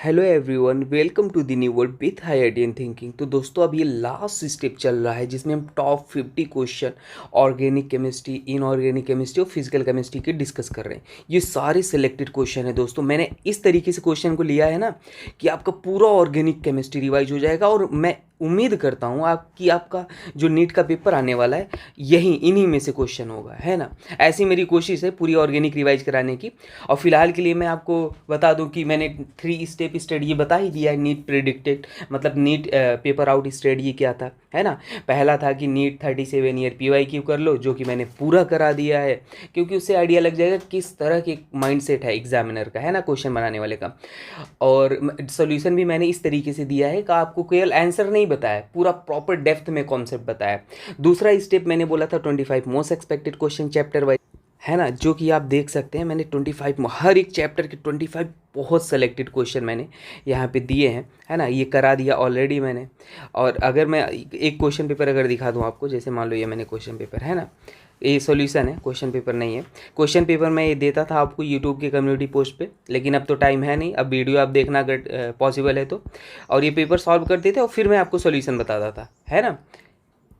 Hello everyone, welcome to the new world with high ITN thinking. तो दोस्तों अब ये लास्ट स्टेप चल रहा है जिसमें हम top 50 question organic chemistry, inorganic chemistry और फिजिकल केमिस्ट्री के डिस्कस कर रहे हैं। ये सारे सिलेक्टेड क्वेश्चन है दोस्तों। मैंने इस तरीके से क्वेश्चन को लिया है ना कि आपका पूरा ऑर्गेनिक केमिस्ट्री रिवाइज हो जाएगा और मैं उम्मीद करता हूँ आपका जो नीट का पेपर आने वाला है इन्हीं में से क्वेश्चन होगा, है ना। ऐसी मेरी कोशिश है पूरी ऑर्गेनिक रिवाइज कराने की। और फिलहाल के लिए मैं आपको बता दूं कि मैंने 3 स्टेप स्टडी ये बता ही दिया है। नीट प्रिडिक्टेड मतलब नीट पेपर आउट स्टडी क्या था, है ना। पहला था कि नीट 37 ईयर PYQ कर लो, जो कि मैंने पूरा करा दिया है, क्योंकि उससे आइडिया लग जाएगा किस तरह के माइंडसेट है एग्जामिनर का, है ना, क्वेश्चन बनाने वाले का। और सोल्यूशन भी मैंने इस तरीके से दिया है कि आपको केवल आंसर नहीं बताया, पूरा प्रॉपर डेप्थ में कॉन्सेप्ट बताया। दूसरा स्टेप मैंने बोला था 25 most expected question chapter wise, है ना, जो कि आप देख सकते हैं। मैंने 25 हर एक चैप्टर के 25 बहुत सेलेक्टेड क्वेश्चन मैंने यहाँ पे दिए हैं, है ना। ये करा दिया ऑलरेडी मैंने। और अगर मैं एक क्वेश्चन पेपर अगर दिखा दूँ आपको, जैसे मान लो ये मैंने क्वेश्चन पेपर, है ना, ये सॉल्यूशन है, क्वेश्चन पेपर नहीं है। क्वेश्चन पेपर मैं ये देता था आपको यूट्यूब के कम्युनिटी पोस्ट पे, लेकिन अब तो टाइम है नहीं, अब वीडियो आप देखना अगर पॉसिबल है तो। और ये पेपर सॉल्व करते थे और फिर मैं आपको सॉल्यूशन बताता था, है ना।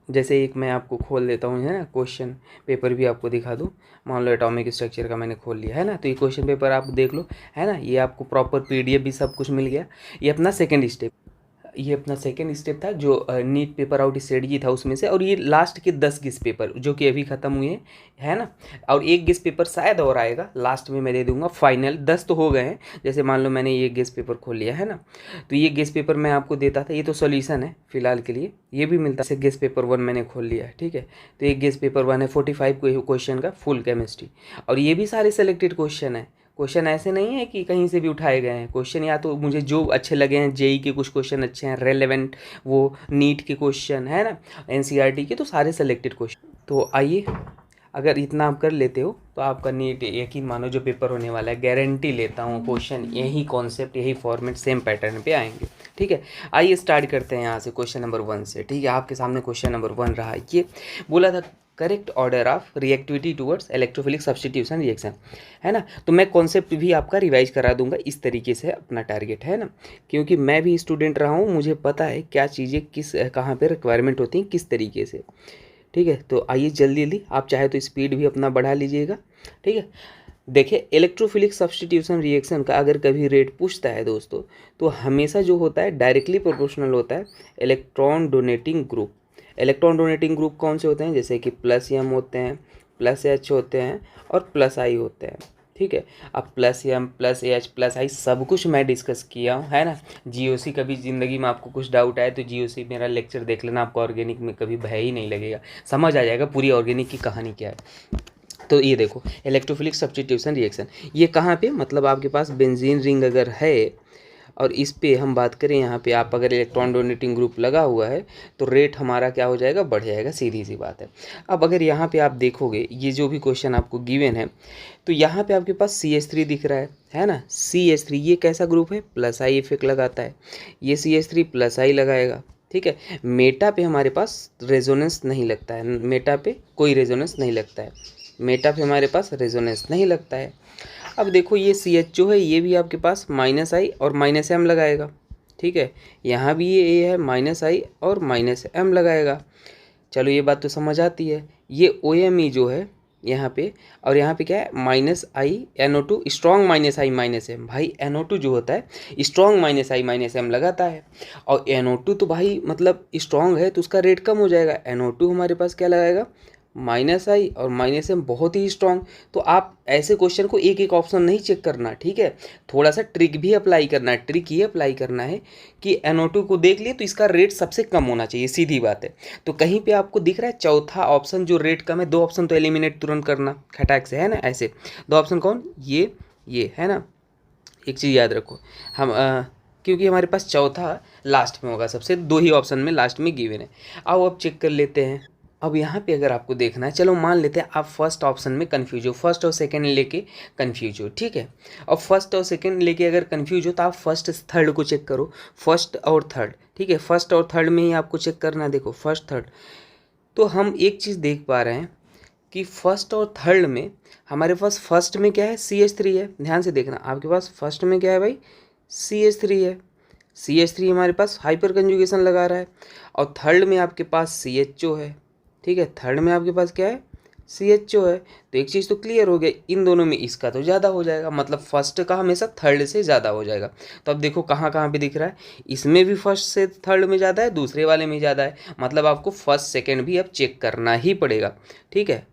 जैसे एक मैं आपको खोल देता हूँ, है ना, क्वेश्चन पेपर भी आपको दिखा दूँ। मान लो एटॉमिक स्ट्रक्चर का मैंने खोल लिया, है ना। तो ये क्वेश्चन पेपर आप देख लो, है ना। ये आपको प्रॉपर PDF भी सब कुछ मिल गया। ये अपना सेकेंड स्टेप था जो नीट पेपर आउट स्ट्रेटजी था उसमें से। और ये लास्ट के 10 गेस पेपर जो कि अभी ख़त्म हुए हैं, है ना। और एक गेस पेपर शायद और आएगा, लास्ट में मैं दे दूंगा। फाइनल 10 तो हो गए हैं। जैसे मान लो मैंने ये गेस पेपर खोल लिया, है ना, तो ये गेस पेपर मैं आपको देता था। ये तो सॉल्यूशन है फिलहाल के लिए, ये भी मिलता है। गेस पेपर 1 मैंने खोल लिया, ठीक है। तो ये गेस पेपर 1 है 45 क्वेश्चन का फुल केमिस्ट्री। और ये भी सारे सेलेक्टेड क्वेश्चन है। क्वेश्चन ऐसे नहीं है कि कहीं से भी उठाए गए हैं क्वेश्चन, या तो मुझे जो अच्छे लगे हैं, JEE के कुछ क्वेश्चन अच्छे हैं रेलेवेंट, वो नीट के क्वेश्चन, है ना, NCERT के, तो सारे सेलेक्टेड क्वेश्चन। तो आइए, अगर इतना आप कर लेते हो तो आपका नीट यकीन मानो जो पेपर होने वाला है, गारंटी लेता हूँ क्वेश्चन यही कॉन्सेप्ट, यही फॉर्मेट, सेम पैटर्न पे आएंगे, ठीक है। आइए स्टार्ट करते हैं यहाँ से क्वेश्चन नंबर 1 से, ठीक है। आपके सामने क्वेश्चन नंबर 1 रहा। ये बोला था correct order of reactivity towards electrophilic substitution reaction, है ना। तो मैं कॉन्सेप्ट भी आपका रिवाइज करा दूंगा, इस तरीके से अपना टारगेट, है ना, क्योंकि मैं भी स्टूडेंट रहा हूँ, मुझे पता है क्या चीज़ें किस कहाँ पे रिक्वायरमेंट होती हैं, किस तरीके से, ठीक है। तो आइए जल्दी जल्दी, आप चाहे तो स्पीड भी अपना बढ़ा लीजिएगा, ठीक है। देखिए, इलेक्ट्रोफिलिक सब्स्टिट्यूशन रिएक्शन का अगर कभी रेट पूछता है दोस्तों, तो हमेशा जो होता है डायरेक्टली प्रोपोर्शनल होता है electron donating group. Electron donating group कौन से होते हैं, जैसे कि +M होते हैं, +H होते हैं और +I होते हैं, ठीक है। अब +M +H +I सब कुछ मैं डिस्कस किया हूँ, है ना। GOC कभी ज़िंदगी में आपको कुछ डाउट आए तो GOC मेरा लेक्चर देख लेना, आपको ऑर्गेनिक में कभी भय ही नहीं लगेगा, समझ आ जाएगा पूरी ऑर्गेनिक की कहानी क्या है। तो ये देखो, इलेक्ट्रोफिलिक सब्स्टिट्यूशन रिएक्शन ये कहाँ पे, मतलब आपके पास बेंजीन रिंग अगर है और इस पे हम बात करें, यहाँ पे आप अगर इलेक्ट्रॉन डोनेटिंग ग्रुप लगा हुआ है तो रेट हमारा क्या हो जाएगा, बढ़ जाएगा, सीधी सी बात है। अब अगर यहाँ पे आप देखोगे, ये जो भी क्वेश्चन आपको गिवन है, तो यहाँ पे आपके पास CH3 दिख रहा है ना। CH3 ये कैसा ग्रुप है, +I इफेक्ट लगाता है, ये CH3 +I लगाएगा, ठीक है। मेटा पे हमारे पास रेजोनेंस नहीं लगता है, मेटा पे कोई रेजोनेंस नहीं लगता है, मेटा पे हमारे पास रेजोनेंस नहीं लगता है। अब देखो ये CH जो है ये भी आपके पास -I और -M लगाएगा, ठीक है। यहाँ भी ये है -I और -M लगाएगा। चलो ये बात तो समझ आती है। ये OMe जो है यहाँ पे, और यहाँ पे क्या है, -I NO2 strong -I -M। भाई NO2 जो होता है स्ट्रॉन्ग -I -M लगाता है, और NO2 तो भाई मतलब स्ट्रॉन्ग है तो उसका रेट कम हो जाएगा। NO2 हमारे पास क्या लगाएगा, -I और -M बहुत ही स्ट्रॉन्ग। तो आप ऐसे क्वेश्चन को एक एक ऑप्शन नहीं चेक करना, ठीक है, थोड़ा सा ट्रिक भी अप्लाई करना है। ट्रिक ये अप्लाई करना है कि NO2 को देख लिए तो इसका रेट सबसे कम होना चाहिए, सीधी बात है। तो कहीं पे आपको दिख रहा है चौथा ऑप्शन जो रेट कम है, 2 ऑप्शन तो एलिमिनेट तुरंत करना खटाक से, है ना। ऐसे 2 ऑप्शन कौन, ये है ना। एक चीज़ याद रखो, हम क्योंकि हमारे पास चौथा लास्ट में होगा, सबसे 2 ही ऑप्शन में लास्ट में गिवन है। आओ अब चेक कर लेते हैं। अब यहाँ पे अगर आपको देखना है, चलो मान लेते हैं आप फर्स्ट ऑप्शन में कंफ्यूज हो, फर्स्ट और सेकंड लेके कंफ्यूज हो, ठीक है। और फर्स्ट और सेकंड लेके अगर कंफ्यूज हो तो आप फर्स्ट थर्ड को चेक करो, फर्स्ट और थर्ड, ठीक है। फर्स्ट और थर्ड में ही आपको चेक करना है। देखो फर्स्ट थर्ड, तो हम एक चीज़ देख पा रहे हैं कि फर्स्ट और थर्ड में हमारे पास फर्स्ट में क्या है, CH3 है। ध्यान से देखना, आपके पास फर्स्ट में क्या है भाई, CH3 है, CH3 हमारे पास हाइपर कंजुगेशन लगा रहा है, और थर्ड में आपके पास CHO है, ठीक है, थर्ड में आपके पास क्या है, CHO है। तो एक चीज़ तो क्लियर हो गया, इन दोनों में इसका तो ज़्यादा हो जाएगा, मतलब फर्स्ट का हमेशा थर्ड से ज़्यादा हो जाएगा। तो अब देखो कहाँ कहाँ पे दिख रहा है, इसमें भी फर्स्ट से थर्ड में ज़्यादा है, दूसरे वाले में ज़्यादा है, मतलब आपको फर्स्ट सेकेंड भी अब चेक करना ही पड़ेगा, ठीक है।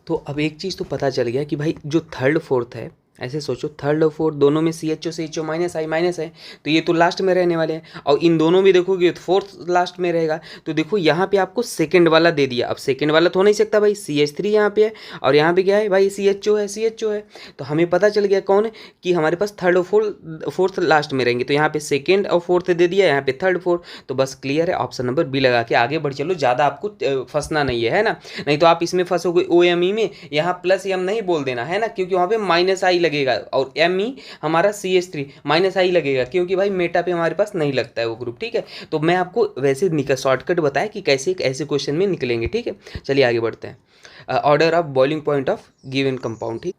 तो अब एक चीज़ तो पता चल गया कि भाई जो थर्ड फोर्थ है, ऐसे सोचो थर्ड और फोर्थ दोनों में CHO माइनस आई माइनस है, तो ये तो लास्ट में रहने वाले हैं, और इन दोनों में देखोगे तो फोर्थ लास्ट में रहेगा। तो देखो यहाँ पे आपको सेकंड वाला दे दिया, अब सेकंड वाला तो हो नहीं सकता भाई, CH3 यहाँ पे है, और यहाँ पे क्या है भाई, CHO है। तो हमें पता चल गया कौन है, कि हमारे पास थर्ड और फोर्थ लास्ट में रहेंगे, तो यहाँ पे सेकेंड और फोर्थ दे दिया, यहाँ पे थर्ड फोर्थ, तो बस क्लियर है, ऑप्शन नंबर बी लगा के आगे बढ़ चलो, ज़्यादा आपको फंसना नहीं है ना, नहीं तो आप इसमें फंसोगे OME में, यहाँ प्लस एम नहीं बोल देना है ना, क्योंकि वहाँ पे माइनस आई लगेगा, और ME हमारा CH3 माइनस आई लगेगा, क्योंकि भाई मेटा पे हमारे पास नहीं लगता है वो ग्रुप, ठीक है। तो मैं आपको वैसे निकल शॉर्टकट बताया कि कैसे एक ऐसे क्वेश्चन में निकलेंगे, ठीक है। चलिए आगे बढ़ते हैं। Order of boiling point of given compound, ठीक।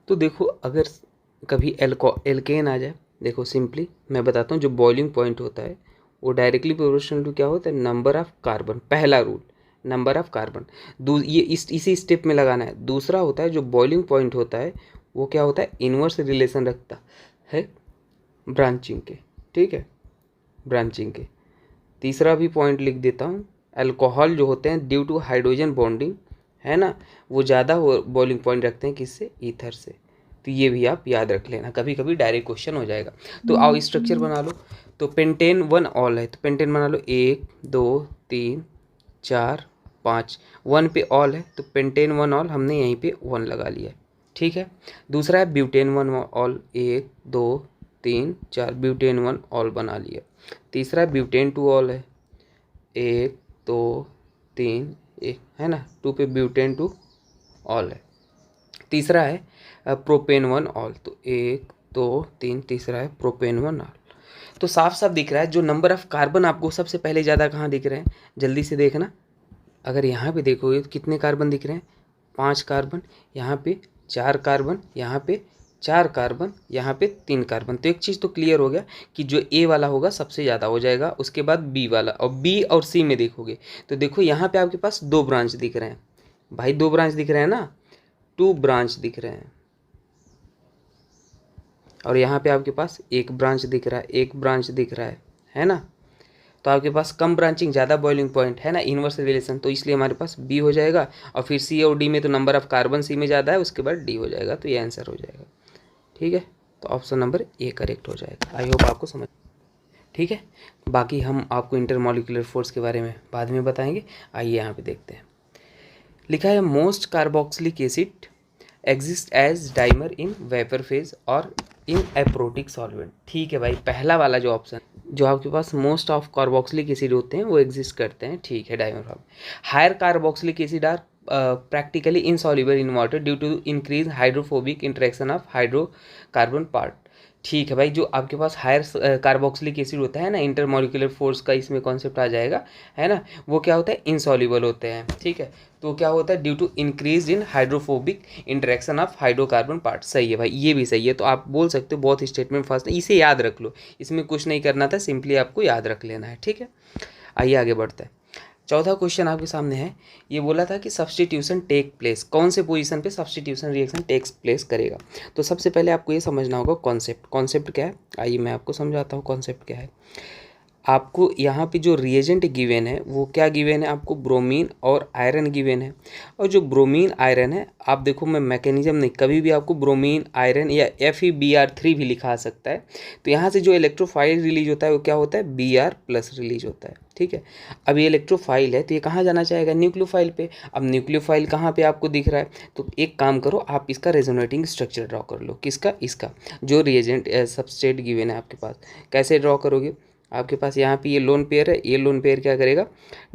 तो देखो अगर कभी एल्केन आ जाए, देखो सिंपली मैं बताता हूँ, जो बॉइलिंग पॉइंट होता है वो डायरेक्टली प्रोपोर्शनल टू क्या होता है, नंबर ऑफ कार्बन, पहला रूल नंबर ऑफ कार्बन। ये इसी स्टेप में लगाना है। दूसरा होता है जो बॉइलिंग पॉइंट होता है वो क्या होता है, इनवर्स रिलेशन रखता है ब्रांचिंग के, ठीक है, ब्रांचिंग के। तीसरा भी पॉइंट लिख देता हूँ, अल्कोहल जो होते हैं ड्यू टू हाइड्रोजन बॉन्डिंग, है ना, वो ज़्यादा बॉइलिंग पॉइंट रखते हैं किससे, ईथर से। तो ये भी आप याद रख लेना, कभी कभी डायरेक्ट क्वेश्चन हो जाएगा। तो आओ स्ट्रक्चर बना लो। तो पेंटेन 1 ऑल है, तो पेंटेन बना लो, 1 2 3 4 5, 1 पे ऑल है, तो पेंटेन 1 ऑल हमने यहीं पे 1 लगा लिया, ठीक है। दूसरा है ब्यूटेन 1 ऑल, 1 2 3 4, ब्यूटेन 1 ऑल बना लिया। तीसरा ब्यूटेन 2 ऑल है, 1 2 3 1, है ना, 2 पे ब्यूटेन 2 ऑल है। तीसरा है प्रोपेन 1 ऑल, तो 1 2 3, तीसरा है प्रोपेन 1 ऑल। तो साफ साफ दिख रहा है जो नंबर ऑफ कार्बन आपको सबसे पहले ज़्यादा कहाँ दिख रहे हैं, जल्दी से देखना। अगर यहाँ पे देखोगे तो कितने कार्बन दिख रहे हैं, 5 कार्बन, यहाँ पे 4 कार्बन, यहाँ पे 4 कार्बन, यहाँ पे 3 कार्बन। तो एक चीज़ तो क्लियर हो गया कि जो A वाला होगा सबसे ज़्यादा हो जाएगा, उसके बाद B वाला, और B और C में देखोगे तो देखो यहाँ पे आपके पास 2 ब्रांच दिख रहे हैं भाई, 2 ब्रांच दिख रहे हैं ना, 2 ब्रांच दिख रहे हैं, और यहाँ पे आपके पास 1 ब्रांच दिख रहा है, 1 ब्रांच दिख रहा है ना। तो आपके पास कम ब्रांचिंग ज़्यादा बॉइलिंग पॉइंट है ना, इनवर्स रिलेशन, तो इसलिए हमारे पास बी हो जाएगा। और फिर सी और डी में तो नंबर ऑफ कार्बन सी में ज़्यादा है, उसके बाद डी हो जाएगा, तो ये आंसर हो जाएगा, ठीक है। तो ऑप्शन नंबर ए करेक्ट हो जाएगा। आई होप आपको समझ, ठीक है। बाकी हम आपको इंटरमॉलिक्यूलर फोर्स के बारे में बाद में बताएंगे। आइए यहाँ पे देखते हैं, लिखा है most carboxylic acid exist as dimer in vapour phase और इन एप्रोटिक सॉल्वेंट, ठीक है भाई, पहला वाला जो ऑप्शन, जो आपके पास मोस्ट ऑफ कार्बोक्सिलिक एसिड होते हैं वो एग्जिस्ट करते हैं, ठीक है, dimer form. Higher carboxylic acid are practically insoluble in water due to increase hydrophobic interaction of hydrocarbon part, ठीक है भाई। जो आपके पास हायर कार्बोक्सिलिक एसिड होता है ना, इंटरमॉलिक्यूलर फोर्स का इसमें कॉन्सेप्ट आ जाएगा, है ना, वो क्या होता है, इनसॉल्युबल होते हैं, ठीक है। तो क्या होता है, due to increase in hydrophobic interaction of hydrocarbon part, सही है भाई, ये भी सही है। तो आप बोल सकते हो बहुत स्टेटमेंट फर्स्ट, इसे याद रख लो, इसमें कुछ नहीं करना था, सिंपली आपको याद रख लेना है, ठीक है। आइए आगे बढ़ते हैं। चौथा क्वेश्चन आपके सामने है, ये बोला था कि सब्सटीट्यूशन टेक प्लेस, कौन से पोजीशन पे सब्सटीट्यूशन रिएक्शन टेक्स प्लेस करेगा। तो सबसे पहले आपको ये समझना होगा कॉन्सेप्ट क्या है। आइए मैं आपको समझाता हूँ कॉन्सेप्ट क्या है। आपको यहाँ पे जो रिएजेंट गिवन है वो क्या गिवन है, आपको ब्रोमीन और आयरन गिवन है। और जो ब्रोमीन आयरन है, आप देखो मैं मैकेनिज्म नहीं, कभी भी आपको ब्रोमीन आयरन या FeBr3 भी लिखा सकता है। तो यहाँ से जो इलेक्ट्रोफाइल रिलीज होता है वो क्या होता है, Br+ रिलीज होता है, ठीक है। अब ये इलेक्ट्रोफाइल है तो ये कहाँ जाना चाहेगा, न्यूक्लियोफाइल पे। अब न्यूक्लियोफाइल कहाँ पे आपको दिख रहा है, तो एक काम करो, आप इसका रेजोनेटिंग स्ट्रक्चर ड्रॉ कर लो, किसका, इसका, जो रिएजेंट सबस्ट्रेट गिवन है आपके पास। कैसे ड्रॉ करोगे, आपके पास यहाँ पे ये लोन पेयर है, ये लोन पेयर क्या करेगा,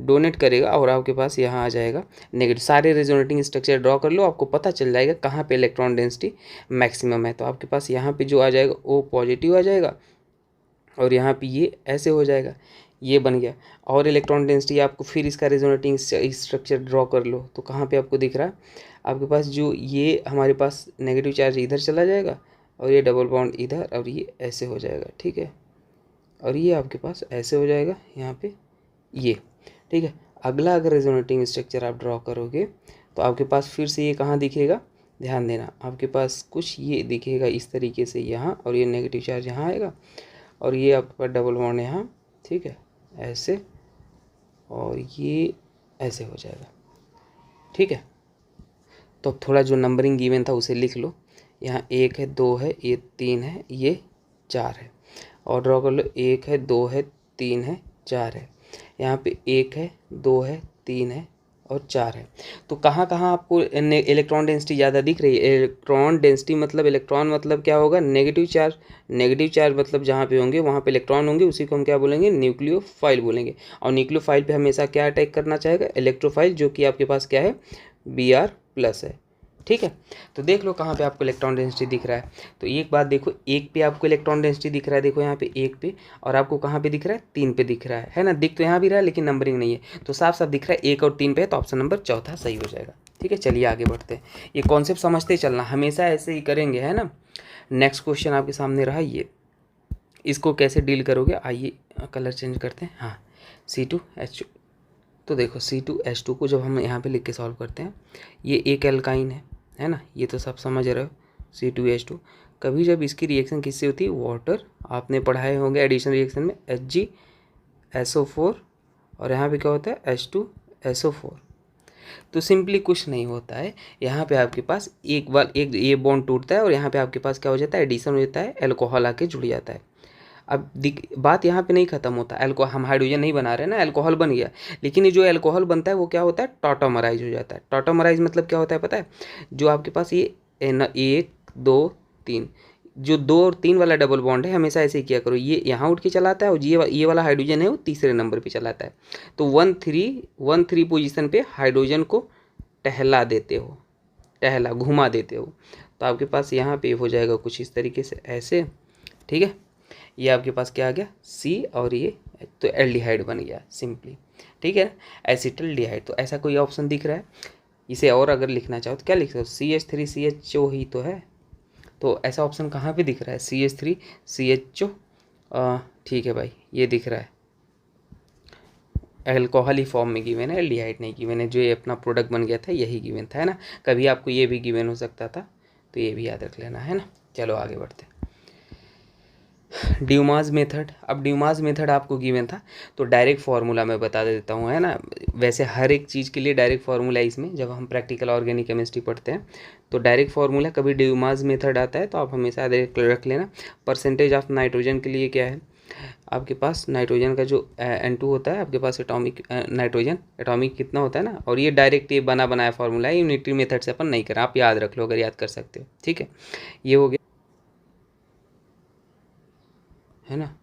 डोनेट करेगा, और आपके पास यहाँ आ जाएगा नेगेटिव। सारे रेजोनेटिंग स्ट्रक्चर ड्रॉ कर लो, आपको पता चल जाएगा कहाँ पे इलेक्ट्रॉन डेंसिटी मैक्सिमम है। तो आपके पास यहाँ पे जो आ जाएगा वो पॉजिटिव आ जाएगा, और यहाँ पे ये ऐसे हो जाएगा, ये बन गया। और इलेक्ट्रॉन डेंसिटी आपको फिर इसका रेजोनेटिंग स्ट्रक्चर ड्रॉ कर लो, तो कहाँ पे आपको दिख रहा है, आपके पास जो ये हमारे पास नेगेटिव चार्ज इधर चला जाएगा, और ये डबल बॉन्ड इधर, और ये ऐसे हो जाएगा, ठीक है। और ये आपके पास ऐसे हो जाएगा यहाँ पे ये, ठीक है। अगला अगर रेजोनेटिंग स्ट्रक्चर आप ड्रॉ करोगे तो आपके पास फिर से ये कहाँ दिखेगा, ध्यान देना, आपके पास कुछ ये दिखेगा इस तरीके से यहाँ, और ये नेगेटिव चार्ज यहाँ आएगा, और ये आपके पास डबल बॉन्ड यहाँ, ठीक है, ऐसे, और ये ऐसे हो जाएगा, ठीक है। तो अब थोड़ा जो नंबरिंग गिवन था उसे लिख लो। यहाँ 1 है, 2 है, ये 3 है, ये 4 है, और ड्रॉ कर लो। 1 है, 2 है, 3 है, 4 है। यहाँ पे 1 है, 2 है, 3 है और 4 है। तो कहाँ कहाँ आपको इलेक्ट्रॉन डेंसिटी ज़्यादा दिख रही है? इलेक्ट्रॉन डेंसिटी मतलब, इलेक्ट्रॉन मतलब क्या होगा, नेगेटिव चार्ज। नेगेटिव चार्ज मतलब जहाँ पे होंगे वहाँ पे इलेक्ट्रॉन होंगे, उसी को हम क्या बोलेंगे, न्यूक्लियोफाइल बोलेंगे। और न्यूक्लियोफाइल पे हमेशा क्या अटैक करना चाहेगा, इलेक्ट्रोफाइल, जो कि आपके पास क्या है, Br+ है, ठीक है। तो देख लो कहाँ पे आपको इलेक्ट्रॉन डेंसिटी दिख रहा है। तो एक बात देखो, 1 पे आपको इलेक्ट्रॉन डेंसिटी दिख रहा है, देखो यहाँ पे 1 पे, और आपको कहाँ पे दिख रहा है, 3 पे दिख रहा है ना। दिख तो यहाँ भी रहा है लेकिन नंबरिंग नहीं है, तो साफ साफ दिख रहा है 1 और 3 पे है, तो ऑप्शन नंबर चौथा सही हो जाएगा, ठीक है। चलिए आगे बढ़ते हैं। ये कॉन्सेप्ट समझते चलना, हमेशा ऐसे ही करेंगे, है ना। नेक्स्ट क्वेश्चन आपके सामने रहा ये, इसको कैसे डील करोगे, आइए कलर चेंज करते हैं। हाँ, C2H2। तो देखो C2H2 को जब हम यहाँ पे लिख के सॉल्व करते हैं, ये एक एल्काइन है ना, ये तो सब समझ रहे हो, C2H2। कभी जब इसकी रिएक्शन किससे होती है, वाटर, आपने पढ़ाए होंगे एडिशन रिएक्शन में, HgSO4, और यहाँ पे क्या होता है, H2SO4। तो सिंपली कुछ नहीं होता है, यहाँ पे आपके पास एक बार एक ये बॉन्ड टूटता है, और यहाँ पे आपके पास क्या हो जाता है, एडिशन हो जाता है, एल्कोहल आके जुड़ जाता है। अब बात यहाँ पे नहीं ख़त्म होता, हम हाइड्रोजन नहीं बना रहे ना, अल्कोहल बन गया, लेकिन ये जो अल्कोहल बनता है वो क्या होता है, टॉटोमराइज हो जाता है। टॉटोमराइज मतलब क्या होता है पता है, जो आपके पास ये 1 2 3, जो 2 और 3 वाला डबल बॉन्ड है, हमेशा ऐसे ही किया करो, ये यहाँ उठ के चलाता है, और ये वाला हाइड्रोजन है वो तीसरे नंबर पे चलाता है। तो 1 3 पोजीशन पे हाइड्रोजन को टहला देते हो, घुमा देते हो, तो आपके पास यहाँ पे हो जाएगा कुछ इस तरीके से, ऐसे, ठीक है। ये आपके पास क्या आ गया, C, और ये तो एल्डिहाइड बन गया सिंपली, ठीक है, एसिटल्डिहाइड। तो ऐसा कोई ऑप्शन दिख रहा है, इसे और अगर लिखना चाहो तो क्या लिख सकते हो, CH3CHO ही तो है। तो ऐसा ऑप्शन कहाँ पे दिख रहा है, CH3CHO, ठीक है भाई, ये दिख रहा है, अल्कोहल ही फॉर्म में गिवन है, एल्डिहाइड नहीं गिवन है। जो ये अपना प्रोडक्ट बन गया था यही गिवन था, है ना। कभी आपको ये भी गिवन हो सकता था, तो ये भी याद रख लेना, है ना। चलो आगे बढ़ते हैं। ड्यूमास मेथड, अब ड्यूमास मेथड आपको गिवन था, तो डायरेक्ट फार्मूला मैं बता देता हूँ, है ना। वैसे हर एक चीज़ के लिए डायरेक्ट फार्मूला इसमें, जब हम प्रैक्टिकल ऑर्गेनिक केमिस्ट्री पढ़ते हैं तो डायरेक्ट फार्मूला, कभी ड्यूमास मेथड आता है तो आप हमेशा रख लेना। परसेंटेज ऑफ नाइट्रोजन के लिए क्या है, आपके पास नाइट्रोजन का जो N2 होता है, आपके पास एटॉमिक नाइट्रोजन एटॉमिक कितना होता है ना, और ये डायरेक्ट ये बना बनाया फार्मूला है, यूनिटरी मेथड से अपन नहीं करें, आप याद रख लो अगर याद कर सकते हो, ठीक है। ये हो गया, है ना।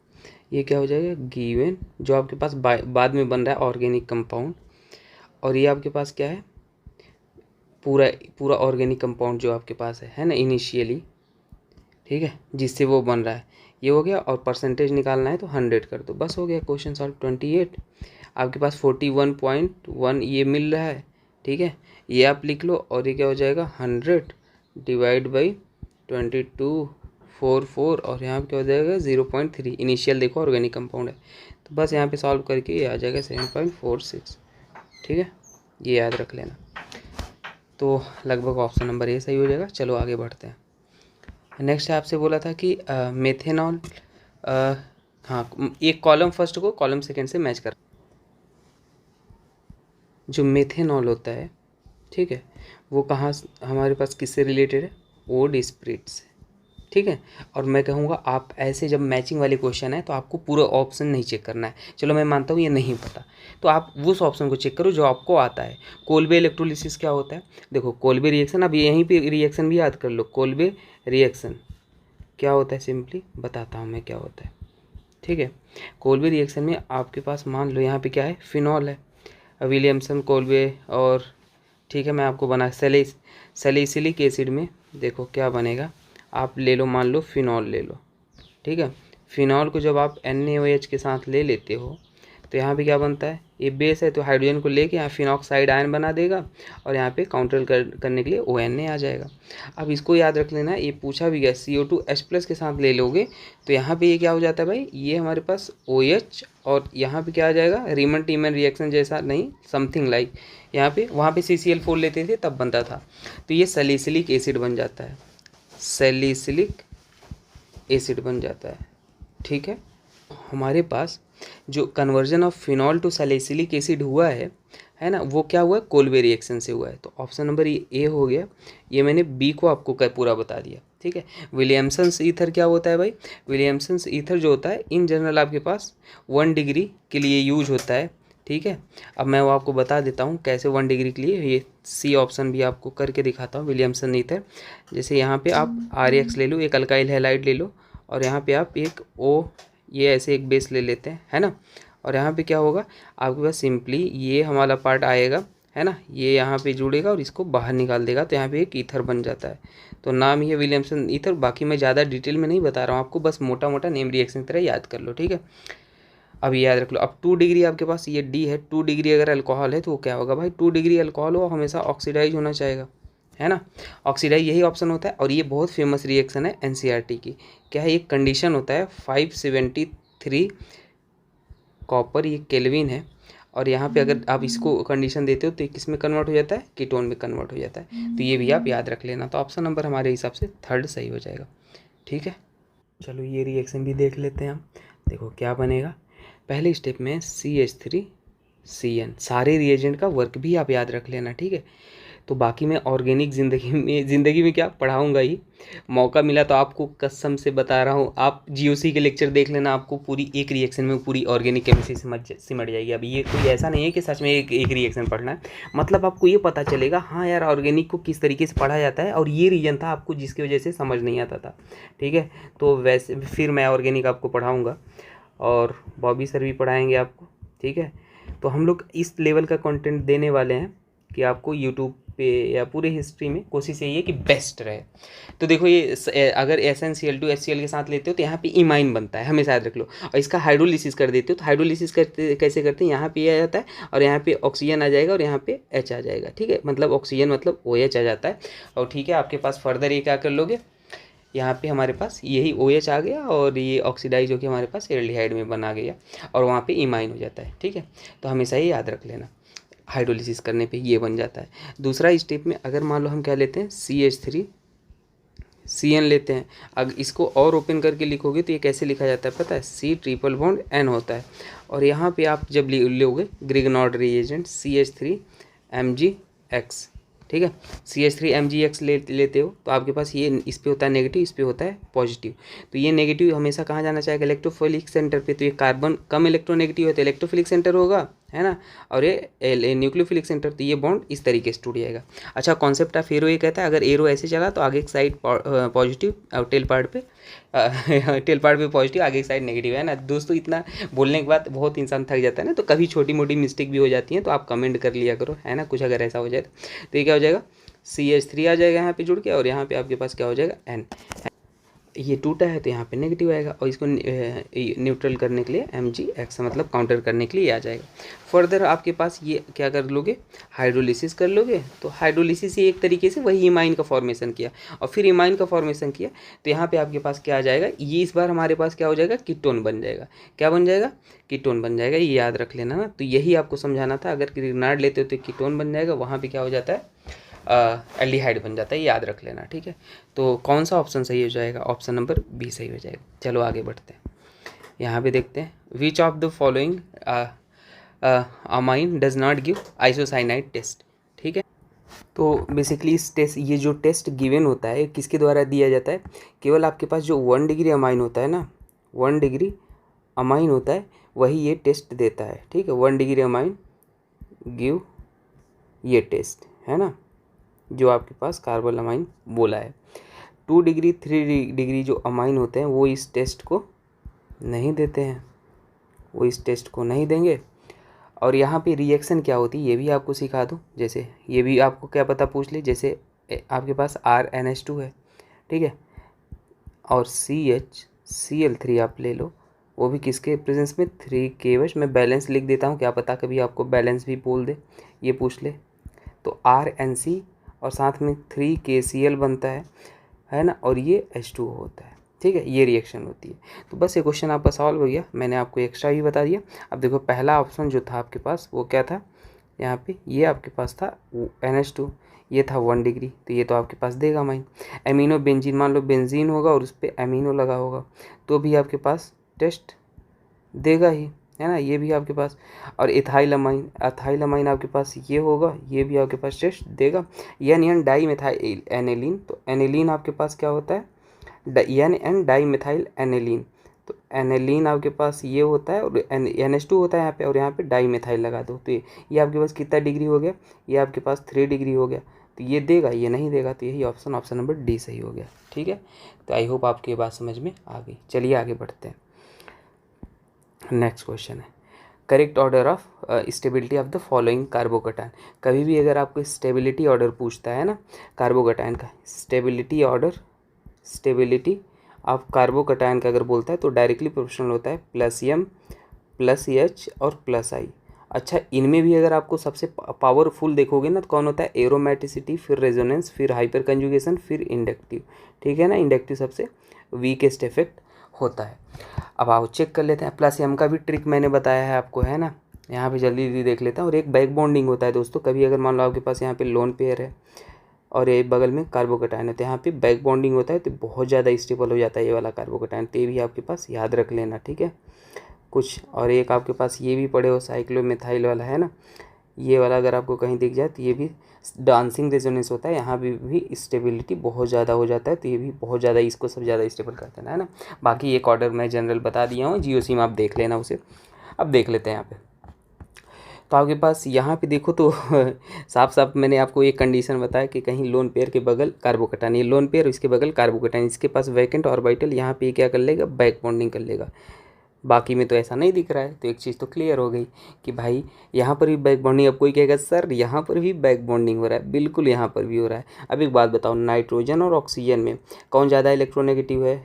ये क्या हो जाएगा, गिवन, जो आपके पास बाद में बन रहा है ऑर्गेनिक कंपाउंड, और ये आपके पास क्या है, पूरा पूरा ऑर्गेनिक कंपाउंड जो आपके पास है ना, इनिशियली, ठीक है, जिससे वो बन रहा है, ये हो गया। और परसेंटेज निकालना है तो 100 कर दो, बस हो गया क्वेश्चन सॉल्व। 28 आपके पास 41.1 ये मिल रहा है, ठीक है, ये आप लिख लो, और ये क्या हो जाएगा, 100 डिवाइड बाई 2244, और यहाँ पे क्या हो जाएगा 0.3, इनिशियल देखो ऑर्गेनिक कंपाउंड है, तो बस यहाँ पे सॉल्व करके ये आ जाएगा 7.46, ठीक है, ये याद रख लेना। तो लगभग ऑप्शन नंबर ए सही हो जाएगा। चलो आगे बढ़ते हैं। नेक्स्ट आपसे बोला था कि मेथेनॉल, हाँ, एक कॉलम फर्स्ट को कॉलम सेकेंड से मैच कर, जो मेथेनॉल होता है, ठीक है, वो कहाँ हमारे पास किससे रिलेटेड है, वुड स्प्रिट से, ठीक है। और मैं कहूँगा आप ऐसे जब मैचिंग वाले क्वेश्चन है तो आपको पूरा ऑप्शन नहीं चेक करना है, चलो मैं मानता हूँ ये नहीं पता, तो आप उस ऑप्शन को चेक करो जो आपको आता है। कोल्बे इलेक्ट्रोलिसिस क्या होता है, देखो कोल्बे रिएक्शन, अब यहीं पे रिएक्शन भी याद कर लो, कोल्बे रिएक्शन क्या होता है, सिंपली बताता हूँ मैं क्या होता है, ठीक है। कोल्बे रिएक्शन में आपके पास मान लो यहाँ पे क्या है, फिनॉल है, विलियमसन कोल्बे, और ठीक है मैं आपको बना सैलिसिलिक एसिड में देखो क्या बनेगा, आप ले लो, मान लो फिनॉल ले लो, ठीक है। फिनॉल को जब आप NaOH के साथ ले लेते हो तो यहाँ पे क्या बनता है, ये बेस है तो हाइड्रोजन को लेके यहाँ फिनॉक्साइड आयन बना देगा और यहाँ पे काउंटर करने के लिए ONA आ जाएगा। अब इसको याद रख लेना, ये पूछा भी गया CO2H+ के साथ ले लोगे तो यहाँ पे ये क्या हो जाता है भाई, ये हमारे पास OH और यहाँ पे क्या आ जाएगा, रीमन टीमन रिएक्शन जैसा नहीं, समथिंग लाइक यहाँ पे वहाँ पे CCl4 लेते थे तब बनता था, तो ये सैलिसिलिक एसिड बन जाता है, सैलिसिलिक एसिड बन जाता है। ठीक है, हमारे पास जो conversion of phenol to salicylic acid हुआ है ना, वो क्या हुआ है, कोल्बे रिएक्शन से हुआ है। तो ऑप्शन नंबर ए हो गया। ये मैंने बी को आपको पूरा बता दिया। ठीक है, विलियमसन्स ईथर क्या होता है भाई, विलियमसन्स ईथर जो होता है इन जनरल आपके पास 1 डिग्री के लिए यूज होता है। ठीक है, अब मैं वो आपको बता देता हूँ कैसे 1 डिग्री के लिए, ये सी ऑप्शन भी आपको करके दिखाता हूँ। विलियमसन ईथर, जैसे यहाँ पे आप RX ले लो, एक अल्काइल हैलाइड ले लो और यहाँ पे आप एक O, ये ऐसे एक बेस ले लेते हैं, है ना। और यहाँ पे क्या होगा आपके पास, सिंपली ये हमारा पार्ट आएगा, है ना, ये यहाँ पे जुड़ेगा और इसको बाहर निकाल देगा, तो यहाँ पे एक ईथर बन जाता है। तो नाम ही है विलियमसन ईथर। बाकी मैं ज़्यादा डिटेल में नहीं बता रहा हूँ आपको, बस मोटा मोटा नेम रिएक्शन की तरह याद कर लो। ठीक है, अब याद रख लो। अब 2 डिग्री आपके पास ये डी है, 2 डिग्री अगर अल्कोहल है तो वो क्या होगा भाई, 2 डिग्री अल्कोहल हो हमेशा ऑक्सीडाइज होना चाहेगा, है ना, ऑक्सीडाइज यही ऑप्शन होता है। और ये बहुत फेमस रिएक्शन है NCERT की। क्या है, एक कंडीशन होता है 573 कॉपर, ये केल्विन है, और यहाँ पे अगर आप इसको कंडीशन देते हो तो ये किस में कन्वर्ट हो जाता है, कीटोन में कन्वर्ट हो जाता है। तो ये भी आप याद रख लेना। तो ऑप्शन नंबर हमारे हिसाब से 3rd सही हो जाएगा। ठीक है, चलो ये रिएक्शन भी देख लेते हैं हम। देखो क्या बनेगा, पहले स्टेप में CH3CN, सारे रिएजेंट का वर्क भी आप याद रख लेना। ठीक है, तो बाकी मैं ऑर्गेनिक ज़िंदगी में क्या पढ़ाऊँगा ही, मौका मिला तो आपको कसम से बता रहा हूँ, आप GOC के लेक्चर देख लेना, आपको पूरी एक रिएक्शन में पूरी ऑर्गेनिक केमिस्ट्री सिमट जाएगी। अभी ये कोई ऐसा नहीं है कि सच में एक रिएक्शन पढ़ना है, मतलब आपको ये पता चलेगा हाँ यार ऑर्गेनिक को किस तरीके से पढ़ा जाता है, और ये रीजन था आपको जिसकी वजह से समझ नहीं आता था। ठीक है, तो वैसे फिर मैं ऑर्गेनिक आपको पढ़ाऊँगा और बॉबी सर भी पढ़ाएँगे आपको। ठीक है, तो हम लोग इस लेवल का कंटेंट देने वाले हैं कि आपको यूट्यूब पे या पूरे हिस्ट्री में कोशिश यही है कि बेस्ट रहे। तो देखो ये अगर SnCl2 HCl के साथ लेते हो तो यहाँ पे इमाइन बनता है, हमेशा याद रख लो। और इसका हाइड्रोलिसिस कर देते हो तो हाइड्रोलिसिस करते कैसे करते हैं, यहाँ पे आ जाता है और यहाँ पे ऑक्सीजन आ जाएगा और यहाँ पे H आ जाएगा। ठीक है, मतलब ऑक्सीजन मतलब OH आ जाता है। और ठीक है, आपके पास फर्दर ये क्या कर लोगे, यहाँ पे हमारे पास यही OH आ गया और ये ऑक्सीडाइज होकर हमारे पास एल्डिहाइड में बना गया और वहाँ पे इमाइन हो जाता है। ठीक है, तो हमेशा ही याद रख लेना, हाइड्रोलिसिस करने पे ये बन जाता है। दूसरा स्टेप में अगर मान लो हम क्या लेते हैं, CH3CN लेते हैं। अगर इसको और ओपन करके लिखोगे तो ये कैसे लिखा जाता है पता है, C∼N होता है। और यहाँ पे आप जब लोगे ग्रिगनॉर्ड रिएजेंट CH3MgX, ठीक है, CH3MgX लेते हो तो आपके पास ये इस पे होता है नेगेटिव, इस पे होता है पॉजिटिव। तो ये नेगेटिव हमेशा कहाँ जाना चाहेगा, इलेक्ट्रोफिलिक सेंटर पे। तो ये कार्बन कम इलेक्ट्रोनेगेटिव है तो इलेक्ट्रोफिलिक सेंटर होगा, है ना, और ये न्यूक्लियोफिलिक सेंटर, तो ये बॉन्ड इस तरीके से टूट जाएगा। अच्छा, कॉन्सेप्ट ऑफ एरो ये कहता है अगर एरो ऐसे चला तो आगे की साइड पॉजिटिव और टेल पार्ट पे पॉजिटिव, आगे की साइड नेगेटिव, है ना। दोस्तों इतना बोलने के बाद बहुत इंसान थक जाता है ना, तो कभी छोटी मोटी मिस्टेक भी हो जाती है, तो आप कमेंट कर लिया करो, है ना, कुछ अगर ऐसा हो जाए तो ये क्या हो जाएगा, CH3 आ जाएगा यहाँ पे जुड़ के, और यहाँ पे आपके पास क्या हो जाएगा N। ये टूटा है तो यहाँ पे नेगेटिव आएगा और इसको न्यूट्रल करने के लिए MgX, मतलब काउंटर करने के लिए आ जाएगा। फर्दर आपके पास ये क्या कर लोगे, हाइड्रोलिसिस कर लोगे। तो हाइड्रोलिसिस ये एक तरीके से वही इमाइन का फॉर्मेशन किया और फिर इमाइन का फॉर्मेशन किया, तो यहाँ पे आपके पास क्या आ जाएगा, ये इस बार हमारे पास क्या हो जाएगा, कीटोन बन जाएगा। क्या बन जाएगा, कीटोन बन जाएगा, ये याद रख लेना ना। तो यही आपको समझाना था, अगर ग्रिग्नार्ड लेते हो तो कीटोन बन जाएगा, वहाँ पर क्या हो जाता है, एल्डिहाइड बन जाता है, याद रख लेना। ठीक है, तो कौन सा ऑप्शन सही हो जाएगा, ऑप्शन नंबर बी सही हो जाएगा। चलो आगे बढ़ते हैं, यहाँ पे देखते हैं, which of the following amine does not give isocyanide test. ठीक है, तो बेसिकली इस टेस्ट, ये जो टेस्ट गिवन होता है किसके द्वारा दिया जाता है, केवल आपके पास जो 1 डिग्री अमाइन होता है ना, 1 डिग्री अमाइन होता है वही ये टेस्ट देता है। ठीक है, 1 डिग्री अमाइन गिव ये टेस्ट, है ना, जो आपके पास कार्बन अमाइन बोला है। 2 डिग्री 3 डिग्री जो अमाइन होते हैं वो इस टेस्ट को नहीं देते हैं, वो इस टेस्ट को नहीं देंगे। और यहाँ पे रिएक्शन क्या होती है ये भी आपको सिखा दूँ, जैसे ये भी आपको क्या पता पूछ ले, जैसे आपके पास RNH2 है, ठीक है, और CHCl3 आप ले लो, वो भी किसके प्रेजेंस में, 3 KH। मैं बैलेंस लिख देता हूँ, क्या पता कभी आपको बैलेंस भी बोल दे, ये पूछ ले। तो RNC और साथ में 3KCl बनता है ना, और ये H2O होता है। ठीक है, ये रिएक्शन होती है। तो बस ये क्वेश्चन आपका सॉल्व हो गया, मैंने आपको एक्स्ट्रा भी बता दिया। अब देखो पहला ऑप्शन जो था आपके पास वो क्या था, यहाँ पे ये आपके पास था NH2, ये था 1 डिग्री, तो ये तो आपके पास देगा माइन। एमिनो बेंजीन, मान लो बेंजीन होगा और उस पर एमिनो लगा होगा तो भी आपके पास टेस्ट देगा ही, है ना, ये भी आपके पास। और इथाइलमाइन, एथाइलमाइन आपके पास ये होगा, ये भी आपके पास टेस्ट देगा। एन डाई मिथाइल एनेलिन, तो एनेलिन आपके पास क्या होता है, एन डाई मिथाइल एनेलिन, तो एनेलिन आपके पास ये होता है और NH2 होता है यहाँ पे, और यहाँ पे डाई मिथाइल लगा दो, तो ये आपके पास कितना डिग्री हो गया, ये आपके पास 3 डिग्री हो गया। तो ये देगा, ये नहीं देगा, तो यही ऑप्शन नंबर डी सही हो गया। ठीक है, तो आई होप आपकी ये बात समझ में आ गई। चलिए आगे बढ़ते हैं। नेक्स्ट क्वेश्चन है, correct order of stability of the following carbocation. कभी भी अगर आपको स्टेबिलिटी ऑर्डर पूछता है ना कार्बोकटायन का, stability order, stability of carbocation का अगर बोलता है तो डायरेक्टली प्रोपोर्शनल होता है +M +H और +I। अच्छा, इनमें भी अगर आपको सबसे पावरफुल देखोगे ना तो कौन होता है, एरोमेटिसिटी, फिर रेजोनेंस, फिर हाइपर कंजुगेशन, फिर इंडक्टिव। ठीक है ना, इंडक्टिव सबसे वीकेस्ट इफेक्ट होता है। अब आओ चेक कर लेते हैं, +M का भी ट्रिक मैंने बताया है आपको, है ना। यहाँ पे जल्दी जल्दी देख लेता हूँ। और एक बैक बॉन्डिंग होता है दोस्तों, कभी अगर मान लो आपके पास यहाँ पे लोन पेयर है और ये बगल में कार्बोकटायन है, तो यहाँ पे बैक बॉन्डिंग होता है तो बहुत ज़्यादा स्टेबल हो जाता है ये वाला कार्बोकटायन, तो ये भी आपके पास याद रख लेना। ठीक है, कुछ और एक आपके पास ये भी पड़े हो साइक्लोमिथाइल वाला, है ना, ये वाला अगर आपको कहीं दिख जाए तो ये भी डांसिंग रेजोनेंस होता है, यहाँ भी स्टेबिलिटी बहुत ज़्यादा हो जाता है, तो ये भी बहुत ज़्यादा इसको सब ज़्यादा स्टेबल करता है ना। बाकी एक ऑर्डर मैं जनरल बता दिया हूँ, GOC में आप देख लेना उसे। अब देख लेते हैं यहाँ पे, तो आपके पास यहाँ पे देखो तो साफ साफ मैंने आपको एक कंडीशन बताया कि कहीं लोन पेयर के बगल कार्बोकटायन, ये लोन पेयर इसके बगल कार्बोकटायन, इसके पास वैकेंट ऑर्बिटल, यहाँ पे क्या कर लेगा, बैक बॉन्डिंग कर लेगा। बाकी में तो ऐसा नहीं दिख रहा है, तो एक चीज़ तो क्लियर हो गई कि भाई यहाँ पर भी बैक बॉन्डिंग। अब कोई कहेगा सर यहाँ पर भी बैक बॉन्डिंग हो रहा है, बिल्कुल यहाँ पर भी हो रहा है। अब एक बात बताओ, नाइट्रोजन और ऑक्सीजन में कौन ज़्यादा इलेक्ट्रोनेगेटिव है,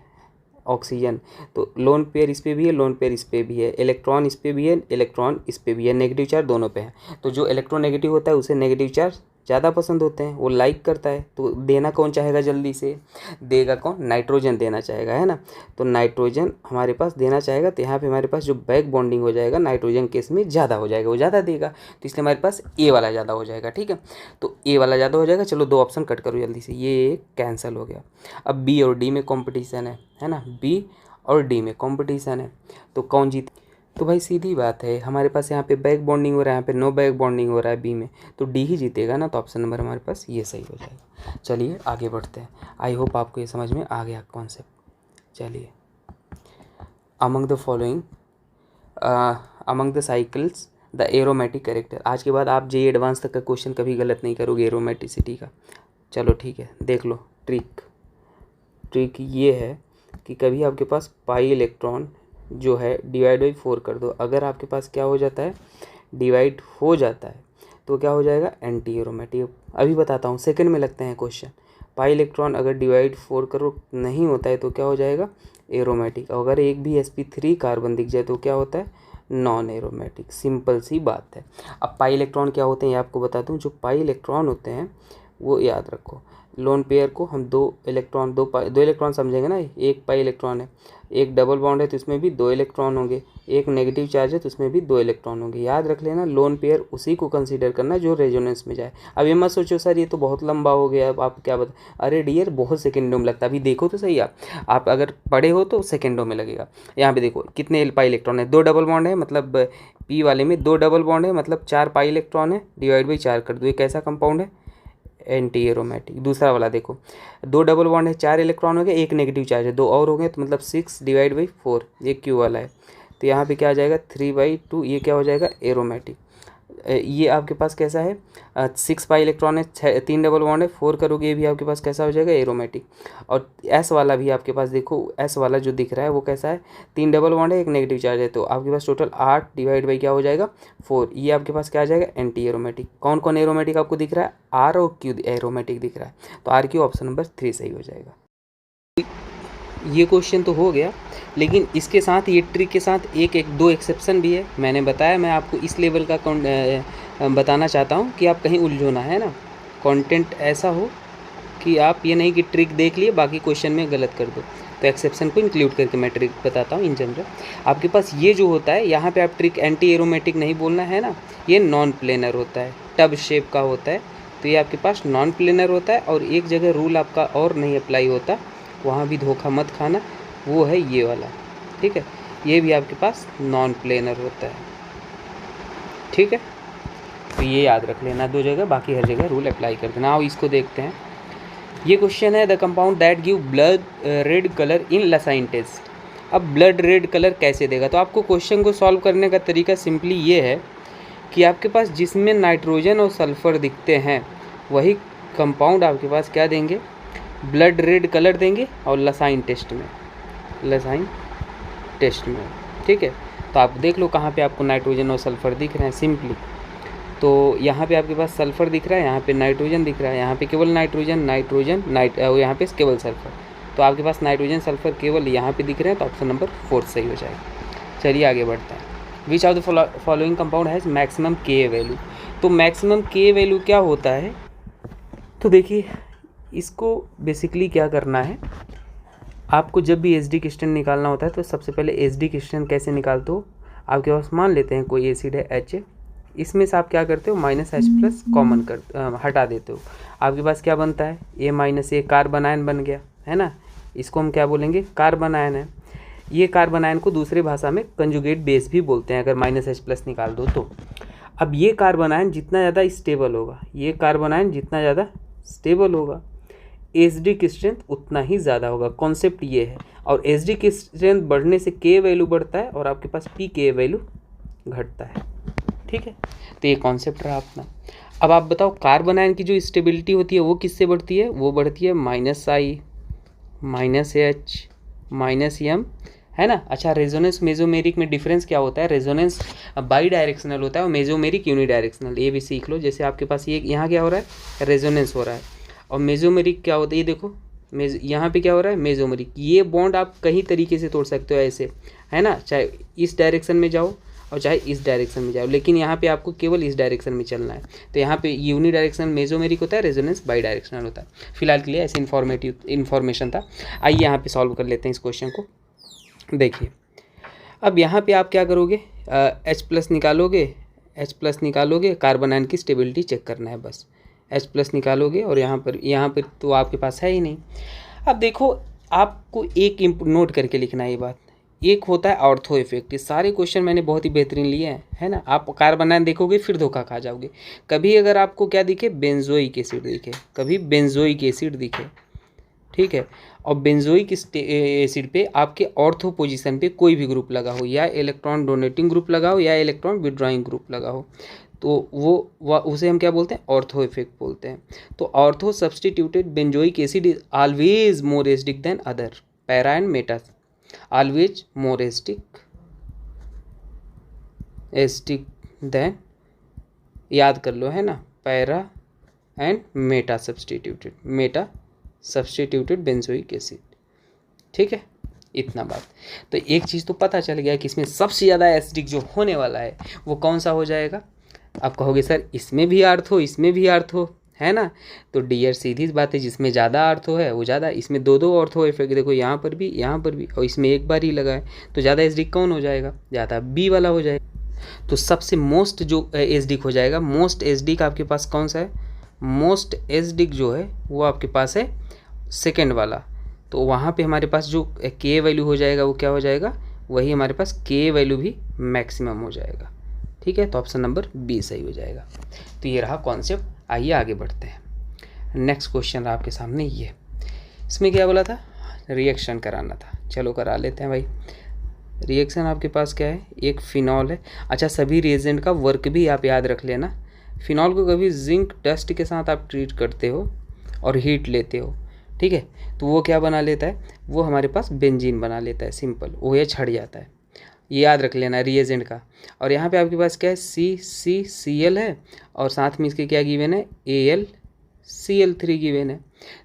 ऑक्सीजन। तो लोन पेयर इस पे भी है, लोन पेयर इस पे भी है, इलेक्ट्रॉन इस पे भी है, इलेक्ट्रॉन इस पे भी है, नेगेटिव चार्ज दोनों पे है। तो जो इलेक्ट्रोनेगेटिव होता है उसे नेगेटिव चार्ज ज़्यादा पसंद होते हैं, वो लाइक करता है, तो देना कौन चाहेगा जल्दी से, देगा कौन, नाइट्रोजन देना चाहेगा, है ना। तो नाइट्रोजन हमारे पास देना चाहेगा, तो यहाँ पे हमारे पास जो बैक बॉन्डिंग हो जाएगा नाइट्रोजन केस में ज़्यादा हो जाएगा, वो ज़्यादा देगा, तो इसलिए हमारे पास ए वाला ज़्यादा हो जाएगा। ठीक है, तो ए वाला ज़्यादा हो जाएगा। चलो 2 ऑप्शन कट करो जल्दी से, ये कैंसिल हो गया। अब बी और डी में कॉम्पिटिशन है ना, बी और डी में कंपटीशन है, तो कौन जीत, तो भाई सीधी बात है, हमारे पास यहाँ पे बैक बॉन्डिंग हो रहा है, यहाँ पे नो बैक बॉन्डिंग हो रहा है बी में, तो डी ही जीतेगा ना, तो ऑप्शन नंबर हमारे पास ये सही हो जाएगा। चलिए आगे बढ़ते हैं, आई होप आपको ये समझ में आ गया कॉन्सेप्ट। चलिए, among the following, among the cycles the aromatic character. आज के बाद आप JEE एडवांस तक का क्वेश्चन कभी गलत नहीं करोगे एरोमेटिसिटी का। चलो ठीक है, देख लो ट्रिक ये है कि कभी आपके पास पाई इलेक्ट्रॉन जो है डिवाइड बाई 4 कर दो, अगर आपके पास क्या हो जाता है, डिवाइड हो जाता है, तो क्या हो जाएगा, एंटी एरोमेटिक। अभी बताता हूँ, सेकंड में लगते हैं क्वेश्चन। पाई इलेक्ट्रॉन अगर डिवाइड 4 करो नहीं होता है तो क्या हो जाएगा, एरोमेटिक। अगर एक भी sp3 कार्बन दिख जाए तो क्या होता है, नॉन एरोमेटिक। सिंपल सी बात है। अब पाई इलेक्ट्रॉन क्या होते हैं ये आपको बताता हूँ। जो पाई इलेक्ट्रॉन होते हैं वो याद रखो, लोन पेयर को हम दो इलेक्ट्रॉन समझेंगे ना। एक पाई इलेक्ट्रॉन है, एक डबल बॉन्ड है तो इसमें भी 2 इलेक्ट्रॉन होंगे, एक नेगेटिव चार्ज है तो उसमें भी 2 इलेक्ट्रॉन होंगे। याद रख लेना, लोन पेयर उसी को कंसीडर करना जो रेजोनेंस में जाए। अब ये मत सोचो सर ये तो बहुत लंबा हो गया, अब आप क्या बता, अरे डियर बहुत सेकेंडों में लगता है। अभी देखो तो सही, आप अगर पढ़े हो तो सेकेंडों में लगेगा। यहाँ पे देखो कितने पाई इलेक्ट्रॉन है, 2 डबल बॉन्ड है, मतलब पी वाले में 2 डबल बॉन्ड है, मतलब 4 पाई इलेक्ट्रॉन है, डिवाइड बाई 4 कर दो, ये कैसा कंपाउंड है, एंटी एरोमेटिक। दूसरा वाला देखो, 2 डबल बॉन्ड है, 4 इलेक्ट्रॉन हो गए, एक नेगेटिव चार्ज है, 2 और हो गए, तो मतलब 6 डिवाइड बाई 4, ये क्यू वाला है। तो यहाँ पे क्या आ जाएगा, 3/2, ये क्या हो जाएगा, एरोमेटिक। ये आपके पास कैसा है, 6 पाई इलेक्ट्रॉन है, 3 डबल बॉन्ड है, 4 करोगे ये भी आपके पास कैसा हो जाएगा, एरोमेटिक। और एस वाला भी आपके पास देखो, एस वाला जो दिख रहा है वो कैसा है, 3 डबल बॉन्ड है, एक नेगेटिव चार्ज है, तो आपके पास टोटल 8 डिवाइड बाई क्या हो जाएगा, 4। ये आपके पास क्या आ जाएगा, एंटी एरोमेटिक। कौन कौन एरोमेटिक आपको दिख रहा है, आर और क्यू एरोमेटिक दिख रहा है, तो आर क्यू ऑप्शन नंबर 3 सही हो जाएगा। ये क्वेश्चन तो हो गया। लेकिन इसके साथ ये ट्रिक के साथ एक दो एक्सेप्शन भी है, मैंने बताया। मैं आपको इस लेवल का बताना चाहता हूँ कि आप कहीं उलझो ना, है ना। कंटेंट ऐसा हो कि आप ये नहीं कि ट्रिक देख लिए बाकी क्वेश्चन में गलत कर दो। तो एक्सेप्शन को इंक्लूड करके मैं ट्रिक बताता हूँ। इन जनरल आपके पास ये जो होता है, यहाँ पे आप ट्रिक एंटी एरोमेटिक नहीं बोलना है ना, ये नॉन प्लेनर होता है, टब शेप का होता है। तो ये आपके पास नॉन प्लेनर होता है। और एक जगह रूल आपका और नहीं अप्लाई होता, वहाँ भी धोखा मत खाना, वो है ये वाला, ठीक है। ये भी आपके पास नॉन प्लेनर होता है, ठीक है। तो ये याद रख लेना दो जगह, बाकी हर जगह रूल अप्लाई कर देना। आओ इसको देखते हैं। ये क्वेश्चन है, the compound that give blood red colour in Lassaigne test. अब ब्लड रेड कलर कैसे देगा? तो आपको क्वेश्चन को सॉल्व करने का तरीका सिंपली ये है कि आपके पास जिसमें नाइट्रोजन और सल्फ़र दिखते हैं वही कंपाउंड आपके पास क्या देंगे, ब्लड रेड कलर देंगे। और लसाइन टेस्ट में, ठीक है। तो आप देख लो कहाँ पे आपको नाइट्रोजन और सल्फ़र दिख रहे हैं सिंपली। तो यहाँ पे आपके पास सल्फ़र दिख रहा है, यहाँ पे नाइट्रोजन दिख रहा है, यहाँ पे केवल नाइट्रोजन, यहाँ पे केवल सल्फ़र। तो आपके पास नाइट्रोजन सल्फ़र केवल यहाँ पे दिख रहे हैं, तो ऑप्शन नंबर 4 सही हो जाएगा। चलिए आगे बढ़ते हैं। Which of the following compound has maximum के वैल्यू। तो मैक्सिमम के वैल्यू क्या होता है? तो देखिए इसको बेसिकली क्या करना है, आपको जब भी एच डी क्रिस्टल निकालना होता है तो सबसे पहले एच डी क्रिस्टल कैसे निकालते हो, आपके पास मान लेते हैं कोई एसिड है एच, इसमें से आप क्या करते हो, -H+ कॉमन हटा देते हो। आपके पास क्या बनता है, A- कार्बन आयन बन गया, है ना। इसको हम क्या बोलेंगे, कार्बन आयन है। ये कार्बन आयन को दूसरी भाषा में कंजुगेट बेस भी बोलते हैं, अगर -H+ निकाल दो तो। अब ये कार्बन आयन जितना ज़्यादा स्टेबल होगा, ये कार्बन आयन जितना ज़्यादा स्टेबल होगा, एच डी की स्ट्रेंथ उतना ही ज़्यादा होगा। कॉन्सेप्ट ये है। और एच डी की स्ट्रेंथ बढ़ने से के वैल्यू बढ़ता है और आपके पास पी के वैल्यू घटता है, ठीक है। तो ये कॉन्सेप्ट रहा अपना। अब आप बताओ कार्बन आयन की जो स्टेबिलिटी होती है वो किससे बढ़ती है? वो बढ़ती है -I -H -M, है ना। अच्छा, रेजोनेंस मेजोमेरिक में डिफरेंस क्या होता है? रेजोनेंस बाई डायरेक्शनल होता है और मेजोमेरिक यूनिडायरेक्शनल। ये भी सीख लो। जैसे आपके पास ये यहाँ क्या हो रहा है, रेजोनेंस हो रहा है। और मेजोमेरिक क्या होता है, ये देखो यहाँ पे क्या हो रहा है, मेजोमेरिक। ये बॉन्ड आप कई तरीके से तोड़ सकते हो ऐसे, है ना, चाहे इस डायरेक्शन में जाओ और चाहे इस डायरेक्शन में जाओ, लेकिन यहाँ पे आपको केवल इस डायरेक्शन में चलना है। तो यहाँ पे यूनि डायरेक्शनल मेजोमेरिक होता है, रेजोनेंस बाई डायरेक्शनल होता है। फिलहाल के लिए ऐसे इन्फॉर्मेशन था। आइए यहाँ पे सॉल्व कर लेते हैं इस क्वेश्चन को। देखिए अब यहाँ पे आप क्या करोगे, H+ निकालोगे, कार्बन आयन की स्टेबिलिटी चेक करना है बस। H+ निकालोगे और यहाँ पर तो आपके पास है ही नहीं। अब देखो आपको एक नोट करके लिखना है ये बात। एक होता है ऑर्थो इफेक्ट। ये सारे क्वेश्चन मैंने बहुत ही बेहतरीन लिए हैं, है ना। आप कार्बन आयन देखोगे फिर धोखा खा जाओगे। कभी अगर आपको क्या दिखे, बेंजोइक एसिड दिखे, कभी बेंजोइक एसिड दिखे, ठीक है। और बेंजोइक एसिड पे आपके ऑर्थो पोजीशन पे कोई भी ग्रुप लगा हो, या इलेक्ट्रॉन डोनेटिंग ग्रुप लगा हो या इलेक्ट्रॉन विड्रॉइंग ग्रुप लगा हो, तो वो उसे हम क्या बोलते हैं, ऑर्थो इफेक्ट बोलते हैं। तो ortho substituted benzoic acid is always more acidic then other, para and Meta, always more acidic then, याद कर लो, है ना, para and Meta substituted benzoic acid, ठीक है। इतना बात। तो एक चीज़ तो पता चल गया कि इसमें सबसे ज़्यादा एसिडिक जो होने वाला है वो कौन सा हो जाएगा। आप कहोगे सर इसमें भी अर्थ हो, इसमें भी अर्थ हो, है ना। तो डियर सीधी बात है, जिसमें ज़्यादा अर्थ हो है वो ज़्यादा, इसमें दो अर्थ हो इफेक्ट, देखो यहाँ पर भी और इसमें एक बार ही लगा है, तो ज़्यादा एसिडिक कौन हो जाएगा, ज़्यादा बी वाला हो जाएगा। तो सबसे मोस्ट जो एसिडिक हो जाएगा, मोस्ट एसिडिक आपके पास कौन सा है, मोस्ट एसिडिक जो है वो आपके पास है सेकेंड वाला। तो वहाँ पे हमारे पास जो के वैल्यू हो जाएगा वो क्या हो जाएगा, वही हमारे पास के वैल्यू भी मैक्सिमम हो जाएगा, ठीक है। तो ऑप्शन नंबर बी सही हो जाएगा। तो ये रहा कॉन्सेप्ट। आइए आगे बढ़ते हैं। नेक्स्ट क्वेश्चन रहा आपके सामने ये, इसमें क्या बोला था, रिएक्शन कराना था। चलो करा लेते हैं भाई। रिएक्शन आपके पास क्या है, एक फिनॉल है। अच्छा, सभी रिएजेंट का वर्क भी आप याद रख लेना। फिनॉल को कभी जिंक डस्ट के साथ आप ट्रीट करते हो और हीट लेते हो, ठीक है, तो वो क्या बना लेता है, वो हमारे पास बेंजीन बना लेता है, सिंपल, वो ये छड़ जाता है। ये याद रख लेना रिएजेंट का। और यहाँ पे आपके पास क्या है, CCCl है और साथ में इसके क्या गिवन है, Al Cl3 गिवन है।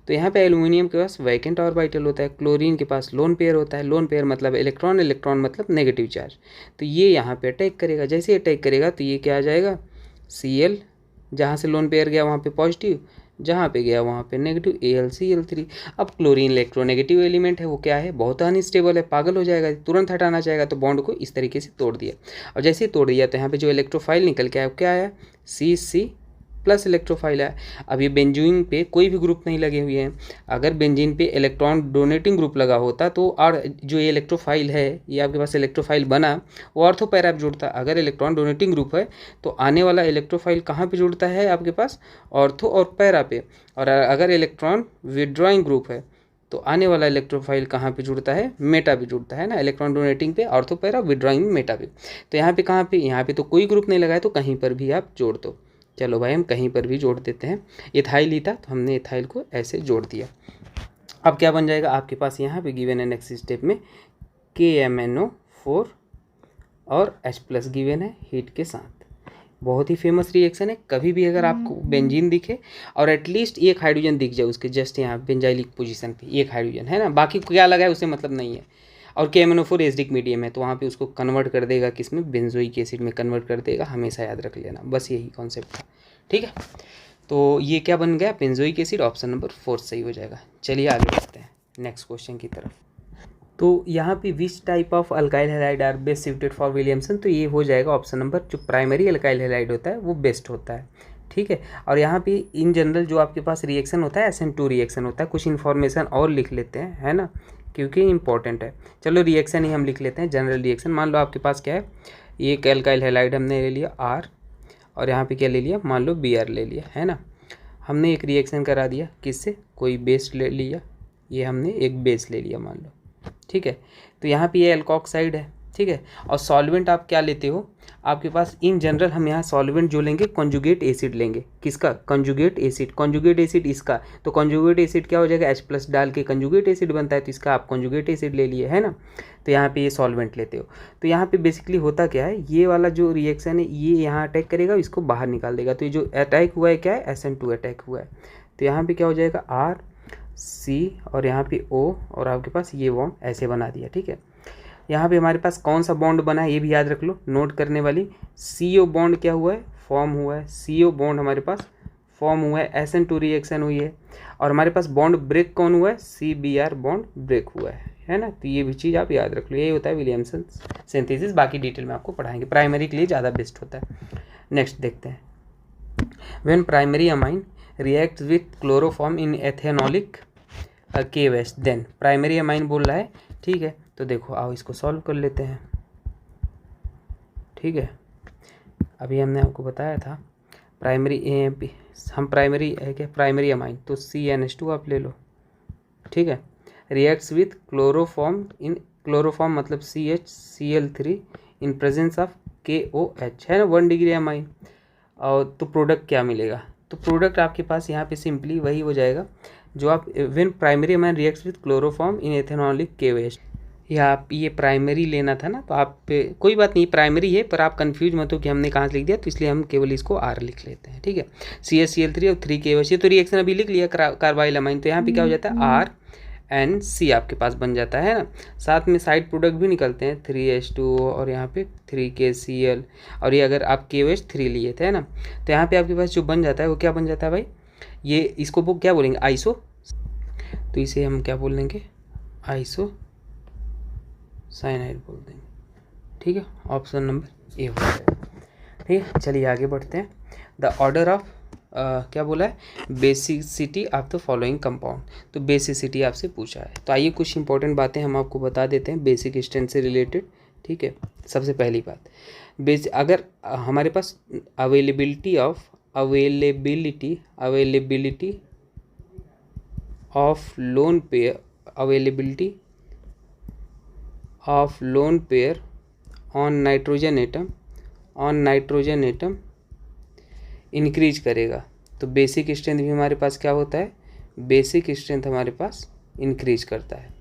तो यहाँ पे एल्यूमिनियम के पास वैकेंट ऑर्बिटल होता है, क्लोरीन के पास लोन पेयर होता है, लोन पेयर मतलब इलेक्ट्रॉन, इलेक्ट्रॉन मतलब नेगेटिव चार्ज। तो ये यहाँ पे अटैक करेगा, जैसे ही अटैक करेगा तो ये क्या आ जाएगा, Cl, जहाँ से लोन पेयर गया वहाँ पे पॉजिटिव, जहाँ पे गया वहाँ पे नेगेटिव, AlCl3। अब क्लोरीन इलेक्ट्रोनेगेटिव एलिमेंट है, वो क्या है, बहुत अनस्टेबल है, पागल हो जाएगा, तुरंत हटाना चाहेगा, तो बॉन्ड को इस तरीके से तोड़ दिया। और जैसे ही तोड़ दिया तो यहाँ पे जो इलेक्ट्रोफाइल निकल के आया वो क्या आया, CC प्लस इलेक्ट्रोफाइल है। अब ये बेंजीन पे कोई भी ग्रुप नहीं लगे हुए हैं। अगर बेंजीन पे इलेक्ट्रॉन डोनेटिंग ग्रुप लगा होता तो, और जो ये इलेक्ट्रोफाइल है, ये आपके पास इलेक्ट्रोफाइल बना, वो ऑर्थो पैरा पे जुड़ता। अगर इलेक्ट्रॉन डोनेटिंग ग्रुप है तो आने वाला इलेक्ट्रोफाइल कहाँ पे जुड़ता है आपके पास, ऑर्थो और पैरा पे। और अगर इलेक्ट्रॉन विड्रॉइंग ग्रुप है तो आने वाला इलेक्ट्रोफाइल कहाँ पे जुड़ता है, मेटा पे जुड़ता है ना, इलेक्ट्रॉन डोनेटिंग पे ऑर्थो पैरा, विड्रॉइंग मेटा पे। तो यहाँ पे कहाँ पे, यहाँ पे तो कोई ग्रुप नहीं लगा है, तो कहीं पर भी आप जोड़ दो। चलो भाई हम कहीं पर भी जोड़ देते हैं। इथाइल ही था तो हमने इथाइल को ऐसे जोड़ दिया। अब क्या बन जाएगा आपके पास, यहाँ पे गिवन है नेक्स्ट स्टेप में KMnO4 और H+ गिवन है हीट के साथ। बहुत ही फेमस रिएक्शन है। कभी भी अगर आपको बेंजीन दिखे और एटलीस्ट एक हाइड्रोजन दिख जाए उसके जस्ट यहाँ बेंजाइलिक पोजीशन पे, एक हाइड्रोजन है ना, बाकी क्या लगा है उससे मतलब नहीं है, और KMnO4 एसिडिक मीडियम है तो वहाँ पे उसको कन्वर्ट कर देगा किसमें, बेंजोइक एसिड में कन्वर्ट कर देगा। हमेशा याद रख लेना, बस यही कॉन्सेप्ट था। ठीक है, तो ये क्या बन गया, बेंजोइक एसिड। ऑप्शन नंबर 4 सही हो जाएगा। चलिए आगे बढ़ते हैं नेक्स्ट क्वेश्चन की तरफ। तो यहाँ पे which type of alkyl halide are best suited for Williamson, तो ये हो जाएगा ऑप्शन नंबर, जो प्राइमरी अल्काइल हैलाइड होता है वो बेस्ट होता है। ठीक है, और यहाँ पे इन जनरल जो आपके पास रिएक्शन होता है SN2 रिएक्शन होता है। कुछ इन्फॉर्मेशन और लिख लेते हैं, है ना, क्योंकि इंपॉर्टेंट है। चलो रिएक्शन ही हम लिख लेते हैं, जनरल रिएक्शन। मान लो आपके पास क्या है, एक एल्काइल हैलाइड हमने ले लिया R, और यहाँ पे क्या ले लिया, मान लो Br ले लिया, है ना। हमने एक रिएक्शन करा दिया किससे, कोई बेस ले लिया, ये हमने एक बेस ले लिया मान लो। ठीक है, तो यहाँ पे ये एल्कोक्साइड है। ठीक है, और सॉल्वेंट आप क्या लेते हो, आपके पास इन जनरल हम यहाँ सॉल्वेंट जो लेंगे कॉन्जुगेट एसिड लेंगे। किसका, कॉन्जुगेट एसिड, कॉन्जुगेट एसिड इसका, तो कॉन्जुगेट एसिड क्या हो जाएगा, H+ डाल के कॉन्जुगेट एसिड बनता है, तो इसका आप कॉन्जुगेट एसिड ले लिए, है ना। तो यहाँ पे ये सॉल्वेंट लेते हो। तो यहाँ पे बेसिकली होता क्या है, ये वाला जो रिएक्शन है ये यहाँ अटैक करेगा, इसको बाहर निकाल देगा। तो ये जो अटैक हुआ है क्या है, SN2 अटैक हुआ है। तो यहाँ पे क्या हो जाएगा, R C और यहाँ पे O, और आपके पास ये बॉन्ड ऐसे बना दिया। ठीक है, यहाँ पे हमारे पास कौन सा बॉन्ड बना है ये भी याद रख लो, नोट करने वाली। CO बॉन्ड क्या हुआ है, फॉर्म हुआ है। CO बॉन्ड हमारे पास फॉर्म हुआ है, SN2 रिएक्शन हुई है। और हमारे पास बॉन्ड ब्रेक कौन हुआ है, CBr बॉन्ड ब्रेक हुआ है ना। तो ये भी चीज़ आप याद रख लो, यही होता है विलियमसन सिंथेसिस। बाकी डिटेल में आपको पढ़ाएंगे, प्राइमरी के लिए ज़्यादा बेस्ट होता है। नेक्स्ट देखते हैं, when primary amine react with chloroform in ethanolic KOH then, primary amine बोल रहा है। ठीक है, तो देखो आओ इसको सॉल्व कर लेते हैं। ठीक है, अभी हमने आपको बताया था प्राइमरी हम प्राइमरी है क्या, प्राइमरी अमाइन, तो CnH2 आप ले लो। ठीक है, reacts with chloroform in, chloroform मतलब CHCl3 in presence of KOH, है ना, 1 डिग्री अमाइन। और तो प्रोडक्ट क्या मिलेगा, तो प्रोडक्ट आपके पास यहाँ पे सिंपली वही हो जाएगा जो आप when primary amine reacts with chloroform in ethanolic KOH, या आप ये प्राइमरी लेना था ना, तो आप कोई बात नहीं, प्राइमरी है पर आप कंफ्यूज मत हो कि हमने कहाँ से लिख दिया, तो इसलिए हम केवल इसको R लिख लेते हैं। ठीक है, CHCl3 और 3 KOH, ये तो रिएक्शन अभी लिख लिया कार्बाइल अमाइन। तो यहाँ पे क्या हो जाता है, RNC आपके पास बन जाता है ना। साथ में साइड प्रोडक्ट भी निकलते हैं, 3H2 और यहाँ पे 3KCl, और ये अगर आप KOH 3 लिए थे, है ना। तो यहाँ पे आपके पास जो बन जाता है वो क्या बन जाता है भाई, ये इसको वो क्या बोलेंगे, आइसो। तो इसे हम क्या बोल देंगे, आइसो साइनाइड बोल देंगे। ठीक है, ऑप्शन नंबर A हो जाएगा। ठीक है, चलिए आगे बढ़ते हैं। द ऑर्डर ऑफ क्या बोला है, basicity of the following compound, तो बेसिसिटी आपसे पूछा है। तो आइए कुछ इंपॉर्टेंट बातें हम आपको बता देते हैं बेसिक स्ट्रेंथ से रिलेटेड। ठीक है, सबसे पहली बात, अगर हमारे पास availability of lone pair, availability of lone pair on nitrogen atom increase करेगा, तो बेसिक स्ट्रेंथ भी हमारे पास क्या होता है, बेसिक स्ट्रेंथ हमारे पास इंक्रीज करता है।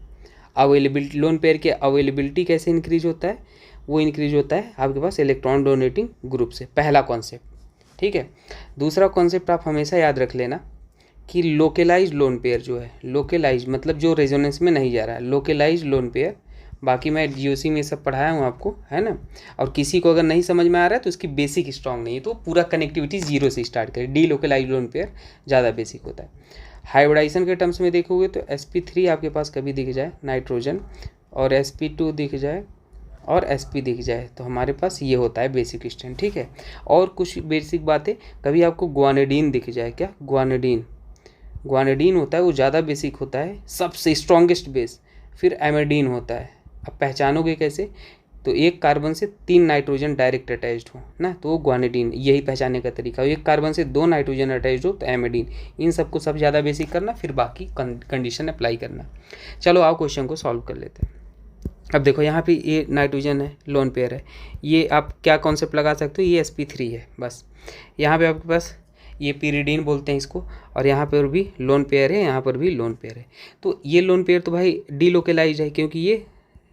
अवेलेबिलिटी, लोन पेयर के अवेलेबिलिटी कैसे इंक्रीज होता है, वो इंक्रीज होता है आपके पास इलेक्ट्रॉन डोनेटिंग ग्रुप से, पहला कॉन्सेप्ट। ठीक है, दूसरा कॉन्सेप्ट आप हमेशा याद रख लेना कि लोकेलाइज लोन पेयर जो है, लोकेलाइज मतलब जो रेजोनेंस में नहीं जा रहा है, लोकेलाइज लोन पेयर। बाकी मैं जीओसी में सब पढ़ाया हूँ आपको, है ना। और किसी को अगर नहीं समझ में आ रहा है तो उसकी बेसिक स्ट्रांग नहीं है, तो पूरा कनेक्टिविटी जीरो से स्टार्ट करें। डी लोकेलाइज लोन पेयर ज़्यादा बेसिक होता है। हाइब्रिडाइजेशन के टर्म्स में देखोगे तो sp3 आपके पास कभी दिख जाए नाइट्रोजन, और sp2 दिख जाए, और sp दिख जाए, तो हमारे पास ये होता है बेसिक स्ट्रेंथ, ठीक है। और कुछ बेसिक बातें, कभी आपको ग्वानिडीन दिख जाए, क्या ग्वानिडीन, ग्वानिडीन होता है वो ज़्यादा बेसिक होता है, सबसे स्ट्रॉन्गेस्ट बेस। फिर एमिडीन होता है, अब पहचानोगे कैसे, तो एक कार्बन से 3 नाइट्रोजन डायरेक्ट अटैच्ड हो ना, तो वो ग्वानिडीन, यही पहचानने का तरीका। एक कार्बन से 2 नाइट्रोजन अटैच्ड हो तो एमिडीन। इन सबको सब ज़्यादा बेसिक करना, फिर बाकी कंडीशन अप्लाई करना। चलो आओ क्वेश्चन को सॉल्व कर लेते हैं। अब देखो यहाँ पे ये नाइट्रोजन है, लोन पेयर है, ये आप क्या कॉन्सेप्ट लगा सकते हो, ये sp3 है बस। यहाँ पे आपके पास ये pyridine बोलते हैं इसको, और यहाँ पर भी लोन पेयर है, यहाँ पर भी लोन पेयर है। तो ये लोन पेयर तो भाई डीलोकेलाइज है, क्योंकि ये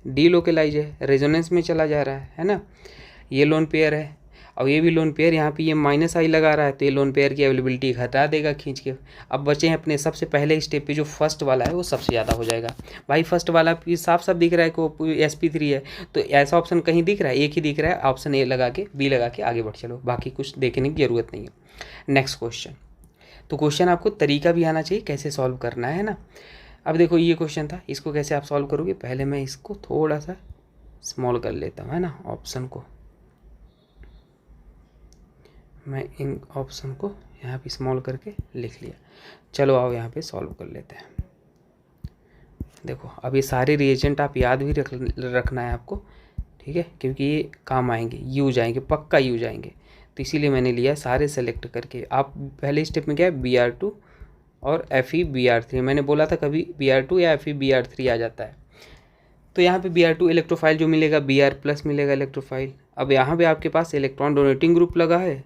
डीलोकेलाइज है, रेजोनेंस में चला जा रहा है ना। ये लोन पेयर है, और ये भी लोन पेयर, यहाँ पे ये -i लगा रहा है, तो ये लोन पेयर की अवेलेबिलिटी घटा देगा खींच के। अब बचे हैं अपने सबसे पहले स्टेप पे जो फर्स्ट वाला है वो सबसे ज़्यादा हो जाएगा। भाई फर्स्ट वाला साफ साफ दिख रहा है कि वो sp3 है, तो ऐसा ऑप्शन कहीं दिख रहा है, एक ही दिख रहा है, ऑप्शन ए लगा के, बी लगा के आगे बढ़ चलो, बाकी कुछ देखने की ज़रूरत नहीं है। नेक्स्ट क्वेश्चन, तो क्वेश्चन आपको तरीका भी आना चाहिए कैसे सॉल्व करना है ना। अब देखो ये क्वेश्चन था, इसको कैसे आप सॉल्व करोगे, पहले मैं इसको थोड़ा सा स्मॉल कर लेता हूँ, है ना। ऑप्शन को मैं इन ऑप्शन को यहाँ पे स्मॉल करके लिख लिया। चलो आओ यहाँ पे सॉल्व कर लेते हैं। देखो अब ये सारे रिएजेंट आप याद भी रखना है आपको, ठीक है, क्योंकि ये काम आएंगे, यूज आएंगे, पक्का यूज आएंगे, तो इसीलिए मैंने लिया सारे सेलेक्ट करके। आप पहले स्टेप में क्या है, Br2 और FeBr3, मैंने बोला था कभी Br2 या FeBr3 आ जाता है, तो यहाँ पे Br2 इलेक्ट्रोफाइल जो मिलेगा, Br+ मिलेगा इलेक्ट्रोफाइल। अब यहाँ पे आपके पास इलेक्ट्रॉन डोनेटिंग ग्रुप लगा है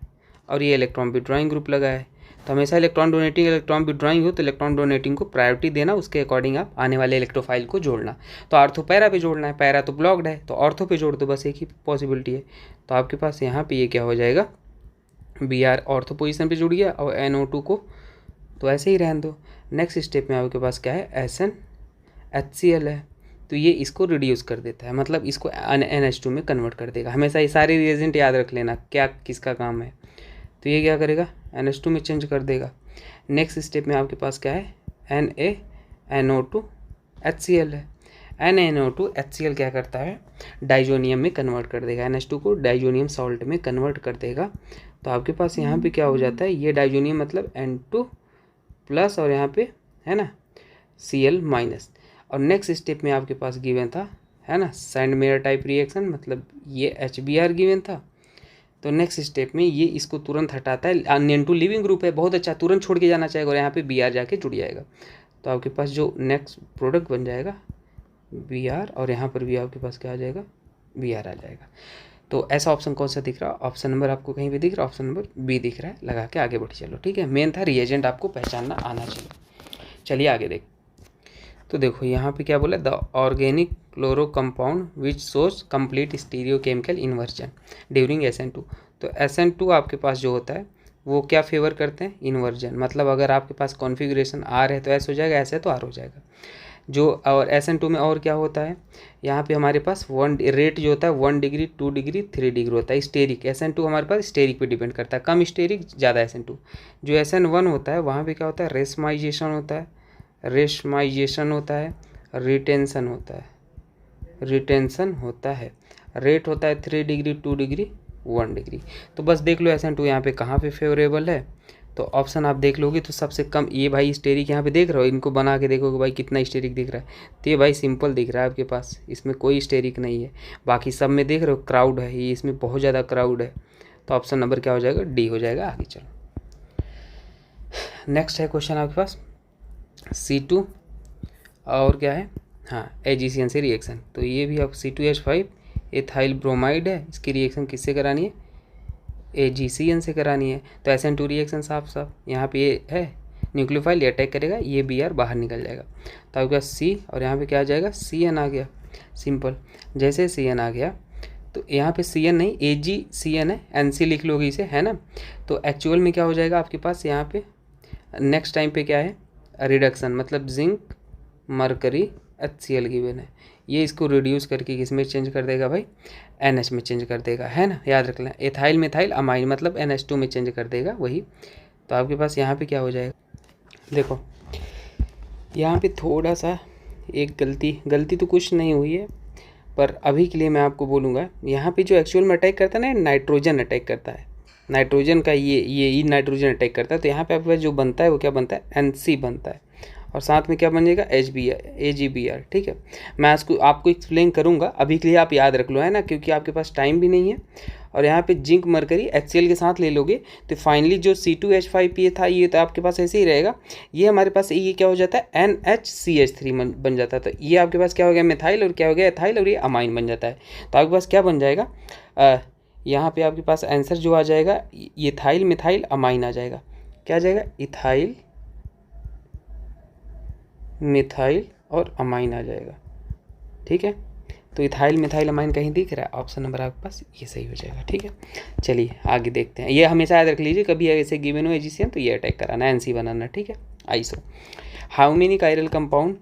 और ये इलेक्ट्रॉन विड्रॉइंग ग्रुप लगा है, तो हमेशा इलेक्ट्रॉन डोनेटिंग इलेक्ट्रॉन विड्रॉइंग हो तो इलेक्ट्रॉन डोनेटिंग को प्रायोरिटी देना, उसके अकॉर्डिंग आप आने वाले इलेक्ट्रोफाइल को जोड़ना। तो आर्थो पैरा पे जोड़ना है, पैरा तो ब्लॉक्ड है, तो ऑर्थो पे जोड़ दो, बस एक ही पॉसिबिलिटी है। तो आपके पास यहाँ पे ये क्या हो जाएगा, Br ऑर्थो पोजीशन पे जुड़ गया, और NO2 को तो ऐसे ही रहने दो। नेक्स्ट स्टेप में आपके पास क्या है, SnHCl है, तो ये इसको रिड्यूस कर देता है, मतलब इसको NH2 में कन्वर्ट कर देगा। हमेशा ये सारे रिएजेंट याद रख लेना क्या किसका काम है, तो ये क्या करेगा, NH2 में चेंज कर देगा। नेक्स्ट स्टेप में आपके पास क्या है, NaNO2HCl है, NaNO2HCl क्या करता है, डाइजोनियम में कन्वर्ट कर देगा, NH2 को डाइजोनियम सॉल्ट में कन्वर्ट कर देगा। तो आपके पास यहाँ पे क्या हो जाता है, ये डाइजोनियम मतलब N2+, और यहाँ पे है ना Cl-। और नेक्स्ट स्टेप में आपके पास गिवन था, है ना, सैंड मेयर टाइप रिएक्शन, मतलब ये HBr गिवन था। तो नेक्स्ट स्टेप में ये इसको तुरंत हटाता है, N2 लिविंग ग्रुप है, बहुत अच्छा, तुरंत छोड़ के जाना चाहेगा, और यहाँ पे Br जाके जुड़ जाएगा। तो आपके पास जो नेक्स्ट प्रोडक्ट बन जाएगा Br, और यहाँ पर भी आपके पास क्या आ जाएगा, Br आ जाएगा। तो ऐसा ऑप्शन कौन सा दिख रहा है, ऑप्शन नंबर आपको कहीं भी दिख रहा है, ऑप्शन नंबर बी दिख रहा है, लगा के आगे बढ़ चलो, ठीक है। मेन था रिएजेंट आपको पहचानना आना चाहिए। चलिए आगे देख, तो देखो यहाँ पे क्या बोला, the organic chloro compound which shows complete stereochemical inversion during SN2। तो SN2 आपके पास जो होता है वो क्या फेवर करते हैं, इन्वर्जन, मतलब अगर आपके पास कॉन्फ़िगरेशन R है तो S हो जाएगा, S है तो R हो जाएगा। जो और SN2 में और क्या होता है, यहाँ पे हमारे पास रेट जो होता है 1 डिग्री 2 डिग्री 3 डिग्री होता है। स्टेरिक SN2 हमारे पास स्टेरिक पे डिपेंड करता है, कम स्टेरिक ज़्यादा SN2। जो SN1 होता है वहाँ पे क्या होता है, रेशमाइजेशन होता है, रेशमाइजेशन होता है, रिटेंशन होता है, रिटेंशन होता है, रेट होता है 3 डिग्री 2 डिग्री 1 डिग्री। तो बस देख लो SN2 यहाँ पे कहाँ पे फेवरेबल है, तो ऑप्शन आप देख लोगे तो सबसे कम ये भाई स्टेरिक यहाँ पे देख रहे हो, इनको बना के देखोगे भाई कितना स्टेरिक दिख रहा है, तो ये भाई सिंपल दिख रहा है आपके पास, इसमें कोई स्टेरिक नहीं है। बाकी सब में देख रहे हो क्राउड है, ये इसमें बहुत ज़्यादा क्राउड है, तो ऑप्शन नंबर क्या हो जाएगा, डी हो जाएगा। आगे चलो, नेक्स्ट है क्वेश्चन आपके पास C2 और क्या है, हाँ AgCN से रिएक्शन। तो ये भी अब C2H5 एथाइल ब्रोमाइड है, इसकी रिएक्शन किससे करानी है, AgCN से करानी है। तो SN2 रिएक्शन साफ साफ यहाँ पे ये है, न्यूक्लियोफाइल ये अटैक करेगा, ये Br बाहर निकल जाएगा, तो आपके पास C और यहाँ पे क्या आ जाएगा, CN आ गया, सिंपल। जैसे CN आ गया तो यहाँ पे CN नहीं AgCN है, NC लिख लोगे इसे, है ना। तो एक्चुअल में क्या हो जाएगा आपके पास यहाँ पे नेक्स्ट टाइम पे क्या है, रिडक्शन, मतलब जिंक मरकरी HCl गिवन है, ये इसको रिड्यूस करके किस में चेंज कर देगा भाई, NH में चेंज कर देगा, है ना, याद रख लें। एथाइल मिथाइल अमाइन मतलब NH2 में चेंज कर देगा वही। तो आपके पास यहाँ पे क्या हो जाएगा, देखो यहाँ पे थोड़ा सा एक गलती तो कुछ नहीं हुई है, पर अभी के लिए मैं आपको बोलूँगा, यहाँ पे जो एक्चुअल में अटैक करता है ना, नाइट्रोजन अटैक करता है, नाइट्रोजन का ये नाइट्रोजन अटैक करता है। तो यहाँ पे आपके पास जो बनता है वो क्या बनता है, NC बनता है, और साथ में क्या बनेगा, AgBr। ठीक है, मैं आपको एक्सप्लेन करूँगा, अभी के लिए आप याद रख लो, है ना, क्योंकि आपके पास टाइम भी नहीं है। और यहाँ पे जिंक मरकरी HCl के साथ ले लोगे तो फाइनली जो C2H5PA था ये तो आपके पास ऐसे ही रहेगा, ये हमारे पास ये क्या हो जाता है, NHCH3 बन जाता है। तो ये आपके पास क्या हो गया, मिथाइल, और क्या हो गया, एथाइल, और ये अमाइन बन जाता है। तो आपके पास क्या बन जाएगा, यहाँ पे आपके पास आंसर जो आ जाएगा, इथाइल मिथाइल अमाइन आ जाएगा। क्या आ जाएगा, इथाइल मिथाइल और अमाइन आ जाएगा। ठीक है, तो इथाइल मिथाइल अमाइन कहीं दिख रहा है, ऑप्शन नंबर आपके पास ये सही हो जाएगा। ठीक है, चलिए आगे देखते हैं। ये हमेशा याद रख लीजिए, कभी ऐसे गिवन हो एजीसीएन तो ये अटैक कराना, एनसी बनाना। ठीक है, iso, how many chiral compound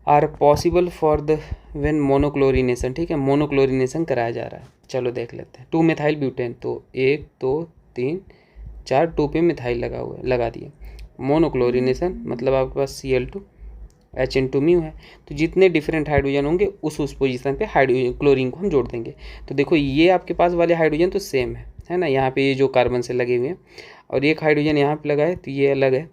are possible for the when monochlorination. ठीक है, मोनोक्लोरिनेशन कराया जा रहा है, चलो देख लेते हैं। 2 मिथाइल ब्यूटेन, तो 1 2 3 4, 2 पे मिथाइल लगा दिए। मोनोक्लोरिनेशन मतलब आपके पास Cl2 H∗μ है, तो जितने डिफरेंट हाइड्रोजन होंगे उस पोजीशन पे हाइड्रोजन क्लोरीन को हम जोड़ देंगे। तो देखो ये आपके पास वाले हाइड्रोजन तो सेम है ना, यहाँ पे ये जो कार्बन से लगे हुए हैं, और एक हाइड्रोजन यहाँ पे लगा है तो ये अलग है,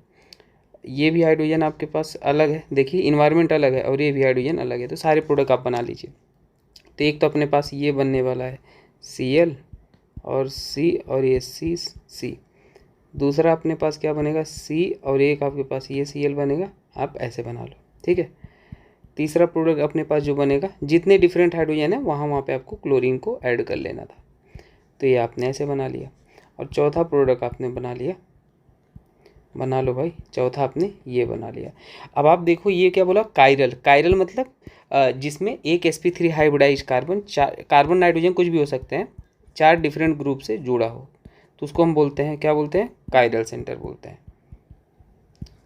ये भी हाइड्रोजन आपके पास अलग है, देखिए इन्वायरमेंट अलग है, और ये भी हाइड्रोजन अलग है। तो सारे प्रोडक्ट आप बना लीजिए। तो एक तो अपने पास ये बनने वाला है Cl और C और ये C, दूसरा अपने पास क्या बनेगा, C और एक आपके पास ये Cl बनेगा, आप ऐसे बना लो। ठीक है, तीसरा प्रोडक्ट अपने पास जो बनेगा, जितने डिफरेंट हाइड्रोजन है वहाँ पे आपको क्लोरीन को ऐड कर लेना था, तो ये आपने ऐसे बना लिया। और चौथा प्रोडक्ट आपने बना लिया, बना लो भाई, चौथा आपने ये बना लिया। अब आप देखो ये क्या बोला, कायरल मतलब जिसमें एक sp3 हाइब्रिडाइज कार्बन नाइट्रोजन कुछ भी हो सकते हैं, 4 डिफरेंट ग्रुप से जुड़ा हो, तो उसको हम बोलते हैं, क्या बोलते हैं, कायरल सेंटर बोलते हैं,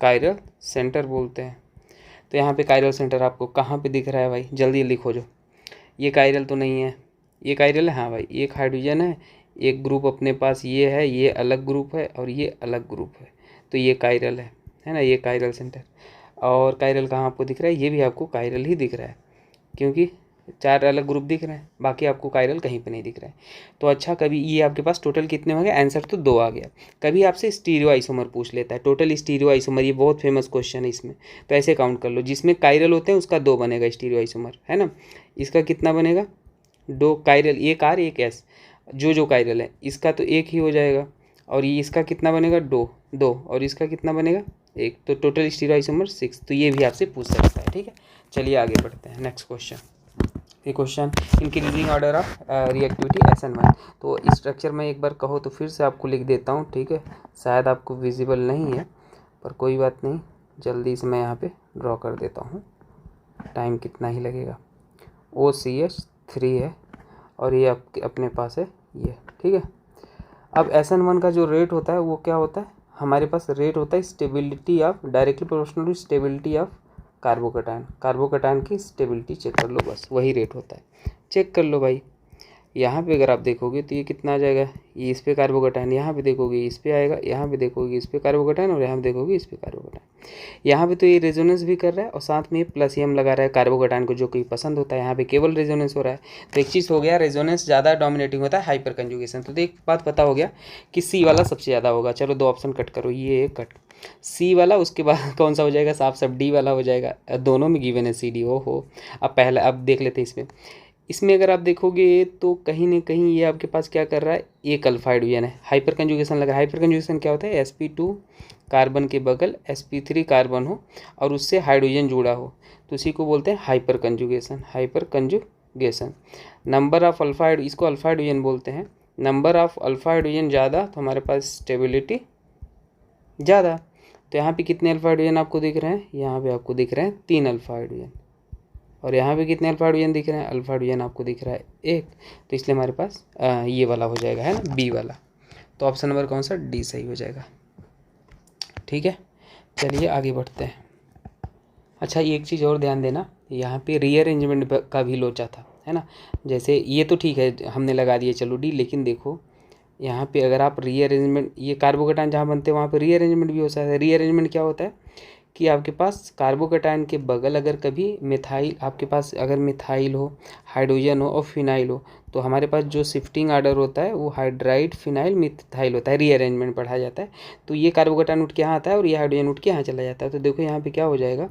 कायरल सेंटर बोलते हैं। तो यहाँ पे कायरल सेंटर आपको कहाँ पे दिख रहा है भाई, जल्दी जल्दी खोजो। ये कायरल तो नहीं है, ये कायरल है, हाँ भाई, एक हाइड्रोजन है, एक ग्रुप अपने पास ये है, ये अलग ग्रुप है, और ये अलग ग्रुप है, तो ये कायरल है ना, ये कायरल सेंटर। और कायरल कहाँ आपको दिख रहा है, ये भी आपको कायरल ही दिख रहा है, क्योंकि 4 अलग ग्रुप दिख रहे हैं, बाकी आपको कायरल कहीं पे नहीं दिख रहा है। तो अच्छा, कभी ये आपके पास टोटल कितने हो गए, आंसर तो 2 आ गया। कभी आपसे स्टीरियो आइसोमर पूछ लेता है, टोटल स्टीरियो आइसोमर, ये बहुत फेमस क्वेश्चन है इसमें, तो ऐसे काउंट कर लो, जिसमें कायरल होते हैं उसका 2 बनेगा स्टीरियो आइसोमर, है ना। इसका कितना बनेगा, 2 कायरल, एक R एक S, जो कायरल है इसका तो 1 ही हो जाएगा, और ये इसका कितना बनेगा, 2, और इसका कितना बनेगा 1, तो टोटल स्टीरियो आइसोमर 6। तो ये भी आपसे पूछ सकता है। ठीक है, चलिए आगे बढ़ते हैं, नेक्स्ट क्वेश्चन। ये question, increasing order of reactivity SN1। तो स्ट्रक्चर में एक बार कहो तो फिर से आपको लिख देता हूँ। ठीक है, शायद आपको विजिबल नहीं है, पर कोई बात नहीं, जल्दी से मैं यहाँ पे ड्रॉ कर देता हूँ, टाइम कितना ही लगेगा। OCH3 है, और ये अपने पास है ये। ठीक है, अब SN1 का जो रेट होता है वो क्या होता है, हमारे पास रेट होता है stability of, directly proportional to stability of carbocation की स्टेबिलिटी चेक कर लो, बस वही रेट होता है, चेक कर लो भाई। यहाँ पे अगर आप देखोगे तो ये कितना आ जाएगा, ये इस पे कार्बोकैटायन, यहाँ पे देखोगे इस पे आएगा, यहाँ पे देखोगे इस पे कार्बोकैटायन, और यहाँ पे देखोगे इस पे कार्बोकैटायन। यहाँ पे तो ये रेजोनेंस भी कर रहा है, और साथ में प्लस ही हम लगा रहा है कार्बोकैटायन को, जो कि पसंद होता है, यहाँ पे केवल रेजोनेंस हो रहा है। तो एक चीज़ हो गया, रेजोनेंस ज़्यादा डोमिनेटिंग होता है हाइपर कंजुगेशन। तो एक बात पता हो गया कि C वाला सबसे ज़्यादा होगा। चलो 2 ऑप्शन कट करो, ये कट, C वाला, उसके बाद कौन सा हो जाएगा, साफ साफ D वाला हो जाएगा, दोनों में गिवन है CD। हो अब पहले अब देख लेते हैं इसमें अगर आप देखोगे तो कहीं ना कहीं ये आपके पास क्या कर रहा है, एक अल्फा हाइड्रोजन है, हाइपर कंजुगेशन लगा है। हाइपर कंजुगेशन क्या होता है, sp2 कार्बन के बगल sp3 कार्बन हो और उससे हाइड्रोजन जुड़ा हो, तो उसी को बोलते हैं hyper conjugation. Number of alpha, इसको अल्फा हाइड्रोजन बोलते हैं। नंबर ऑफ अल्फा हाइड्रोजन ज़्यादा तो हमारे पास स्टेबिलिटी ज़्यादा। तो यहाँ पे कितने अल्फा हाइड्रोजन आपको दिख रहे हैं, यहाँ पे आपको दिख रहे हैं 3 अल्फा हाइड्रोजन, और यहाँ पे कितने अल्फा हाइड्रोजन दिख रहे हैं, अल्फा हाइड्रोजन आपको दिख रहा है 1। तो इसलिए हमारे पास ये वाला हो जाएगा, है ना, B वाला। तो ऑप्शन नंबर कौन सा, D सही हो जाएगा। ठीक है, चलिए आगे बढ़ते हैं। अच्छा, ये एक चीज़ और ध्यान देना, यहाँ पे रीअरेंजमेंट का भी लोचा था, है ना। जैसे ये तो ठीक है, हमने लगा दिया चलो डी, लेकिन देखो यहाँ पे अगर आप रीअरेंजमेंट, ये कार्बोकेटायन जहाँ बनते हैं वहाँ पे रीअरेंजमेंट भी हो सकता है। रीअरेंजमेंट क्या होता है कि आपके पास कार्बोकेटायन के बगल अगर कभी मिथाइल, आपके पास अगर मिथाइल हो, हाइड्रोजन हो और फिनाइल हो, तो हमारे पास जो शिफ्टिंग आर्डर होता है वो हाइड्राइड फिनाइल मिथाइल होता है, रीअरेंजमेंट पढ़ा जाता है। तो ये कार्बोकेटायन उठ के यहाँ आता है और ये हाइड्रोजन उठ के यहाँ चला जाता है। तो देखो यहाँ पे क्या हो जाएगा,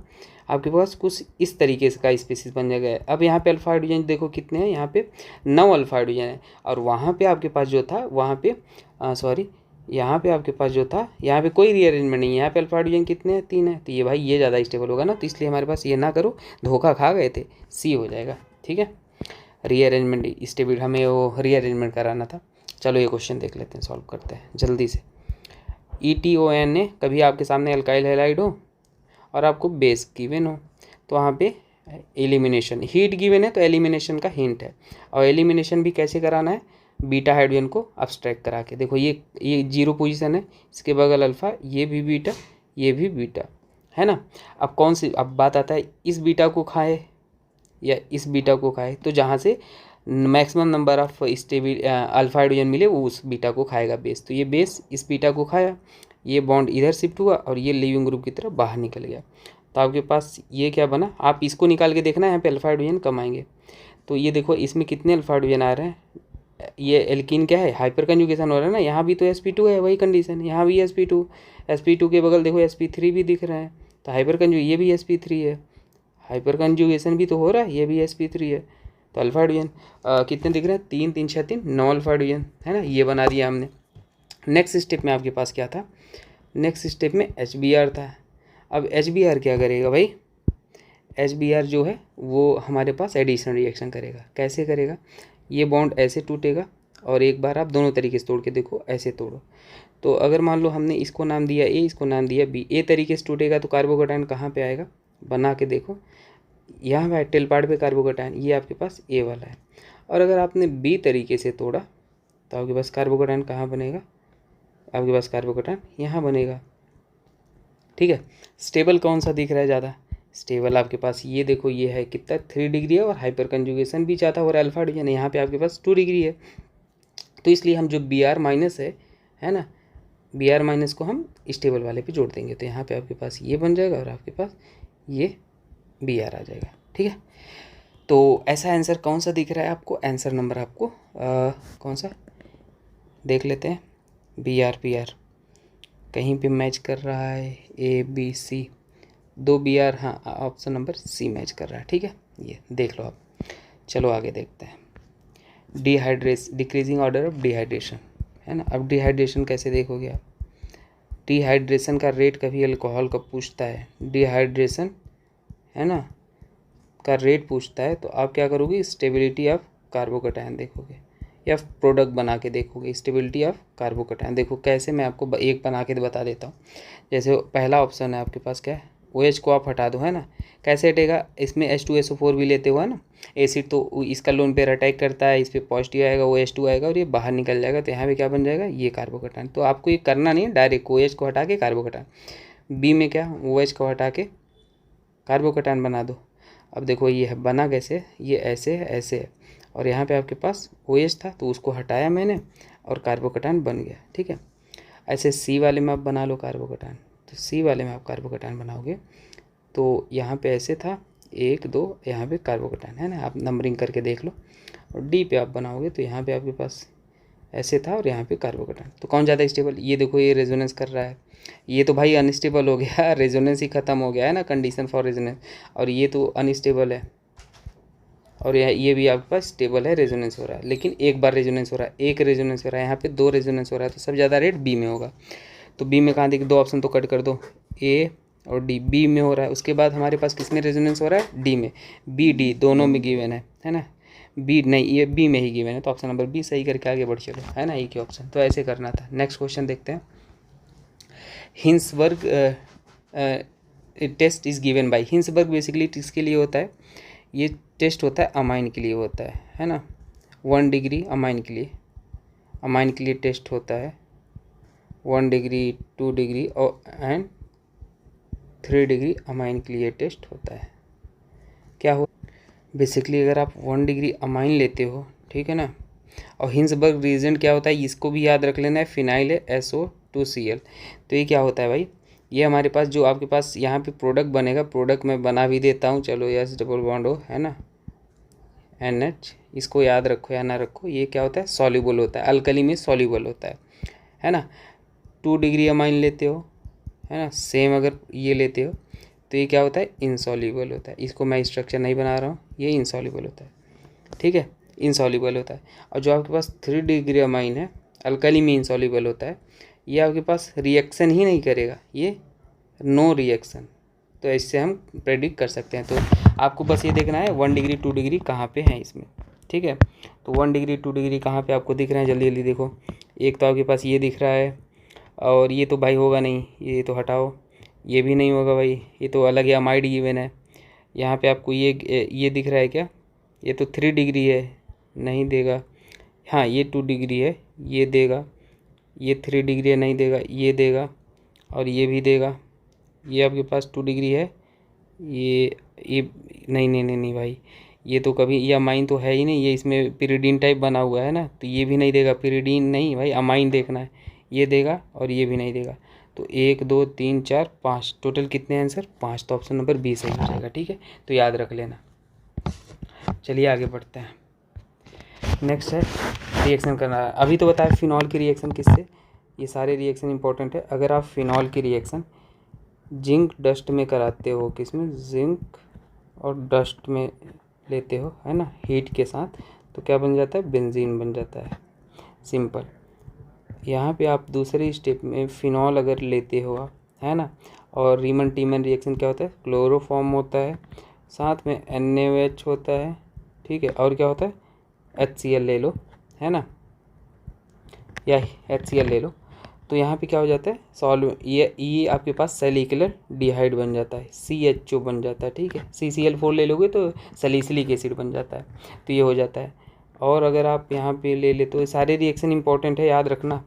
आपके पास कुछ इस तरीके से का स्पीसीज बन जाएगा। अब यहाँ पे अल्फा हाइड्रोजन देखो कितने हैं, यहाँ पे 9 अल्फा हाइड्रोजन है, और वहाँ पे आपके पास जो था वहाँ पे सॉरी यहाँ पे आपके पास जो था यहाँ पे कोई रीअरेंजमेंट नहीं है, यहाँ पे अल्फा हाइड्रोजन कितने हैं, 3 है। तो ये भाई ये ज़्यादा स्टेबल होगा ना, तो इसलिए हमारे पास ये ना करो, धोखा खा गए थे, सी हो जाएगा। ठीक है, रीअरेंजमेंट स्टेबिल, हमें वो रीअरेंजमेंट कराना था। चलो ये क्वेश्चन देख लेते हैं, सॉल्व करते हैं जल्दी से। ETONA कभी आपके सामने अल्काइल हैलाइड हो और आपको बेस गिवन हो, तो वहाँ पे एलिमिनेशन, हीट गिवन है तो एलिमिनेशन का हिंट है। और एलिमिनेशन भी कैसे कराना है, बीटा हाइड्रोजन को अब्स्ट्रैक्ट करा के। देखो ये 0 पोजीशन है, इसके बगल अल्फ़ा, ये भी बीटा, ये भी बीटा, है ना। अब कौन सी, अब बात आता है इस बीटा को खाए या इस बीटा को खाए, तो जहाँ से maximum number of stable alpha hydrogen मिले वो उस बीटा को खाएगा बेस। तो ये बेस इस बीटा को खाया, ये बॉन्ड इधर शिफ्ट हुआ और ये लीविंग ग्रुप की तरफ बाहर निकल गया। तो आपके पास ये क्या बना, आप इसको निकाल के देखना, यहाँ पे अल्फा हाइड्रोजन कम आएंगे। तो ये देखो इसमें कितने अल्फा हाइड्रोजन आ रहे हैं, ये एल्कीन क्या है, हाइपर कंजुगेशन हो रहा है ना, यहाँ भी तो sp2 है, वही कंडीशन, यहाँ भी sp2 के बगल देखो sp3 भी दिख रहे हैं, तो हाइपर कंजू, ये भी sp3 है, हाइपर कंजुगेशन भी तो हो रहा है, ये भी sp3 है। तो अल्फा हाइड्रोजन कितने दिख रहे हैं, 3 3 6 3 9 अल्फा हाइड्रोजन, है ना, ये बना दिया हमने। नेक्स्ट स्टेप में आपके पास क्या था, नेक्स्ट स्टेप में HBr था। अब HBr क्या करेगा भाई, HBr जो है वो हमारे पास एडिशन रिएक्शन करेगा। कैसे करेगा, ये बॉन्ड ऐसे टूटेगा और एक बार आप दोनों तरीके से तोड़ के देखो, ऐसे तोड़ो। तो अगर मान लो हमने इसको नाम दिया A, इसको नाम दिया B, A तरीके से टूटेगा तो कार्बोकेटायन कहाँ पे आएगा, बना के देखो, यहाँ पे टेल पार्ट पे कार्बोकेटायन, ये आपके पास A वाला है। और अगर आपने B तरीके से तोड़ा तो आपके पास कार्बोकेटायन कहाँ बनेगा, आपके पास कार्बोकेटायन यहाँ बनेगा। ठीक है, स्टेबल कौन सा दिख रहा है ज़्यादा, स्टेबल आपके पास ये देखो, ये है कितना 3 डिग्री है और हाइपर कंजुगेशन भी ज़्यादा हो रहा है अल्फा हाइड्रोजन, यहाँ पे आपके पास 2 डिग्री है। तो इसलिए हम जो Br माइनस है ना, Br माइनस को हम स्टेबल वाले पे जोड़ देंगे, तो यहाँ पे आपके पास ये बन जाएगा और आपके पास ये Br आ जाएगा। ठीक है, तो ऐसा आंसर कौन सा दिख रहा है आपको, आंसर नंबर आपको कौन सा देख लेते हैं, Br कहीं पे मैच कर रहा है, ABC 2 Br, हाँ ऑप्शन नंबर C मैच कर रहा है। ठीक है, ये देख लो आप। चलो आगे देखते हैं, डिक्रीजिंग ऑर्डर ऑफ डिहाइड्रेशन, है ना। अब डिहाइड्रेशन कैसे देखोगे आप, डिहाइड्रेशन का रेट कभी अल्कोहल का पूछता है, डिहाइड्रेशन है ना का रेट पूछता है, तो आप क्या करोगे, स्टेबिलिटी ऑफ कार्बोकेटायन देखोगे या प्रोडक्ट बना के देखोगे, स्टेबिलिटी ऑफ कार्बोकेटायन। देखो कैसे, मैं आपको एक बना के बता देता हूँ। जैसे पहला ऑप्शन है आपके पास क्या है, OH को आप हटा दो, है ना, कैसे हटेगा, इसमें H2SO4 भी लेते हो, है ना, एसिड तो इसका लोन पेयर अटैक करता है, इस पर पॉजिटिव आएगा, OH2 आएगा और ये बाहर निकल जाएगा, तो यहाँ पे क्या बन जाएगा, ये कार्बोकेटायन। तो आपको ये करना नहीं है, डायरेक्ट OH को हटा के कार्बोकेटायन, बी में क्या OH को हटा के कार्बोकेटायन बना दो। अब देखो ये बना कैसे, ये ऐसे है, ऐसे है, और यहाँ पे आपके पास OH था तो उसको हटाया मैंने और कार्बोकेटायन बन गया। ठीक है, ऐसे C वाले में आप बना लो कार्बोकेटायन, तो C वाले में आप कार्बोकेटायन बनाओगे तो यहाँ पे ऐसे था 1 2, यहाँ पे कार्बोकेटायन है ना, आप नंबरिंग करके देख लो। और D पे आप बनाओगे तो यहाँ पे आपके पास ऐसे था और यहाँ पे कार्बोकेटायन। तो कौन ज़्यादा स्टेबल, ये देखो ये रेजोनेंस कर रहा है, ये तो भाई अनस्टेबल हो गया, रेजोनेंस ही ख़त्म हो गया है ना, कंडीशन फॉर रेजोनेंस, और ये तो अनस्टेबल है, और ये भी आपके पास स्टेबल है, रेजोनेंस हो रहा है, लेकिन एक बार रेजोनेंस हो रहा है, एक रेजोनेंस हो रहा है, यहाँ पे 2 रेजोनेंस हो रहा है, तो सब ज़्यादा रेट B में होगा। तो B में कहाँ देखिए, 2 ऑप्शन तो कट कर दो, A और D, B में हो रहा है। उसके बाद हमारे पास किसमें रेजोनेंस हो रहा है, D में, B D दोनों में गिवन है ना, B नहीं, ये B में ही गिवन है, तो ऑप्शन नंबर B सही करके आगे बढ़ चलो, है ना, एक ही ऑप्शन। तो ऐसे करना था। नेक्स्ट क्वेश्चन देखते हैं, Hinsberg test is given by, Hinsberg basically किसके लिए होता है, ये टेस्ट होता है अमाइन के लिए होता है ना, 1 डिग्री अमाइन के लिए टेस्ट होता है, 1 डिग्री 2 डिग्री और एंड 3 डिग्री अमाइन के लिए टेस्ट होता है। क्या हो बेसिकली अगर आप 1 डिग्री अमाइन लेते हो, ठीक है ना, और हिंसबर्ग रिएजेंट क्या होता है इसको भी याद रख लेना है, फिनाइल है SO2Cl। तो ये क्या होता है भाई, ये हमारे पास जो आपके पास यहाँ पे प्रोडक्ट बनेगा, प्रोडक्ट मैं बना भी देता हूँ, चलो यस डबल बॉन्ड हो, है ना, NH, इसको याद रखो या ना रखो, ये क्या होता है सॉल्युबल होता है, अल्कली में सॉल्युबल होता है ना। 2 डिग्री अमाइन लेते हो, है ना, सेम अगर ये लेते हो तो ये क्या होता है इनसॉल्युबल होता है। इसको मैं स्ट्रक्चर नहीं बना रहा हूँ, ये इनसॉल्युबल होता है, ठीक है, इनसॉल्युबल होता है। और जो आपके पास 3 डिग्री अमाइन है, अल्कली में इनसॉल्युबल होता है, ये आपके पास रिएक्शन ही नहीं करेगा, ये नो रिएक्शन। तो इससे हम प्रेडिक्ट कर सकते हैं। तो आपको बस ये देखना है 1 डिग्री 2 डिग्री कहाँ पे है इसमें, ठीक है। तो 1 डिग्री 2 डिग्री कहाँ पे आपको दिख रहे हैं, जल्दी जल्दी देखो। एक तो आपके पास ये दिख रहा है, और ये तो भाई होगा नहीं, ये तो हटाओ, ये भी नहीं होगा भाई, ये तो अलग ही अमाइड गिवन है। यहाँ पे आपको ये दिख रहा है क्या, ये तो 3 डिग्री है, नहीं देगा। हाँ ये 2 डिग्री है, ये देगा। ये 3 डिग्री है, नहीं देगा, ये देगा, और ये भी देगा। ये आपके पास 2 डिग्री है, ये नहीं नहीं नहीं नहीं भाई, ये तो कभी, ये अमाइन तो है ही नहीं, ये इसमें पिरिडीन टाइप बना हुआ है ना, तो ये भी नहीं देगा, पिरिडीन नहीं भाई, अमाइन देखना है। ये देगा और ये भी नहीं देगा। तो 1 2 3 4 5 टोटल कितने आंसर, 5। तो ऑप्शन नंबर बी सही हो जाएगा, ठीक है, तो याद रख लेना। चलिए आगे बढ़ते हैं। नेक्स्ट है रिएक्शन करना है। अभी तो बताया फिनॉल की रिएक्शन किससे, ये सारे रिएक्शन इंपॉर्टेंट है। अगर आप फिनॉल की रिएक्शन जिंक डस्ट में कराते हो, किसमें, जिंक और डस्ट में लेते हो, है ना, हीट के साथ, तो क्या बन जाता है, बेंजीन बन जाता है, सिंपल। यहाँ पे आप दूसरे स्टेप में फिनॉल अगर लेते हो आप, है ना, और रीमन टीमन रिएक्शन क्या होता है, क्लोरोफॉर्म होता है, साथ में NaOH होता है, ठीक है, और क्या होता है HCl ले लो, है ना, या HCl ले लो। तो यहाँ पे क्या हो जाता है सॉल्व, ये आपके पास सेलिकुलर डिहाइड बन जाता है, CHO बन जाता है, ठीक है। CCl4 ले लोगे तो सैलिसिलिक एसिड बन जाता है, तो ये हो जाता है। और अगर आप यहाँ पे ले ले तो सारे रिएक्शन इंपॉर्टेंट है, याद रखना।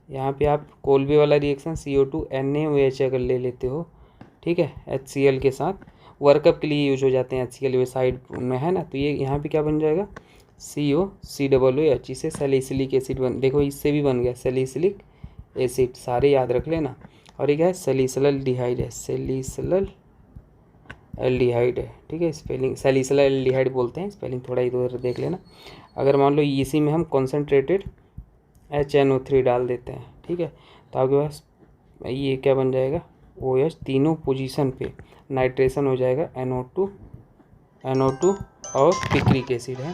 यहाँ पे आप कोल्बे वाला रिएक्शन CO2 NaOH अगर ले लेते हो, ठीक है, HCl के साथ, वर्कअप के लिए यूज हो जाते हैं HCl वे साइड में, है ना, तो ये यहाँ पे क्या बन जाएगा COCOOH, इससे सैलिसिलिक एसिड बन, देखो इससे भी बन गया सैलिसिलिक एसिड, सारे याद रख लेना। और ये क्या है सैलिसिलल डिहाइड है, सैलिसिलल एल्डिहाइड है, ठीक है, स्पेलिंग सैलिसिलल एल्डिहाइड बोलते हैं, स्पेलिंग थोड़ा इधर देख लेना। अगर मान लो इसी में हम कॉन्सेंट्रेटेड HNO3 डाल देते हैं, ठीक है, तो आपके पास ये क्या बन जाएगा OH, तीनों पोजीशन पे नाइट्रेशन हो जाएगा, NO2 और पिक्रिक एसिड है,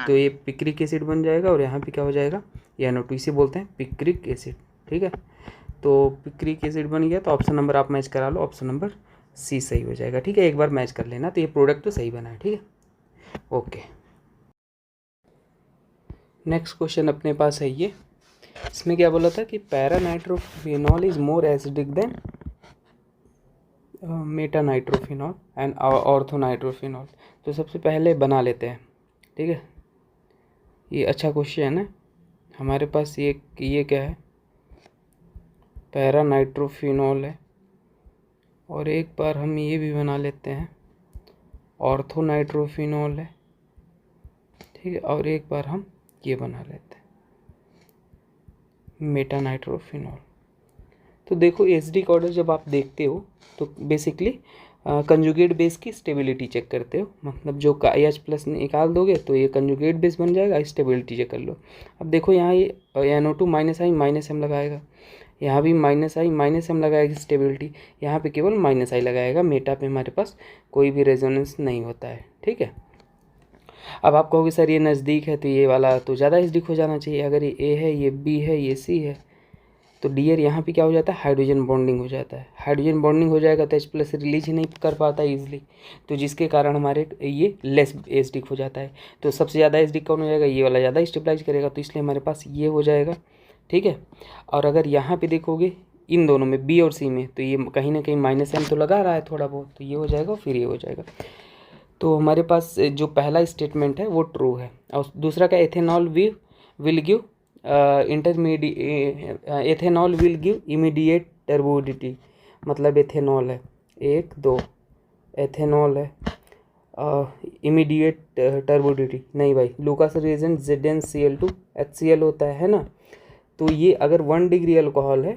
तो ये पिक्रिक एसिड बन जाएगा। और यहाँ पे क्या हो जाएगा, ये NO2, इसे बोलते हैं पिक्रिक एसिड, ठीक है। तो पिक्रिक एसिड बन गया, तो ऑप्शन नंबर आप मैच करा लो, ऑप्शन नंबर C सही हो जाएगा, ठीक है। एक बार मैच कर लेना, तो ये प्रोडक्ट तो सही बना है, ठीक है, ओके। नेक्स्ट क्वेश्चन अपने पास है ये, इसमें क्या बोला था कि paranitrophenol is more acidic than metanitrophenol and orthonitrophenol. तो सबसे पहले बना लेते हैं, ठीक है, ये अच्छा क्वेश्चन है हमारे पास। ये क्या है, पैरानाइट्रोफिनॉल है, और एक बार हम ये भी बना लेते हैं, ऑर्थोनाइट्रोफिनॉल है, ठीक है, और एक बार हम ये बना लेते हैं मेटानाइट्रोफिनॉल। तो देखो एसिडिक ऑर्डर जब आप देखते हो तो बेसिकली कंजुगेट बेस की स्टेबिलिटी चेक करते हो, मतलब जो H+ निकाल दोगे तो ये कंजुगेट बेस बन जाएगा, स्टेबिलिटी चेक कर लो। अब देखो यहाँ ये NO2 -I -M लगाएगा, यहाँ भी -I -M लगाएगा स्टेबिलिटी, यहाँ पे केवल -I लगाएगा, मेटा पे हमारे पास कोई भी रेजोनेंस नहीं होता है, ठीक है। अब आप कहोगे सर ये नज़दीक है तो ये वाला तो ज़्यादा नज़दीक हो जाना चाहिए, अगर ये A है, ये B है, ये C है, तो डियर यहाँ पे क्या हो जाता है हाइड्रोजन बॉन्डिंग हो जाता है। हाइड्रोजन बॉन्डिंग हो जाएगा तो H+ रिलीज ही नहीं कर पाता ईजिली, तो जिसके कारण हमारे ये लेस एसिडिक हो जाता है। तो सबसे ज़्यादा एसिडिक कौन हो जाएगा, ये वाला ज़्यादा स्टेबलाइज करेगा, तो इसलिए हमारे पास ये हो जाएगा, ठीक है। और अगर यहाँ पे देखोगे इन दोनों में B और C में, तो ये कहीं ना कहीं -M तो लगा रहा है थोड़ा बहुत, तो ये हो जाएगा, फिर ये हो जाएगा। तो हमारे पास जो पहला स्टेटमेंट है वो ट्रू है, और दूसरा का ethanol will give ethanol will give immediate turbidity, मतलब एथेनॉल है 1 2, एथेनॉल है इमीडिएट टर्बोडिटी नहीं भाई, लूकास रिएजेंट ZnCl2 HCl होता है ना। तो ये अगर 1 डिग्री अल्कोहल है,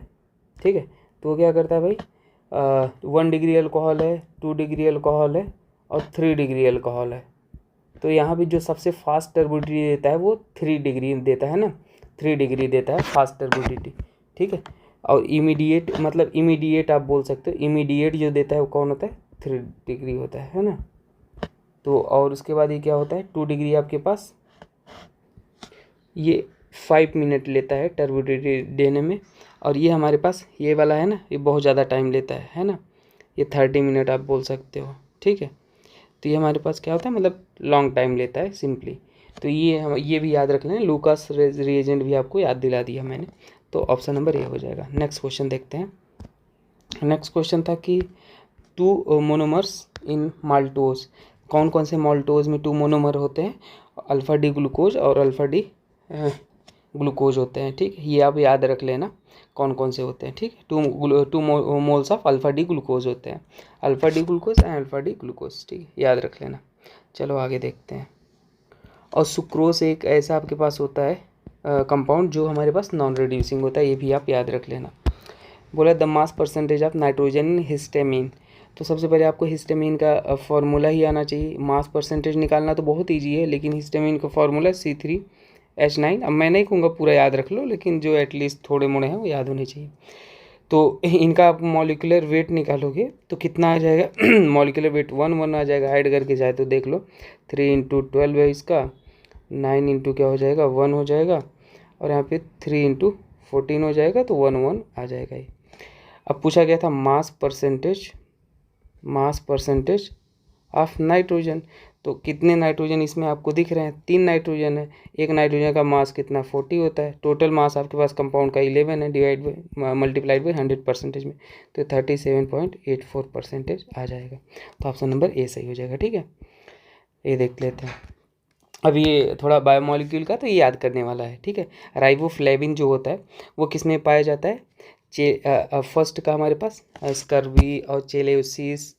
ठीक है, तो क्या करता है भाई, 1 डिग्री अल्कोहल है, 2 डिग्री अल्कोहल है और 3 डिग्री अल्कोहल है। तो यहाँ भी जो सबसे फास्ट टर्बोडिटी देता है वो 3 डिग्री देता है ना, 3 डिग्री देता है फास्ट टर्बोडिटी, ठीक है। और इमीडिएट मतलब इमीडिएट आप बोल सकते हो, इमीडिएट जो देता है वो कौन होता है, 3 डिग्री होता है ना। तो और उसके बाद ये क्या होता है, 2 डिग्री आपके पास ये 5 मिनट लेता है टर्बोडिटी देने में, और ये हमारे पास ये वाला है ना, ये बहुत ज़्यादा टाइम लेता है ना, ये 30 मिनट आप बोल सकते हो, ठीक है। तो ये हमारे पास क्या होता है, मतलब लॉन्ग टाइम लेता है सिंपली। तो ये भी याद रख लें, लूकास रिएजेंट भी आपको याद दिला दिया मैंने। तो ऑप्शन नंबर ए हो जाएगा। नेक्स्ट क्वेश्चन देखते हैं। नेक्स्ट क्वेश्चन था कि 2 मोनोमर्स इन माल्टोज, कौन कौन से माल्टोज में 2 मोनोमर होते हैं, अल्फ़ा डी ग्लूकोज और अल्फ़ा डी ग्लूकोज होते हैं, ठीक है। ये आप याद रख लेना कौन कौन से होते हैं, ठीक है। 2 moles of alpha D glucose होते हैं, alpha D glucose and alpha D glucose, ठीक है, याद रख लेना। चलो आगे देखते हैं। और सुक्रोज एक ऐसा आपके पास होता है कंपाउंड जो हमारे पास नॉन रिड्यूसिंग होता है, ये भी आप याद रख लेना। बोला the mass percentage of nitrogen in histamine, तो सबसे पहले आपको हिस्टामिन का फॉर्मूला ही आना चाहिए। मास परसेंटेज निकालना तो बहुत ईजी है, लेकिन हिस्टामिन का फॉर्मूला C3H9। अब मैं नहीं कहूँगा पूरा याद रख लो, लेकिन जो एटलीस्ट थोड़े मोड़े हैं वो याद होने चाहिए। तो इनका आप मॉलिकुलर वेट निकालोगे तो कितना आ जाएगा मॉलिकुलर वेट 1 आ जाएगा, ऐड करके जाए तो देख लो 3 × 12 है इसका, 9 इंटू क्या हो जाएगा 1 हो जाएगा, और यहाँ पे 3 × 14 हो जाएगा, तो 1 आ जाएगा ये। अब पूछा गया था मास परसेंटेज ऑफ नाइट्रोजन, तो कितने नाइट्रोजन इसमें आपको दिख रहे हैं, 3 नाइट्रोजन है। एक नाइट्रोजन का मास कितना 40 होता है, टोटल मास आपके पास कंपाउंड का 11 है, डिवाइड बाई मल्टीप्लाइड बाई 100% में, तो 37.84% आ जाएगा। तो ऑप्शन नंबर ए सही हो जाएगा, ठीक है। ये देख लेते हैं। अब ये थोड़ा बायोमोलिक्यूल का तो ये याद करने वाला है, ठीक है। राइबोफ्लेविन जो होता है वो किस में पाया जाता है, फर्स्ट का हमारे पास स्कर्वी और चेलेसिस।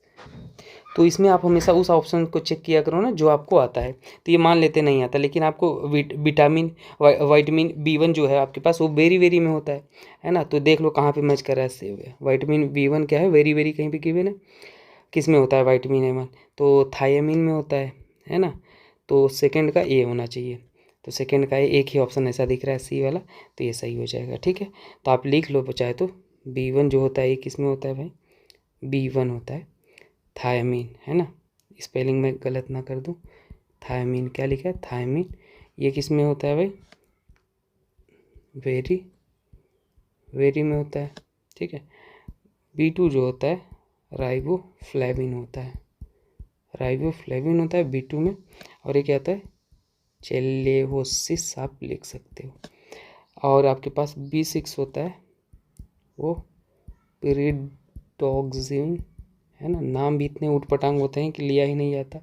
तो इसमें आप हमेशा उस ऑप्शन को चेक किया करो ना जो आपको आता है। तो ये मान लेते नहीं आता, लेकिन आपको विटामिन विटामिन B1 जो है आपके पास वो वेरी वेरी में होता है ना। तो देख लो कहाँ पे मैच कर रहा है, विटामिन B1 क्या है, वेरी वेरी कहीं पे गिवन है, किस में होता है विटामिन A1, तो थायमिन में होता है ना। तो सेकंड का ए होना चाहिए, तो सेकंड का एक ही ऑप्शन ऐसा दिख रहा है सी वाला, तो ये सही हो जाएगा, ठीक है। तो आप लिख लो चाहे तो, B1 जो होता है ये किस में होता है भाई, B1 होता है थायमीन, है ना। स्पेलिंग में गलत ना कर दूँ, थायमीन क्या लिखा है, थायमीन। ये किस में होता है भाई, वेरी वेरी में होता है, ठीक है। B2 जो होता है राइबोफ्लेविन होता है, राइबोफ्लेविन होता है B2 में। और ये क्या होता है, चेलेहोसिस आप लिख सकते हो। और आपके पास B6 होता है वो पिरिडोक्सिन, है ना। नाम भी इतने उटपटांग होते हैं कि लिया ही नहीं जाता,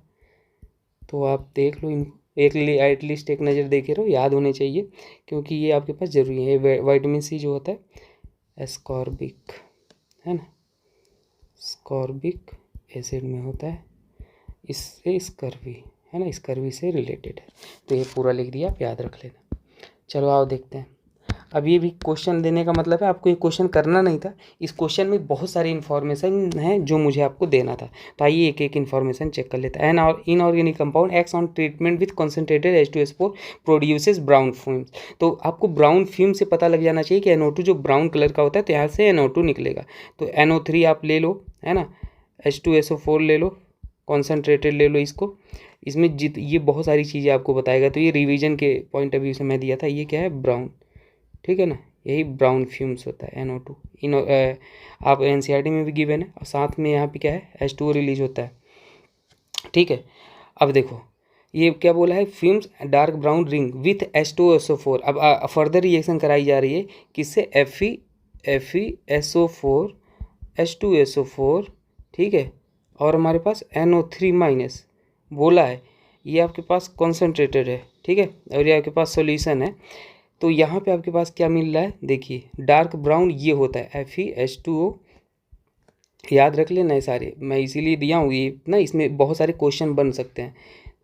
तो आप देख लो इनको, एक एटलीस्ट एक नज़र देखे रहो, याद होने चाहिए क्योंकि ये आपके पास ज़रूरी है। विटामिन C जो होता है एस्कॉर्बिक, है ना, स्कॉर्बिक एसिड में होता है, इससे स्कर्वी, है ना, स्कर्वी से रिलेटेड है। तो ये पूरा लिख दिया, आप याद रख लेना। चलो आओ देखते हैं। अब ये भी क्वेश्चन देने का मतलब है आपको ये क्वेश्चन करना नहीं था, इस क्वेश्चन में बहुत सारी इन्फॉर्मेशन है जो मुझे आपको देना था। तो आइए एक एक इन्फॉर्मेशन चेक कर लेते हैं। एन और inorganic compound acts on treatment with concentrated H2SO4 produces brown fumes. तो आपको ब्राउन फ्यूम से पता लग जाना चाहिए कि NO2 जो ब्राउन कलर का होता है, तो यहाँ से NO2 निकलेगा। तो NO3 आप ले लो, है ना, H2SO4 ले लो, कॉन्सनट्रेटेड ले लो इसको। इसमें ये बहुत सारी चीज़ें आपको बताएगा, तो ये रिवीजन के पॉइंट ऑफ व्यू से मैं दिया था। ये क्या है, ब्राउन, ठीक है ना, यही ब्राउन फ्यूम्स होता है NO2। आप NCERT में भी गिवन है, और साथ में यहाँ पे क्या है H2O रिलीज होता है, ठीक है। अब देखो ये क्या बोला है, fumes dark brown ring with H2SO4। अब फर्दर रिएक्शन कराई जा रही है किससे, FeSO4 H2SO4, ठीक है, और हमारे पास NO3- बोला है, ये आपके पास कॉन्सेंट्रेटेड है, ठीक है, और ये आपके पास सॉल्यूशन है। तो यहाँ पे आपके पास क्या मिल रहा है, देखिए डार्क ब्राउन ये होता है FeH2O। याद रख लेना है सारे, मैं इसीलिए दिया हूँ ये ना, इसमें बहुत सारे क्वेश्चन बन सकते हैं।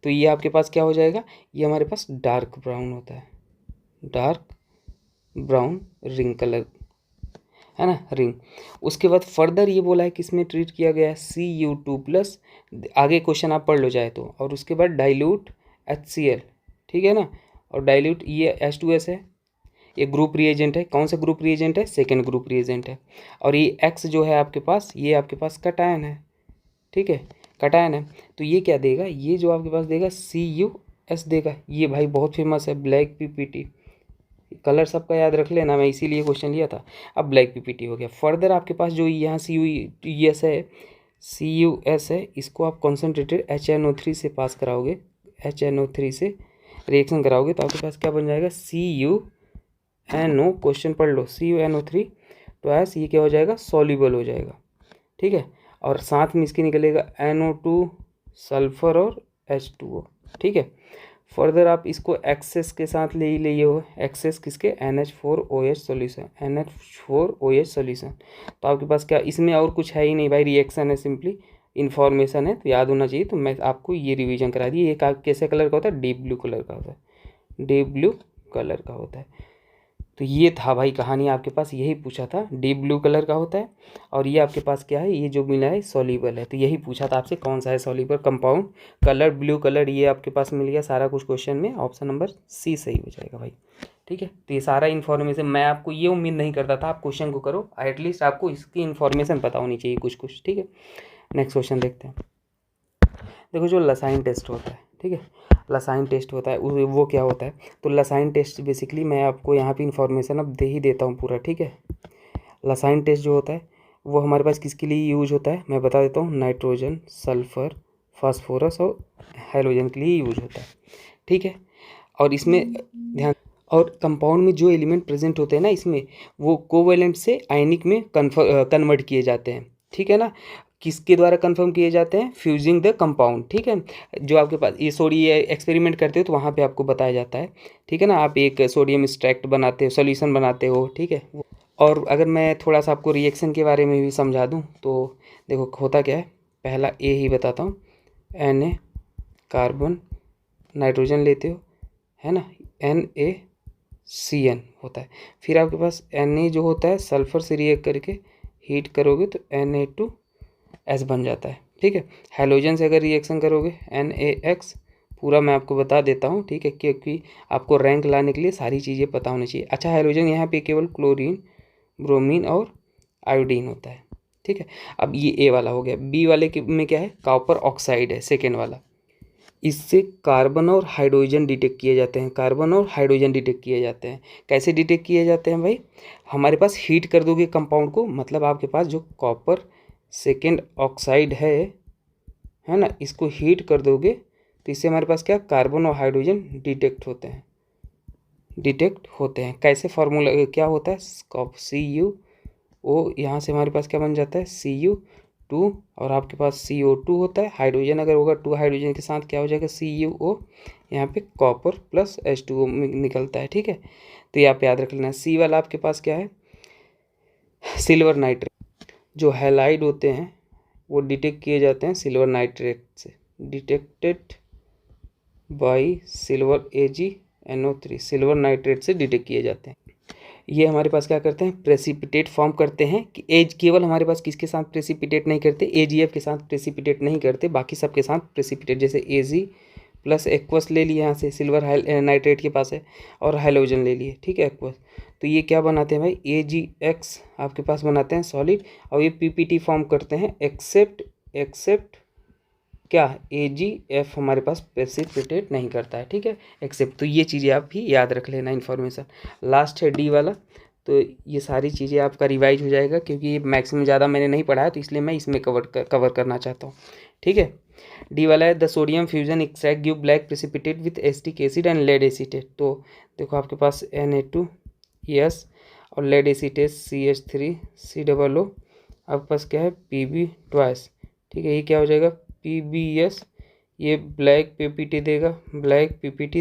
तो ये आपके पास क्या हो जाएगा, ये हमारे पास डार्क ब्राउन होता है, डार्क ब्राउन रिंग कलर, है ना, रिंग। उसके बाद फर्दर ये बोला है किसमें ट्रीट किया गया है, Cu2+, आगे क्वेश्चन आप पढ़ लो चाहे तो, और उसके बाद डाइल्यूट HCl, ठीक है ना, और डाइल्यूट ये H2S है, ये ग्रुप रिएजेंट है, कौन सा ग्रुप रिएजेंट है, सेकेंड ग्रुप रिएजेंट है। और ये X जो है आपके पास, ये आपके पास कटायन है, ठीक है, कटायन है। तो ये क्या देगा, ये जो आपके पास देगा CuS देगा, ये भाई बहुत फेमस है, ब्लैक PPT। कलर सबका याद रख लेना, मैं इसीलिए क्वेश्चन लिया था। अब ब्लैक PPT हो गया। फर्दर आपके पास जो यहाँ CuS है, इसको आप कॉन्सेंट्रेटेड HNO3 से पास कराओगे, HNO3 से रिएक्शन कराओगे, तो आपके पास क्या बन जाएगा, CuNO, क्वेश्चन पढ़ लो, CuNO3 ट्वाइस, ये क्या हो जाएगा, सॉल्युबल हो जाएगा, ठीक है। और साथ में इसके निकलेगा NO2 सल्फर और H2O, ठीक है। फर्दर आप इसको एक्सेस के साथ ले ही लिए हो, एक्सेस किसके, NH4OH सॉल्यूशन, NH4OH सॉल्यूशन। तो आपके पास क्या, इसमें और कुछ है ही नहीं भाई, रिएक्शन है, सिंपली इन्फॉर्मेशन है, तो याद होना चाहिए। तो मैं आपको ये रिवीजन करा दी। ये कैसे कलर का होता है, डीप ब्लू कलर का होता है, डीप ब्लू कलर का होता है। तो ये था भाई कहानी, आपके पास यही पूछा था, डीप ब्लू कलर का होता है। और ये आपके पास क्या है, ये जो मिला है सॉल्युबल है, तो यही पूछा था आपसे कौन सा है soluble compound, colour blue colour, ये आपके पास मिल गया सारा कुछ क्वेश्चन में, ऑप्शन नंबर C सही हो जाएगा भाई, ठीक है। तो ये सारा इन्फॉर्मेशन, मैं आपको ये उम्मीद नहीं करता था आप क्वेश्चन को करो, एटलीस्ट आपको इसकी इन्फॉर्मेशन पता होनी चाहिए कुछ कुछ, ठीक है। नेक्स्ट क्वेश्चन देखते हैं। देखो जो लसाइन टेस्ट होता है, ठीक है, लसाइन टेस्ट होता है, वो क्या होता है, तो लसाइन टेस्ट बेसिकली मैं आपको यहाँ पे इन्फॉर्मेशन अब दे ही देता हूँ पूरा, ठीक है। लसाइन टेस्ट जो होता है वो हमारे पास किसके लिए यूज होता है, मैं बता देता हूँ, नाइट्रोजन, सल्फर, फास्फोरस और हाइड्रोजन के लिए यूज होता है, ठीक है। और इसमें ध्यान, और कंपाउंड में जो एलिमेंट प्रेजेंट होते हैं ना इसमें, वो कोवेलेंट से आयनिक में कन्वर्ट किए जाते हैं, ठीक है ना। किसके द्वारा कंफर्म किए जाते हैं, फ्यूजिंग द कंपाउंड, ठीक है। जो आपके पास ये सोडियम एक्सपेरिमेंट करते हो तो वहाँ पे आपको बताया जाता है, ठीक है ना। आप एक सोडियम एक्सट्रैक्ट बनाते हो, सॉल्यूशन बनाते हो, ठीक है। और अगर मैं थोड़ा सा आपको रिएक्शन के बारे में भी समझा दूँ तो देखो होता क्या है, पहला ए ही बताता हूँ, Na कार्बन, नाइट्रोजन लेते हो, है ना, NaCN होता है। फिर आपके पास Na जो होता है सल्फर से रिएक्ट करके हीट करोगे तो Na2S बन जाता है, ठीक है। हैलोजन से अगर रिएक्शन करोगे NaX, पूरा मैं आपको बता देता हूँ, ठीक है, क्योंकि आपको रैंक लाने के लिए सारी चीज़ें पता होनी चाहिए। अच्छा, हैलोजन यहाँ पे केवल क्लोरीन, ब्रोमीन और आयोडीन होता है, ठीक है। अब ये ए वाला हो गया। बी वाले के में क्या है, कॉपर ऑक्साइड है, सेकेंड वाला। इससे कार्बन और हाइड्रोजन डिटेक्ट किए जाते हैं, कार्बन और हाइड्रोजन डिटेक्ट किए जाते हैं। कैसे डिटेक्ट किए जाते हैं भाई, हमारे पास हीट कर दोगे कंपाउंड को, मतलब आपके पास जो कॉपर सेकेंड ऑक्साइड है ना, इसको हीट कर दोगे तो इससे हमारे पास क्या, कार्बन और हाइड्रोजन डिटेक्ट होते हैं। कैसे, फार्मूला क्या होता है, CuO, यहाँ से हमारे पास क्या बन जाता है, Cu2, और आपके पास CO2 होता है, हाइड्रोजन अगर होगा 2 हाइड्रोजन के साथ क्या हो जाएगा, CuO, यहाँ पे कॉपर प्लस H2O निकलता है, ठीक है। तो यहाँ पे याद रख लेना। सी वाला आपके पास क्या है, सिल्वर नाइट्रेट। जो हैलाइड होते हैं वो डिटेक्ट किए जाते हैं सिल्वर नाइट्रेट से, detected by silver AgNO3, silver nitrate से डिटेक्ट किए जाते हैं। ये हमारे पास क्या करते हैं, प्रेसिपिटेट फॉर्म करते हैं, कि एज केवल हमारे पास किसके साथ प्रेसिपिटेट नहीं करते, AgF के साथ प्रेसिपिटेट नहीं करते, बाकी सबके साथ प्रेसिपिटेट, जैसे Ag प्लस एक्वस ले लिया यहाँ से, सिल्वर नाइट्रेट के पास है, और हाइलोजन ले लिए, ठीक है, एक्वस। तो ये क्या बनाते हैं भाई, AgX आपके पास बनाते हैं सॉलिड, और ये PPT फॉर्म करते हैं, एक्सेप्ट क्या, AgF हमारे पास प्रेसिपिटेट नहीं करता है, ठीक है, एक्सेप्ट। तो ये चीज़ें आप भी याद रख लेना इन्फॉर्मेशन। लास्ट है डी वाला, तो ये सारी चीज़ें आपका रिवाइज हो जाएगा, क्योंकि ये मैक्सिमम ज़्यादा मैंने नहीं पढ़ा है, तो इसलिए मैं इसमें कवर करना चाहता हूँ, ठीक है। डी वाला है, the sodium fusion extract give black precipitate with acetic acid and lead acetate. तो देखो आपके पास Na2, और लेड एसीटेट CH3COO, आपके पास क्या है, Pb ट्वाइस, ठीक है। ये क्या हो जाएगा, PbS, ये ब्लैक PPT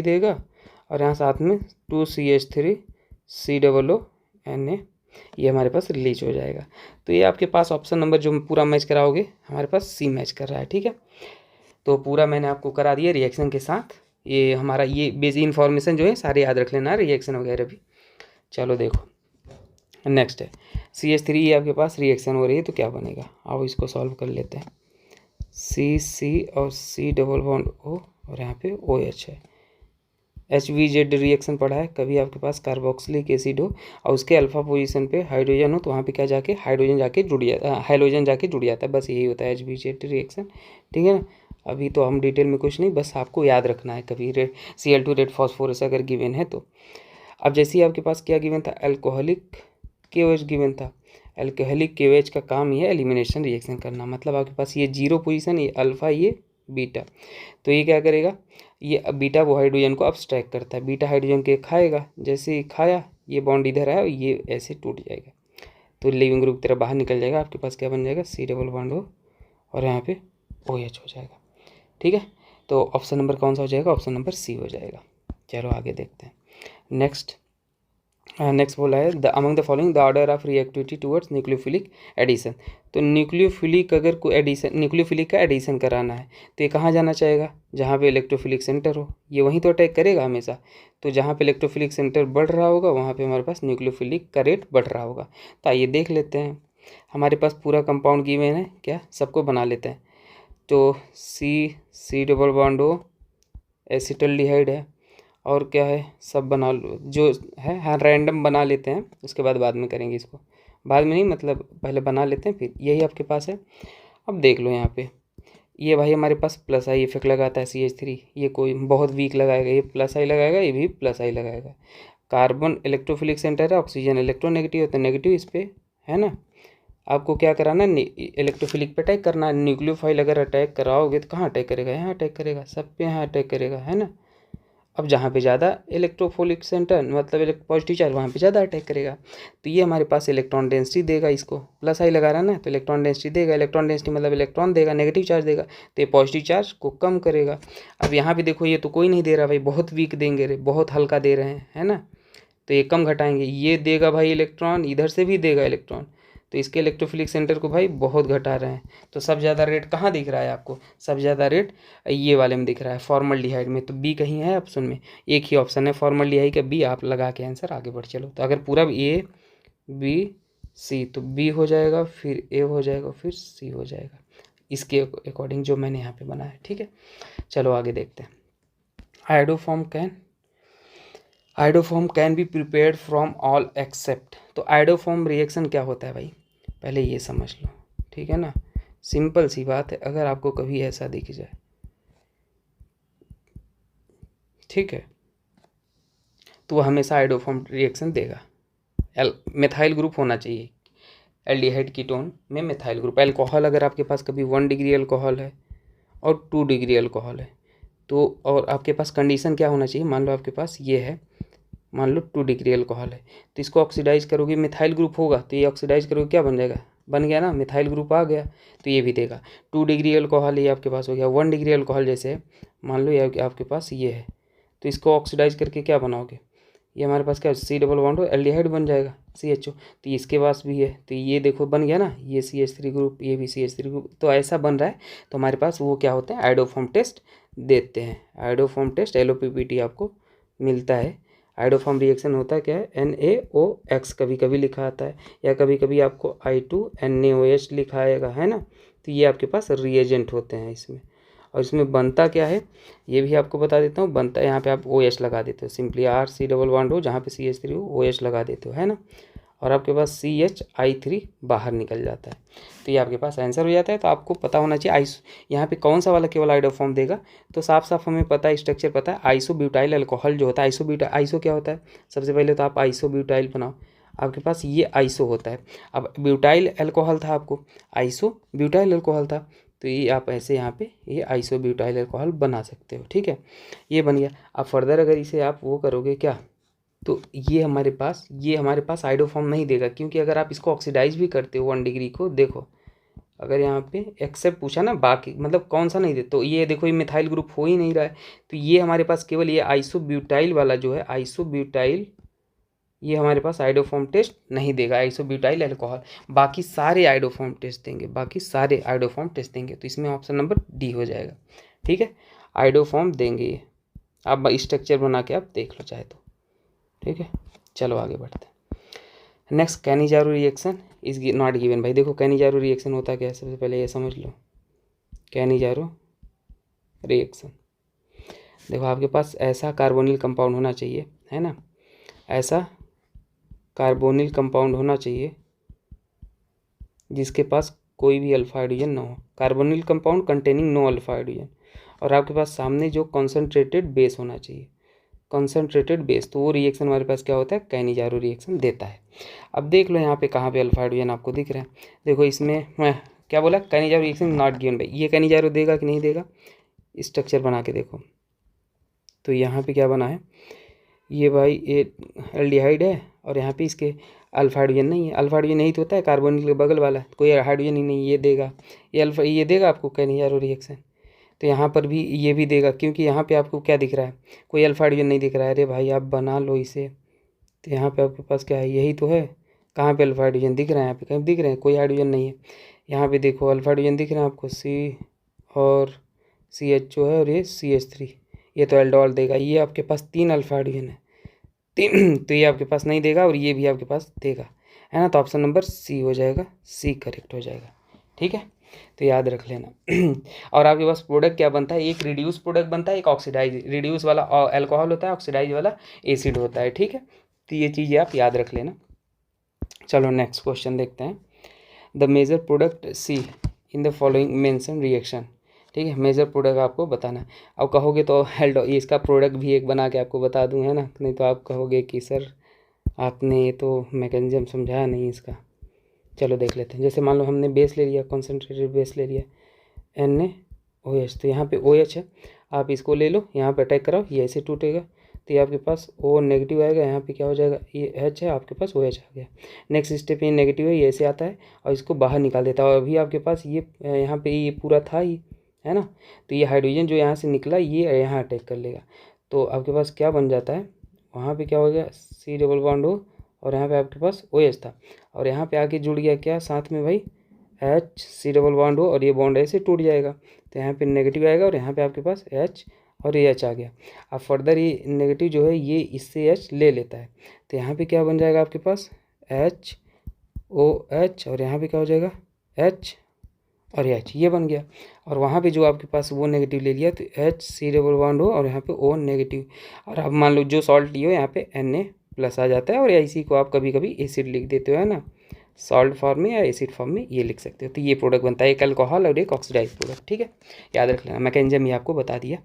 देगा, और यहाँ साथ में 2CH3COO ये हमारे पास रिलीज हो जाएगा। तो ये आपके पास ऑप्शन नंबर जो पूरा मैच कराओगे हमारे पास सी मैच कर रहा है। ठीक है, तो पूरा मैंने आपको करा दिया रिएक्शन के साथ। ये हमारा ये बेसिक इन्फॉर्मेशन जो है सारे याद रख लेना, रिएक्शन वगैरह भी। चलो देखो नेक्स्ट है CH3, ये आपके पास रिएक्शन हो रही है तो क्या बनेगा, आओ इसको सॉल्व कर लेते हैं। C और C डबल बॉन्ड O और यहाँ पे OH है। HVZ रिएक्शन पढ़ा है कभी आपके पास कार्बोक्सिलिक एसिड हो और उसके अल्फा पोजीशन पे हाइड्रोजन हो तो वहाँ पे क्या जाके हाइड्रोजन जाके जुड़ जाता है, हाइड्रोजन जाके जुड़ जाता है, बस यही होता है HVZ रिएक्शन। ठीक है ना, अभी तो हम डिटेल में कुछ नहीं, बस आपको याद रखना है कभी Cl2 रेड फॉस्फोरस अगर गिवन है तो। अब जैसे ही आपके पास क्या गिवन था, अल्कोहलिक KOH गिवन था। अल्कोहलिक KOH का काम ये एलिमिनेशन रिएक्शन करना, मतलब आपके पास ये 0 पोजीशन, ये अल्फा, ये बीटा, तो ये क्या करेगा, ये बीटा वो हाइड्रोजन को अब्स्ट्रैक्ट करता है, बीटा हाइड्रोजन के खाएगा, जैसे ही खाया ये बॉन्ड इधर आया ये ऐसे टूट जाएगा तो लिविंग ग्रुप की तरह बाहर निकल जाएगा। आपके पास क्या बन जाएगा, C डबल बॉन्ड O और यहाँ पे OH हो जाएगा। ठीक है, तो ऑप्शन नंबर कौन सा हो जाएगा, ऑप्शन नंबर C हो जाएगा। चलो आगे देखते हैं। नेक्स्ट बोला है the among the following the order of reactivity towards nucleophilic addition. तो न्यूक्लियोफिलिक अगर कोई एडिशन, न्यूक्लियोफिलिक का एडिशन कराना है तो ये कहाँ जाना चाहेगा, जहाँ पे इलेक्ट्रोफिलिक सेंटर हो, ये वहीं तो अटैक करेगा हमेशा। तो जहाँ पे इलेक्ट्रोफिलिक सेंटर बढ़ रहा होगा वहाँ पे हमारे पास न्यूक्लियोफिलिक का रेट बढ़ रहा होगा। तो आइए देख लेते हैं, हमारे पास पूरा कंपाउंड गिवन है, क्या सबको बना लेते हैं। तो C double bond O acetaldehyde है और क्या है, सब बना लो जो है, हाँ रैंडम बना लेते हैं, उसके बाद में करेंगे इसको, बाद में नहीं मतलब पहले बना लेते हैं फिर। यही आपके पास है। अब देख लो यहाँ पे ये भाई हमारे पास प्लस आई इफेक्ट लगाता है CH3, ये कोई बहुत वीक लगाएगा, ये प्लस आई लगाएगा, ये भी प्लस आई लगाएगा। कार्बन इलेक्ट्रोफिलिक सेंटर है, ऑक्सीजन इलेक्ट्रोनेगेटिव है तो नेगेटिव इस पर है ना। आपको क्या कराना है, इलेक्ट्रोफिलिक पे अटैक करना है। न्यूक्लियोफाइल अगर अटैक कराओगे तो कहाँ अटैक करेगा, यहाँ अटैक करेगा, सब पे यहाँ अटैक करेगा, है ना। अब जहाँ पे ज़्यादा इलेक्ट्रोफिलिक सेंटर मतलब पॉजिटिव चार्ज वहाँ पे ज़्यादा अटैक करेगा। तो ये हमारे पास इलेक्ट्रॉन डेंसिटी देगा, इसको प्लस आई लगा रहा है ना तो इलेक्ट्रॉन डेंसिटी देगा, इलेक्ट्रॉन डेंसिटी मतलब इलेक्ट्रॉन देगा, नेगेटिव चार्ज देगा तो ये पॉजिटिव चार्ज को कम करेगा। अब यहाँ पे देखो ये तो कोई नहीं दे रहा भाई, बहुत वीक देंगे रे, बहुत हल्का दे रहे हैं, है ना, तो ये कम घटाएंगे, ये देगा भाई इलेक्ट्रॉन, इधर से भी देगा इलेक्ट्रॉन, तो इसके इलेक्ट्रोफिलिक सेंटर को भाई बहुत घटा रहे हैं। तो सब ज़्यादा रेट कहाँ दिख रहा है आपको, सब ज़्यादा रेट ये वाले में दिख रहा है, फॉर्मल्डिहाइड में। तो बी कहीं है ऑप्शन में, एक ही ऑप्शन है फॉर्मल्डिहाइड का, बी आप लगा के आंसर आगे बढ़ चलो। तो अगर पूरा A B C तो B हो जाएगा, फिर A हो जाएगा, फिर C हो जाएगा, इसके अकॉर्डिंग जो मैंने यहाँ पे बनाया है। ठीक है, चलो आगे देखते हैं। Iodoform can be prepared from all except. तो आइडोफॉर्म रिएक्शन क्या होता है भाई, पहले ये समझ लो, ठीक है ना, सिंपल सी बात है। अगर आपको कभी ऐसा दिख जाए, ठीक है, तो वो हमेशा आइडोफॉर्म रिएक्शन देगा। मेथाइल ग्रुप होना चाहिए, एल्डिहाइड कीटोन में मेथाइल ग्रुप। अल्कोहल अगर आपके पास कभी 1 डिग्री अल्कोहल है और 2 डिग्री अल्कोहल है तो, और आपके पास कंडीशन क्या होना चाहिए, मान लो आपके पास ये है, मान लो 2 डिग्री अल्कोहल है तो इसको ऑक्सीडाइज करोगे, मिथाइल ग्रुप होगा तो ये ऑक्सीडाइज करोगे क्या बन जाएगा, बन गया ना, मिथाइल ग्रुप आ गया, तो ये भी देगा। 2 डिग्री अल्कोहल ये आपके पास हो गया। 1 डिग्री अल्कोहल जैसे मान लो ये आपके पास ये है तो इसको ऑक्सीडाइज करके क्या बनाओगे, ये हमारे पास क्या C डबल बॉन्ड एल्डिहाइड बन जाएगा CHO, तो इसके पास भी है तो ये देखो बन गया ना, ये CH3 ग्रुप, ये भी CH3 ग्रुप, तो ऐसा बन रहा है। तो हमारे पास वो क्या होते हैं, आइडोफॉर्म टेस्ट देते हैं, आइडोफॉर्म टेस्ट LOPPT आपको मिलता है। आइडोफॉर्म रिएक्शन होता है क्या है, NaOX कभी कभी लिखा आता है, या कभी कभी आपको I2NaOH लिखा आएगा, है ना। तो ये आपके पास रिएजेंट होते हैं इसमें, और इसमें बनता क्या है ये भी आपको बता देता हूँ। बनता यहाँ पे आप OH लगा देते हो, सिंपली RC डबल बॉन्ड हो, जहाँ पे CH3 हो OH लगा देते हो, है ना, और आपके पास CHI3 बाहर निकल जाता है, तो ये आपके पास आंसर हो जाता है। तो आपको पता होना चाहिए आइसो यहाँ पे कौन सा वाला केवल आइडोफॉर्म देगा, तो साफ साफ हमें पता है, स्ट्रक्चर पता है। आइसोब्यूटाइल अल्कोहल जो होता है, आइसो क्या होता है, सबसे पहले तो आप आइसोब्यूटाइल बनाओ, आपके पास ये आइसो होता है। अब ब्यूटाइल अल्कोहल था, आपको आइसोब्यूटाइल अल्कोहल था, तो ये आप ऐसे यहाँ पे ये आइसोब्यूटाइल अल्कोहल बना सकते हो, ठीक है, ये बन गया। अब फर्दर अगर इसे आप वो करोगे क्या, तो ये हमारे पास आइडोफॉर्म नहीं देगा, क्योंकि अगर आप इसको ऑक्सीडाइज भी करते हो 1 डिग्री को, देखो अगर यहाँ पे एक्सेप्ट पूछा ना बाकी मतलब कौन सा नहीं दे, तो ये देखो ये मिथाइल ग्रुप हो ही नहीं रहा है, तो ये हमारे पास केवल ये आइसोब्यूटाइल वाला जो है आइसोब्यूटाइल, ये हमारे पास आइडोफॉर्म टेस्ट नहीं देगा, आइसोब्यूटाइल अल्कोहल। बाकी सारे आइडोफॉर्म टेस्ट देंगे, बाकी सारे आइडोफॉर्म टेस्ट देंगे, तो इसमें ऑप्शन नंबर डी हो जाएगा। ठीक है, आइडोफॉर्म देंगे ये, आप स्ट्रक्चर बना के आप देख लो चाहे तो। ठीक है, चलो आगे बढ़ते हैं। Next, Cannizzaro reaction is not given. भाई देखो कैनिजारो रिएक्शन होता क्या है, सबसे पहले ये समझ लो। कैनिजारो रिएक्शन, देखो आपके पास ऐसा कार्बोनिल कंपाउंड होना चाहिए, है ना, ऐसा कार्बोनिल कंपाउंड होना चाहिए जिसके पास कोई भी अल्फा हाइड्रोजन ना हो, carbonyl compound containing no alpha hydrogen, और आपके पास सामने जो कॉन्सेंट्रेटेड बेस होना चाहिए, कॉन्सेंट्रेटेड बेस, तो वो रिएक्शन हमारे पास क्या होता है, कैनिजारो रिएक्शन देता है। अब देख लो यहाँ पे कहाँ पे अल्फा हाइड्रोजन आपको दिख रहा है, देखो इसमें मैं क्या बोला, कैनिजारो रिएक्शन नॉट गिवन। भाई ये कैनिजारो देगा कि नहीं देगा, स्ट्रक्चर बना के देखो, तो यहाँ पे क्या बना है, ये भाई ये एल्डिहाइड है और यहाँ पे इसके अल्फा हाइड्रोजन नहीं है, अल्फा हाइड्रोजन नहीं तो होता है कार्बोनिल के बगल वाला, कोई हाइड्रोजन ही नहीं, ये देगा, ये अल्फा ये देगा आपको कैनिजारो रिएक्शन। तो यहाँ पर भी ये भी देगा, क्योंकि यहाँ पे आपको क्या दिख रहा है, कोई अल्फा हाइड्रोजन नहीं दिख रहा है। अरे भाई आप बना लो इसे, तो यहाँ पे आपके पास क्या है, यही तो है, कहाँ पे अल्फा हाइड्रोजन दिख रहा है, यहाँ पे कहीं दिख रहे हैं, कोई हाइड्रोजन नहीं है। यहाँ पे देखो अल्फा हाइड्रोजन दिख रहे हैं आपको, सी और CH जो है, और ये CH3, ये तो एल्डोल देगा, ये आपके पास 3 अल्फा हाइड्रोजन है, 3 तो ये आपके पास नहीं देगा और ये भी आपके पास देगा, है ना, तो ऑप्शन नंबर सी हो जाएगा, सी करेक्ट हो जाएगा। ठीक है, तो याद रख लेना। और आपके पास प्रोडक्ट क्या बनता है, एक रिड्यूस प्रोडक्ट बनता है, एक ऑक्सीडाइज, रिड्यूस वाला अल्कोहल होता है, ऑक्सीडाइज वाला एसिड होता है। ठीक है, तो ये चीज़ें आप याद रख लेना। चलो नेक्स्ट क्वेश्चन देखते हैं। The major product C in the following mention reaction. ठीक है, मेजर प्रोडक्ट आपको बताना है। अब कहोगे तो ये इसका प्रोडक्ट भी एक बना के आपको बता दूं, है ना, नहीं तो आप कहोगे कि सर आपने ये तो मैकेनिज्म समझाया नहीं इसका। चलो देख लेते हैं। जैसे मान लो हमने बेस ले लिया, कॉन्सेंट्रेटेड बेस ले लिया NaOH, तो यहाँ पे OH है, आप इसको ले लो, यहाँ पे अटैक कराओ, ये ऐसे टूटेगा, तो ये आपके पास O नेगेटिव आएगा, यहाँ पे क्या हो जाएगा, ये H है, आपके पास OH आ गया। नेक्स्ट स्टेप ये नेगेटिव है, ये ऐसे आता है और इसको बाहर निकाल देता है, और अभी आपके पास ये यहाँ पे ये पूरा था ही, है ना, तो ये हाइड्रोजन जो यहाँ से निकला ये यहाँ अटैक कर लेगा, तो आपके पास क्या बन जाता है, वहाँ पे क्या हो गया, C डबल बॉन्ड O, और यहाँ पे आपके पास OH था, और यहाँ पे आके जुड़ गया क्या साथ में भाई, C डबल बॉन्ड O, और ये बॉन्ड ऐसे टूट जाएगा, तो यहाँ पे नेगेटिव आएगा और यहाँ पे आपके पास H और ये H आ गया। अब फर्दर ये नेगेटिव जो है ये इससे H ले लेता है, तो यहाँ पे क्या बन जाएगा आपके पास HOH, और यहाँ पे क्या हो जाएगा H और H, ये बन गया। और वहाँ पे जो आपके पास वो नेगेटिव ले लिया, तो C डबल बॉन्ड O और यहाँ पे O नेगेटिव, और अब मान लो जो सॉल्ट लियो यहाँ पे Na+ आ जाता है, और इसी को आप कभी कभी एसिड लिख देते हो, है ना, सॉल्ट फॉर्म में या एसिड फॉर्म में ये लिख सकते हो। तो ये प्रोडक्ट बनता है, एक अल्कोहल और एक ऑक्सीडाइज प्रोडक्ट। ठीक है, याद रख लेना, मैकेनिज्म ये आपको बता दिया।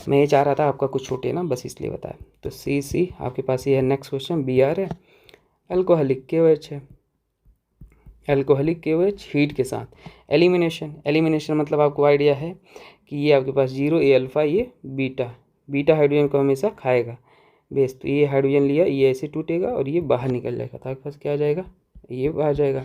मैं ये चाह रहा था आपका कुछ छूटे ना, बस इसलिए बताया। तो C आपके पास ये है। नेक्स्ट क्वेश्चन Br है, अल्कोहलिक KOH है, अल्कोहलिक KOH हीट के साथ एलिमिनेशन मतलब आपको आइडिया है कि ये आपके पास 0 A अल्फ़ा, ये बीटा हाइड्रोजन को हमेशा खाएगा बेस, तो ये हाइड्रोजन लिया, ये ऐसे टूटेगा और ये बाहर निकल जाएगा, तो आपके पास क्या आ जाएगा, ये बाहर जाएगा।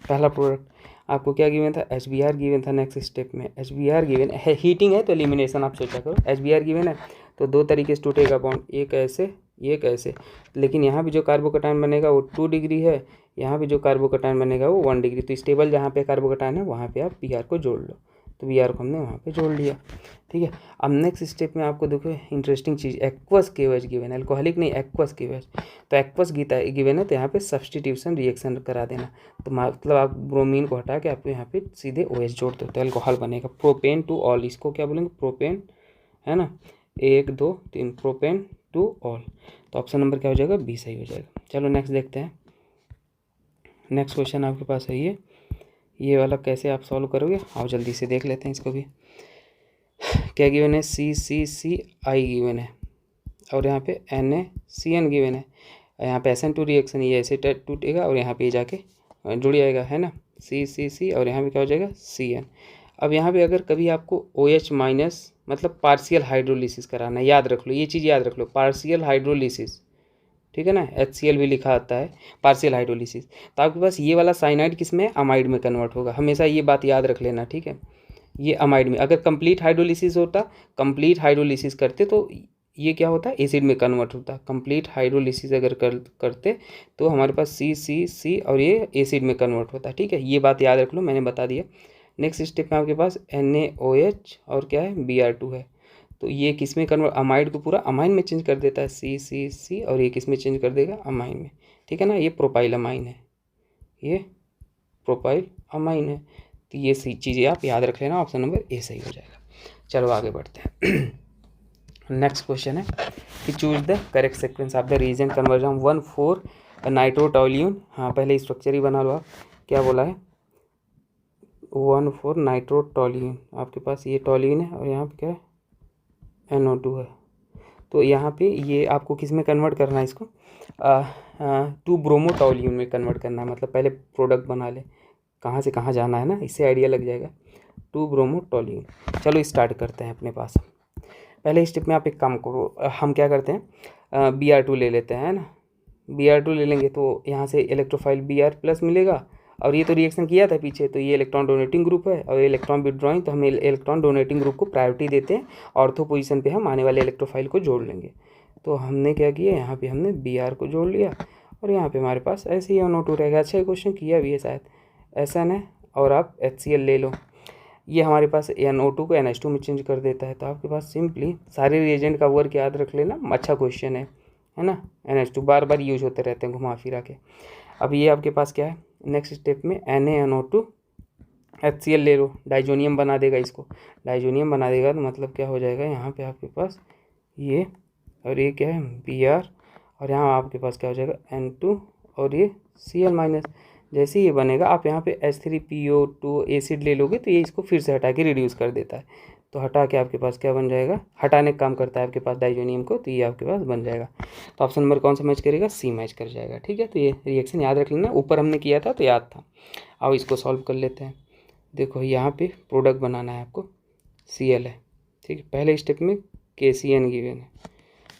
पहला प्रोडक्ट आपको क्या गिवन था, HBr गिवन था। नेक्स्ट स्टेप में HBr गिवन है, हीटिंग है तो एलिमिनेशन आप सोचा करो। HBr गिवन है तो 2 तरीके से टूटेगा बॉन्ड, एक ऐसे एक ऐसे, लेकिन यहाँ भी जो कार्बोकटायन बनेगा वो 2 डिग्री है, यहाँ पे जो कार्बोकटायन बनेगा वो 1 डिग्री। तो स्टेबल जहाँ पे कार्बोकटायन है वहाँ पे आप Br को जोड़ लो, तो Br को हमने वहाँ पे जोड़ लिया। ठीक है, अब नेक्स्ट स्टेप में आपको देखो इंटरेस्टिंग चीज़, एक्वस KOH गिवन है, अल्कोहलिक नहीं एक्वस KOH, तो एक्वस गिवन है, तो यहाँ पे सब्सटीट्यूशन रिएक्शन करा देना, तो मतलब आप ब्रोमीन को हटा के आपको यहाँ पे सीधे OH जोड़ दो, तो अल्कोहल बनेगा। प्रोपेन टू ऑल, इसको क्या बोलेंगे, प्रोपेन, है ना, 1 2 3 प्रोपेन टू ऑल, तो ऑप्शन नंबर क्या हो जाएगा, B सही हो जाएगा। चलो नेक्स्ट देखते हैं। नेक्स्ट क्वेश्चन आपके पास है ये वाला कैसे आप सॉल्व करोगे, आओ जल्दी से देख लेते हैं इसको भी। क्या गिवन है, CCCI गिवन है, और यहाँ पे NaCN गिवन है, यहाँ पे SN2 रिएक्शन ये ऐसे टूटेगा और यहाँ पे जाके जुड़ जाएगा, है ना, CCC, और यहाँ पे क्या हो जाएगा CN। अब यहाँ पे अगर कभी आपको OH- मतलब पार्शियल हाइड्रोलिसिस कराना है, याद रख लो ये चीज़, याद रख लो, पार्शियल हाइड्रोलिसिस ठीक है ना, HCl भी लिखा आता है, पार्शियल हाइड्रोलिसिस। तो आपके पास ये वाला साइनाइड किस में, अमाइड में कन्वर्ट होगा, हमेशा ये बात याद रख लेना, ठीक है। ये अमाइड में, अगर कंप्लीट हाइड्रोलिसिस होता, कंप्लीट हाइड्रोलिसिस करते तो ये क्या होता है, एसिड में कन्वर्ट होता। कंप्लीट हाइड्रोलिसिस अगर करते तो हमारे पास C और ये एसिड में कन्वर्ट होता है, ठीक है। ये बात याद रख लो, मैंने बता दिया। नेक्स्ट स्टेप में आपके पास NaOH और क्या है, Br2 है। तो ये किस में कन्वर्ट, अमाइड को पूरा अमाइन में चेंज कर देता है, C और ये किस में चेंज कर देगा, अमाइन में, ठीक है ना। ये प्रोपाइल अमाइन है, ये प्रोपाइल अमाइन है। तो ये चीज़ें आप याद रख लेना, ऑप्शन नंबर ए सही हो जाएगा। चलो आगे बढ़ते हैं। नेक्स्ट क्वेश्चन है कि choose the correct sequence of the reason conversion 1,4 nitrotoluene. हाँ पहले स्ट्रक्चर ही बना लो आप, क्या बोला है, 1,4 नाइट्रोटोल्यून। आपके पास ये टोल्यून है और यहाँ पे क्या है, NO2 है। तो यहाँ पे ये आपको किस में कन्वर्ट करना है, इसको 2 ब्रोमोटोल्यून में कन्वर्ट करना है। मतलब पहले प्रोडक्ट बना ले, कहाँ से कहाँ जाना है ना, इससे आइडिया लग जाएगा। 2 ब्रोमोटोल्यून। चलो स्टार्ट करते हैं अपने पास। पहले स्टेप में आप एक काम करो, हम क्या करते हैं, Br2 ले लेते हैं ना। Br2 ले लेंगे तो यहाँ से इलेक्ट्रोफाइल Br+ मिलेगा, और ये तो रिएक्शन किया था पीछे, तो ये इलेक्ट्रॉन डोनेटिंग ग्रुप है और ये इलेक्ट्रॉन विड्रॉइंग, तो हम इलेक्ट्रॉन डोनेटिंग ग्रुप को प्रायोरिटी देते हैं। ऑर्थो पोजीशन पे हम आने वाले इलेक्ट्रोफाइल को जोड़ लेंगे। तो हमने क्या किया, यहाँ पे हमने Br को जोड़ लिया और यहाँ पे हमारे पास ऐसे ही NO2 रहेगा। अच्छा क्वेश्चन किया भी है शायद, SN है और आप HCl ले लो। ये हमारे पास NO2 को NH2 में चेंज कर देता है। तो आपके पास सिंपली सारे रिएजेंट का वर्क याद रख लेना, अच्छा क्वेश्चन है ना। NH2 बार बार यूज होते रहते हैं घुमा फिरा के। अब ये आपके पास क्या है, नेक्स्ट स्टेप में NaNO2 HCl ले लो, डाइजोनियम बना देगा इसको। डाइजोनियम बना देगा तो मतलब क्या हो जाएगा, यहाँ पे आपके पास ये और ये क्या है Br, और यहाँ आपके पास क्या हो जाएगा N2 और ये Cl-। जैसे ये बनेगा आप यहाँ पे H3PO2 एसिड ले लोगे तो ये इसको फिर से हटा के रिड्यूस कर देता है। तो हटा के आपके पास क्या बन जाएगा, हटाने का काम करता है आपके पास डाइजोनियम को, तो ये आपके पास बन जाएगा। तो ऑप्शन नंबर कौन सा मैच करेगा, C मैच कर जाएगा, ठीक है। तो ये रिएक्शन याद रख लेना, ऊपर हमने किया था तो याद था। अब इसको सॉल्व कर लेते हैं। देखो यहाँ पे प्रोडक्ट बनाना है आपको, Cl है, ठीक है। पहले स्टेप में KCN गिवन है,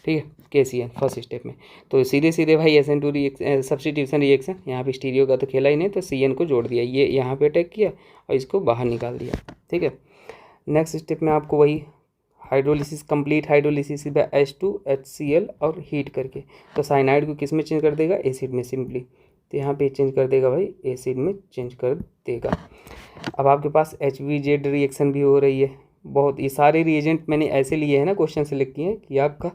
ठीक है, KCN फर्स्ट स्टेप में। तो सीधे सीधे भाई SN2 रिएक्शन, सब्स्टिट्यूशन रिएक्शन, यहाँ पे स्टीरियो का तो खेला ही नहीं, तो CN को जोड़ दिया, ये यहाँ पे अटैक किया और इसको बाहर निकाल दिया, ठीक है। नेक्स्ट स्टेप में आपको वही hydrolysis, complete hydrolysis by H2 HCl और हीट करके, तो साइनाइड को किस में चेंज कर देगा, एसिड में सिंपली। तो यहाँ पे चेंज कर देगा भाई, एसिड में चेंज कर देगा। अब आपके पास HVZ रिएक्शन भी हो रही है। बहुत ये सारे रिएजेंट मैंने ऐसे लिए हैं ना, क्वेश्चन सेलेक्ट किए हैं कि आपका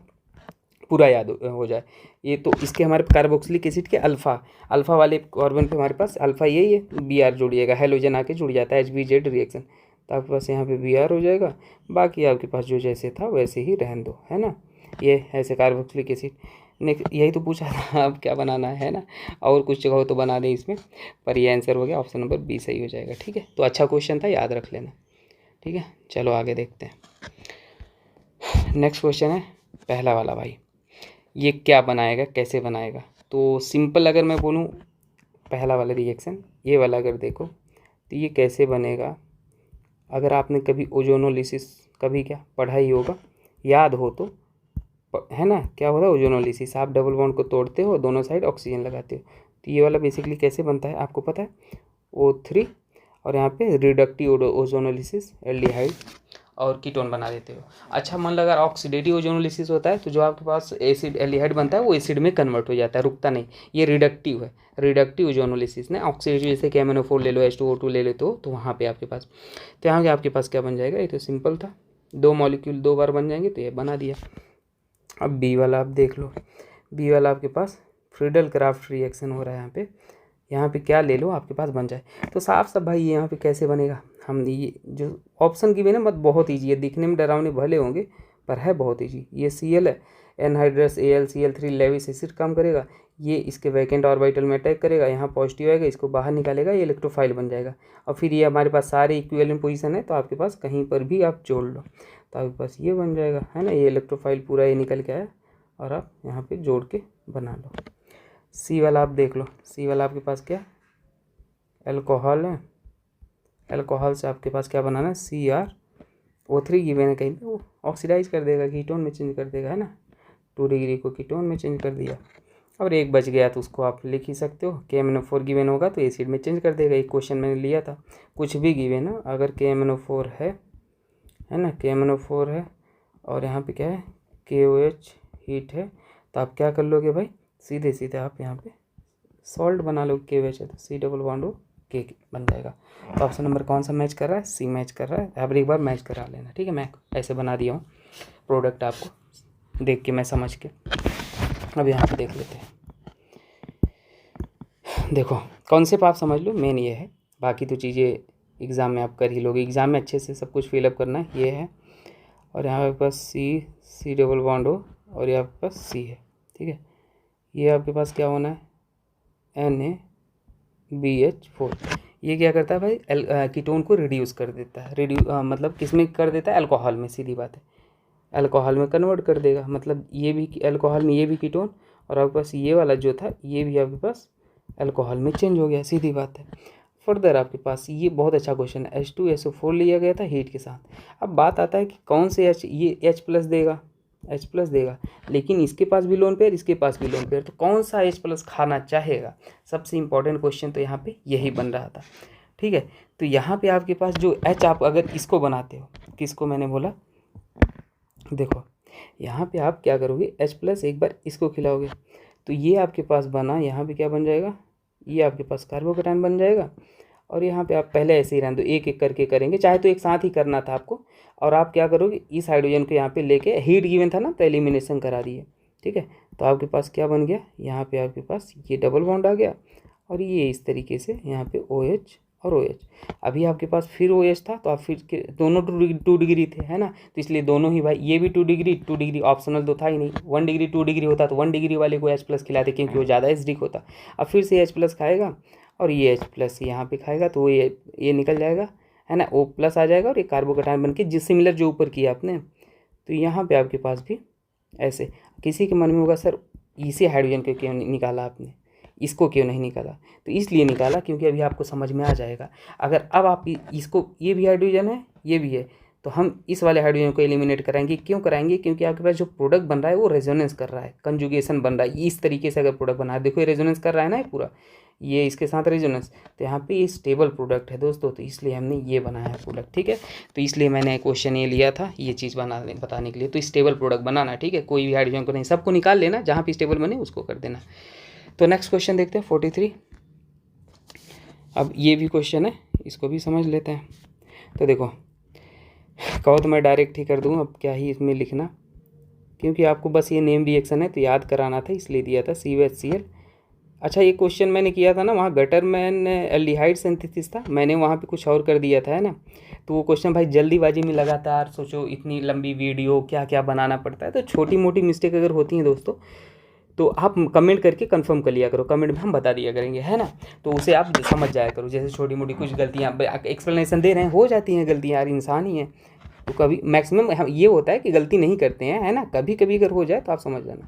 पूरा याद हो जाए। ये तो इसके हमारे कार्बोक्सिलिक एसिड के अल्फ़ा वाले कार्बन पे हमारे पास अल्फ़ा यही है, Br जुड़िएगा, हेलोजन आके जुड़ जाता है HVZ रिएक्शन। तो आपके पास यहाँ पे Br हो जाएगा, बाकी आपके पास जो जैसे था वैसे ही रहने दो, है ना। ये ऐसे कार्बोक्सिलिक एसिड। नेक्स्ट यही तो पूछा था अब क्या बनाना है ना, और कुछ जगह हो तो बना दें इसमें, पर ये आंसर हो गया, ऑप्शन नंबर B सही हो जाएगा, ठीक है। तो अच्छा क्वेश्चन था, याद रख लेना, ठीक है। चलो आगे देखते हैं। नेक्स्ट क्वेश्चन है पहला वाला भाई, ये क्या बनाएगा, कैसे बनाएगा। तो सिंपल अगर मैं बोलूँ, पहला वाला रिएक्शन ये वाला अगर देखो तो ये कैसे बनेगा, अगर आपने कभी ओजोनोलिसिस कभी क्या पढ़ा ही होगा, याद हो तो, है ना। क्या होता है ओजोनोलिसिस, आप डबल बॉन्ड को तोड़ते हो, दोनों साइड ऑक्सीजन लगाते हो। तो ये वाला बेसिकली कैसे बनता है आपको पता है, O3 और यहाँ पे रिडक्टिव ओजोनोलिसिस, एल्डिहाइड और कीटोन बना देते हो। अच्छा मान लो अगर ऑक्सीडेटिव ओजोनोलिसिस होता है तो जो आपके पास एसिड एल्डिहाइड बनता है वो एसिड में कन्वर्ट हो जाता है, रुकता नहीं। ये रिडक्टिव है, रिडक्टिव ओजोनोलिसिस ने ऑक्सीडेटिव जैसे कि MnO4 ले लो, H2O2 ले लो, तो वहाँ पे आपके पास, तो यहाँ आपके पास क्या बन जाएगा, ये तो सिंपल था, 2 मॉलिक्यूल 2 बार बन जाएंगे, तो ये बना दिया। अब B वाला आप देख लो, B वाला आपके पास फ्रीडल क्राफ्ट रिएक्शन हो रहा है यहाँ पे क्या ले लो आपके पास बन जाए। तो साफ साफ भाई यहाँ पे कैसे बनेगा, हम ये जो ऑप्शन की भी ना मत, बहुत ईजी है, दिखने में डरावने भले होंगे पर है बहुत ईजी। ये Cl है, एनहाइड्रस AlCl3 लेविस एसिड काम करेगा, ये इसके वैकेंट ऑर्बिटल में अटैक करेगा, यहाँ पॉजिटिव आएगा, इसको बाहर निकालेगा, ये इलेक्ट्रोफाइल बन जाएगा। और फिर ये हमारे पास सारे इक्विवेलेंट पोजीशन है, तो आपके पास कहीं पर भी आप जोड़ लो तो आपके पास ये बन जाएगा, है ना। ये इलेक्ट्रोफाइल पूरा ये निकल के आया और आप यहाँ पे जोड़ के बना लो। C वाला आप देख लो, C वाला आपके पास क्या एल्कोहल है, एल्कोहल से आपके पास क्या बनाना है CrO3 गिवन है, कहीं पे वो ऑक्सीडाइज कर देगा, कीटोन में चेंज कर देगा, है ना। 2 डिग्री को कीटोन में चेंज कर दिया। और एक बच गया तो उसको आप लिख ही सकते हो। KMnO4 गिवन होगा तो एसिड में चेंज कर देगा। एक क्वेश्चन मैंने लिया था, कुछ भी गिवन है, अगर KMnO4 है ना, KMnO4 है और यहाँ पे क्या है KOH हीट है, तो आप क्या कर लोगे भाई, सीधे सीधे आप यहाँ पे सॉल्ट बना लो। KOH है तो C double bond O K बन जाएगा। तो ऑप्शन नंबर कौन सा मैच कर रहा है, C मैच कर रहा है। आप एक बार मैच करा लेना, ठीक है। मैं ऐसे बना दिया हूँ प्रोडक्ट, आपको देख के, मैं समझ के। अब यहाँ पे देख लेते हैं। देखो कॉन्सेप्ट आप समझ लो, मेन ये है, बाकी तो चीज़ें एग्ज़ाम में आप कर ही लोगे। एग्ज़ाम में अच्छे से सब कुछ फिलअप करना है, ये है। और यहाँ पे पास C डबल बॉन्ड O और यहाँ पे पास C है, ठीक है। ये आपके पास क्या होना है NaBH4। ये क्या करता है भाई, कीटोन को रिड्यूस कर देता है। मतलब किस में कर देता है, अल्कोहल में, सीधी बात है, अल्कोहल में कन्वर्ट कर देगा। मतलब ये भी अल्कोहल में, ये भी कीटोन, और आपके पास ये वाला जो था ये भी आपके पास अल्कोहल में चेंज हो गया, सीधी बात है। फर्दर आपके पास ये बहुत अच्छा क्वेश्चन है, H2SO4 लिया गया था हीट के साथ। अब बात आता है कि कौन से H, ये H प्लस देगा, H प्लस देगा, लेकिन इसके पास भी लोन पेयर, इसके पास भी लोन पेयर, तो कौन सा H प्लस खाना चाहेगा। सबसे इंपॉर्टेंट क्वेश्चन तो यहाँ पे यही बन रहा था, ठीक है। तो यहाँ पे आपके पास जो H, आप अगर इसको बनाते हो, किसको मैंने बोला, देखो यहाँ पे आप क्या करोगे, H प्लस एक बार इसको खिलाओगे तो ये आपके पास बना, यहाँ पे क्या बन जाएगा, ये आपके पास कार्बोकेटायन बन जाएगा। और यहाँ पे आप पहले ऐसे ही रहने दो, एक एक करके करेंगे, चाहे तो एक साथ ही करना था आपको। और आप क्या करोगे, इस हाइड्रोजन को यहाँ पे लेके, हीट गिवन था ना तो एलिमिनेशन करा दिए, ठीक है। तो आपके पास क्या बन गया, यहाँ पे आपके पास ये डबल बॉन्ड आ गया, और ये इस तरीके से यहाँ पे OH और OH। अभी आपके पास फिर OH था, तो आप फिर के दोनों 2 डिग्री थे, है ना, तो इसलिए दोनों ही भाई, ये भी 2 डिग्री, 2 डिग्री ऑप्शनल तो था ही नहीं। 1 डिग्री 2 डिग्री होता तो 1 डिग्री वाले को H प्लस खिलाते, क्योंकि वो ज़्यादा एसिडिक होता। अब फिर से H प्लस खाएगा और ये H प्लस यहाँ पे खाएगा, तो ये निकल जाएगा, है ना, O प्लस आ जाएगा, और ये कार्बोकेटायन बन के जिस सिमिलर जो ऊपर किया आपने। तो यहाँ पे आपके पास भी ऐसे, किसी के मन में होगा सर इसी हाइड्रोजन को क्यों निकाला आपने, इसको क्यों नहीं निकाला, तो इसलिए निकाला क्योंकि अभी आपको समझ में आ जाएगा। अगर अब आप इसको, ये भी हाइड्रोजन है, ये भी है, तो हम इस वाले हाइड्रोजन को एलिमिनेट कराएंगे। क्यों कराएंगे, क्योंकि आपके पास जो प्रोडक्ट बन रहा है वो रेजोनेंस कर रहा है, कंजुगेशन बन रहा है। इस तरीके से अगर प्रोडक्ट बना है, देखो ये रेजोनेंस कर रहा है ना, ये पूरा, ये इसके साथ रेजोनेंस, तो यहाँ पे ये स्टेबल प्रोडक्ट है दोस्तों, तो इसलिए हमने ये बनाया है प्रोडक्ट, ठीक है। तो इसलिए मैंने क्वेश्चन ये लिया था, ये चीज़ बताने के लिए। तो स्टेबल प्रोडक्ट बनाना, ठीक है, कोई भी हाइड्रोजन को नहीं, सबको निकाल लेना, जहाँ पे स्टेबल बने उसको कर देना। तो नेक्स्ट क्वेश्चन देखते हैं 43। अब ये भी क्वेश्चन है, इसको भी समझ लेते हैं। तो देखो, कहो तो मैं डायरेक्ट ही कर दूँ, अब क्या ही इसमें लिखना, क्योंकि आपको बस ये नेम रिएक्शन है तो याद कराना था, इसलिए दिया था COHCl। अच्छा, ये क्वेश्चन मैंने किया था ना, वहाँ गटरमैन एल्डिहाइड सिंथेसिस था, मैंने वहाँ पे कुछ और कर दिया था, है ना। तो वो क्वेश्चन भाई जल्दीबाजी में, लगातार सोचो इतनी लंबी वीडियो क्या क्या बनाना पड़ता है, तो छोटी मोटी मिस्टेक अगर होती हैं दोस्तों, तो आप कमेंट करके कंफर्म कर लिया करो, कमेंट में हम बता दिया करेंगे, है ना। तो उसे आप समझ जाया करो, जैसे छोटी मोटी कुछ गलतियाँ एक्सप्लेनेशन दे रहे हैं, हो जाती हैं गलतियाँ, यार इंसान ही है। तो कभी मैक्सिमम ये होता है कि गलती नहीं करते हैं, है ना, कभी कभी अगर हो जाए तो आप समझ जाना,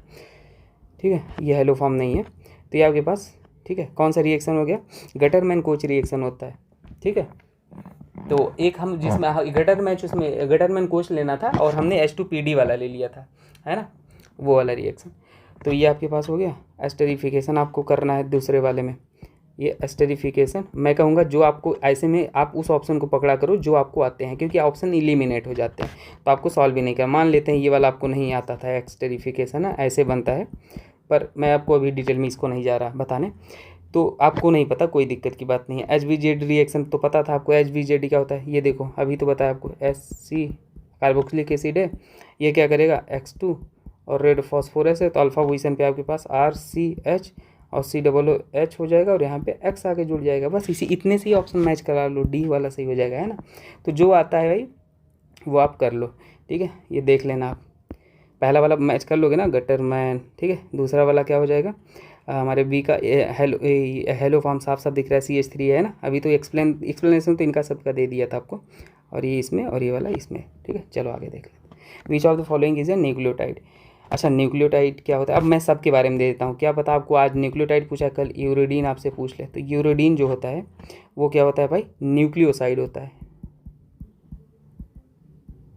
ठीक है। ये हेलो फॉर्म नहीं है, तो ये आपके पास, ठीक है, कौन सा रिएक्शन हो गया, गटरमैन कोच रिएक्शन होता है, ठीक है। तो एक हम जिसमें गटरमैन कोच लेना था, और हमने H2PD वाला ले लिया था, है ना, वो वाला रिएक्शन। तो ये आपके पास हो गया। एस्टरिफिकेशन आपको करना है दूसरे वाले में, ये एस्टरिफिकेशन मैं कहूँगा, जो आपको ऐसे में आप उस ऑप्शन को पकड़ा करो जो आपको आते हैं, क्योंकि ऑप्शन इलिमिनेट हो जाते हैं, तो आपको सॉल्व भी नहीं करना। मान लेते हैं ये वाला आपको नहीं आता था, एस्टरिफिकेशन है ऐसे बनता है, पर मैं आपको अभी डिटेल में इसको नहीं जा रहा बताने, तो आपको नहीं पता, कोई दिक्कत की बात नहीं है। HBZ रिएक्शन तो पता था आपको, HBZ क्या होता है, ये देखो अभी तो बताया आपको, HC कार्बोक्सिलिक एसिड है, ये क्या करेगा X2 और रेड फॉस्फोरस है, तो अल्फा पोजीशन पे आपके पास RCH और COOH हो जाएगा, और यहाँ पे X आके जुड़ जाएगा। बस इतने से ही ऑप्शन मैच करा लो, D वाला सही हो जाएगा, है ना। तो जो आता है भाई वो आप कर लो, ठीक है। ये देख लेना आप, पहला वाला मैच कर लोगे ना, गटरमैन, ठीक है। दूसरा वाला क्या हो जाएगा, हमारे बी का हेलो फॉर्म साफ साफ दिख रहा है, CH3 है ना। अभी तो एक्सप्लेनेशन तो इनका सबका दे दिया था आपको, और ये इसमें और ये वाला इसमें, ठीक है। चलो आगे देख लेते हैं। Which of the following is a nucleotide. अच्छा, न्यूक्लियोटाइड क्या होता है, अब मैं सबके बारे में दे देता हूँ, क्या पता आपको आज न्यूक्लियोटाइड पूछा, कल यूरिडीन आपसे पूछ ले। तो यूरिडीन जो होता है वो क्या होता है भाई, न्यूक्लियोसाइड होता है,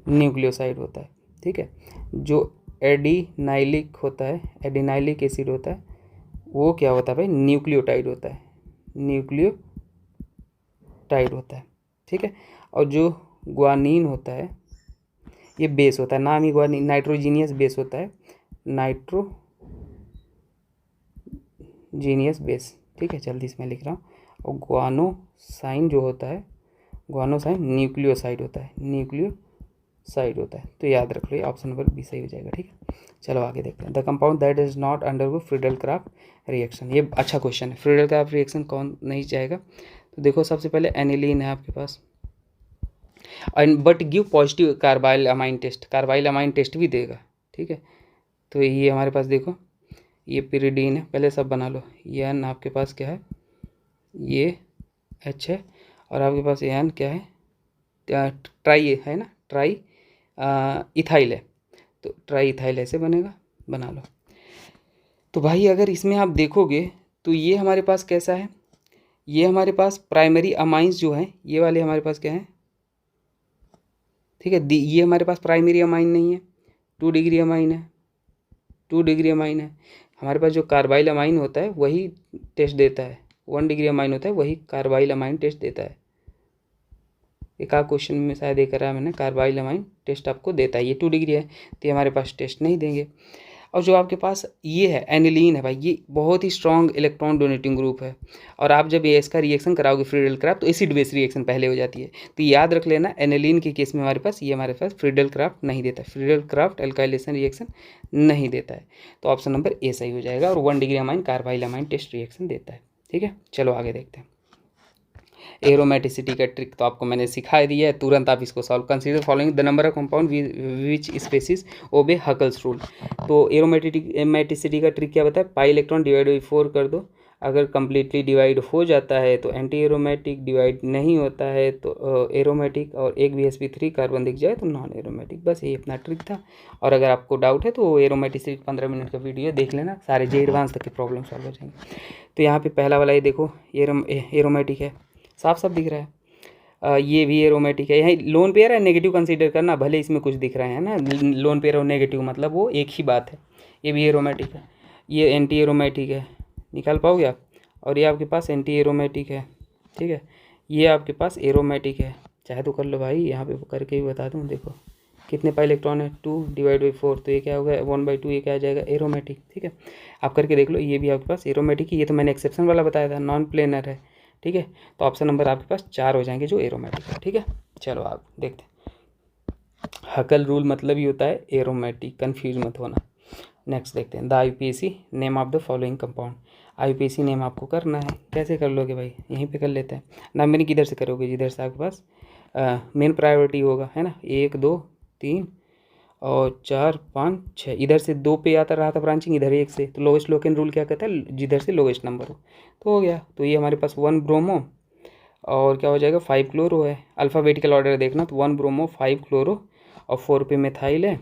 न्यूक्लियोसाइड होता है, ठीक है। जो एडिनाइलिक होता है, एडिनाइलिक एसिड होता है, वो क्या होता है भाई, न्यूक्लियोटाइड होता है, न्यूक्लियोटाइड होता है, ठीक है। और जो ग्वानीन होता है ये बेस होता है, नाम ही ग्वानीन, नाइट्रोजीनियस बेस होता है, नाइट्रोजीनियस बेस, ठीक है। जल्दी से मैं लिख रहा हूँ। और ग्वानोसाइन जो होता है, ग्वानोसाइन न्यूक्लियोसाइड होता है, न्यूक्लियोसाइड होता है। तो याद रख लो, ये ऑप्शन नंबर बी सही हो जाएगा, ठीक है। चलो आगे देखते हैं। The compound that is not undergo Friedel craft reaction, ये अच्छा क्वेश्चन है। फ्रीडल क्राफ्ट रिएक्शन कौन नहीं जाएगा? तो देखो सबसे पहले एनिलीन है आपके पास, but give positive carbylamine test, carbylamine test भी देगा, ठीक है। तो ये हमारे पास देखो, ये पिरिडीन है, पहले सब बना लो। ये एन आपके पास क्या है, ये एच है, और आपके पास एन क्या है, ट्राई है ना, ट्राई इथाइल है, तो ट्राई इथाइल ऐसे बनेगा, बना लो। तो भाई अगर इसमें आप देखोगे तो ये हमारे पास कैसा है, ये हमारे पास प्राइमरी अमाइंस जो हैं, ये वाले हमारे पास क्या है, ठीक है। ये हमारे पास प्राइमरी अमाइन नहीं है, 2 डिग्री अमाइन है, 2 डिग्री अमाइन है। हमारे पास जो कार्बाइल अमाइन होता है वही टेस्ट देता है, 1 डिग्री अमाइन होता है वही कार्बाइल अमाइन टेस्ट देता है। एक आध क्वेश्चन में शायद ये करा है मैंने, कार्बाइल अमाइन टेस्ट आपको देता है, ये 2 डिग्री है तो ये हमारे पास टेस्ट नहीं देंगे। और जो आपके पास ये है एनिलीन है भाई, ये बहुत ही स्ट्रॉन्ग इलेक्ट्रॉन डोनेटिंग ग्रुप है, और आप जब ये इसका रिएक्शन कराओगे फ्रीडल क्राफ्ट तो एसिड बेस रिएक्शन पहले हो जाती है। तो याद रख लेना, एनिलीन के केस में हमारे पास फ्रीडल क्राफ्ट नहीं देता है, फ्रीडल क्राफ्ट एल्काइलेशन रिएक्शन नहीं देता है। तो ऑप्शन नंबर ए सही हो जाएगा, और 1 degree amine carbylamine test reaction देता है, ठीक है। चलो आगे देखते हैं। एरोमेटिसिटी का ट्रिक तो आपको मैंने सिखा दिया है, तुरंत आप इसको solve. Consider following the number of compound which species obey Huckel's rule. तो एरोमेटिसिटी का ट्रिक क्या बताए, पाई इलेक्ट्रॉन डिवाइड बाई 4 कर दो, अगर कम्प्लीटली डिवाइड हो जाता है तो एंटी एरोमेटिक, डिवाइड नहीं होता है तो एरोमेटिक, और एक भी sp3 कार्बन दिख जाए तो नॉन एरोमेटिक। बस ये अपना ट्रिक था। और अगर आपको डाउट है तो एरोमेटिसिटी 15 मिनट का वीडियो देख लेना, सारे जे एडवांस तक के प्रॉब्लम सॉल्व हो जाएंगे। तो यहाँ पे पहला वाला ये देखो, एरोमेटिक है, साफ साफ दिख रहा है। ये भी एरोमेटिक है, यहाँ लोन पेयर है, नेगेटिव कंसीडर करना, भले इसमें कुछ दिख रहे हैं ना, लोन पेयर और नेगेटिव मतलब वो एक ही बात है। ये भी एरोमेटिक है, ये एंटी एरोमेटिक है, निकाल पाओगे आप। और ये आपके पास एंटी एरोमेटिक है, ठीक है। ये आपके पास एरोमेटिक है, चाहे तो कर लो भाई, यहाँ पे करके भी बता दूँ। देखो कितने पाई इलेक्ट्रॉन है, 2 डिवाइड बाई 4, तो ये क्या होगा 1/2, ये क्या आ जाएगा एरोमेटिक, ठीक है। आप करके देख लो, ये भी आपके पास एरोमेटिक ही, ये तो मैंने एक्सेप्शन वाला बताया था, नॉन प्लेनर है, ठीक है। तो ऑप्शन नंबर आपके पास 4 हो जाएंगे जो एरोमेटिक है, ठीक है। चलो आप देखते हैं। हकल रूल मतलब ही होता है एरोमेटिक, कन्फ्यूज मत होना। नेक्स्ट देखते हैं, the IUPAC name of the following compound. IUPAC name आपको करना है, कैसे कर लोगे भाई, यहीं पे कर लेते हैं। नंबरिंग किधर से करोगे, जिधर से आपके पास मेन प्रायोरिटी होगा, है ना, 1 2 3 और 4 5 6, इधर से 2 पे आता रहा था ब्रांचिंग, इधर 1 से, तो लोवेस्ट लोकेन रूल क्या कहता है, जिधर से लोवेस्ट नंबर हो। तो हो गया, तो ये हमारे पास 1 ब्रोमो और क्या हो जाएगा 5 क्लोरो है। अल्फ़ाबेटिकल ऑर्डर देखना, तो 1 ब्रोमो 5 क्लोरो और 4 पे मिथाइल है,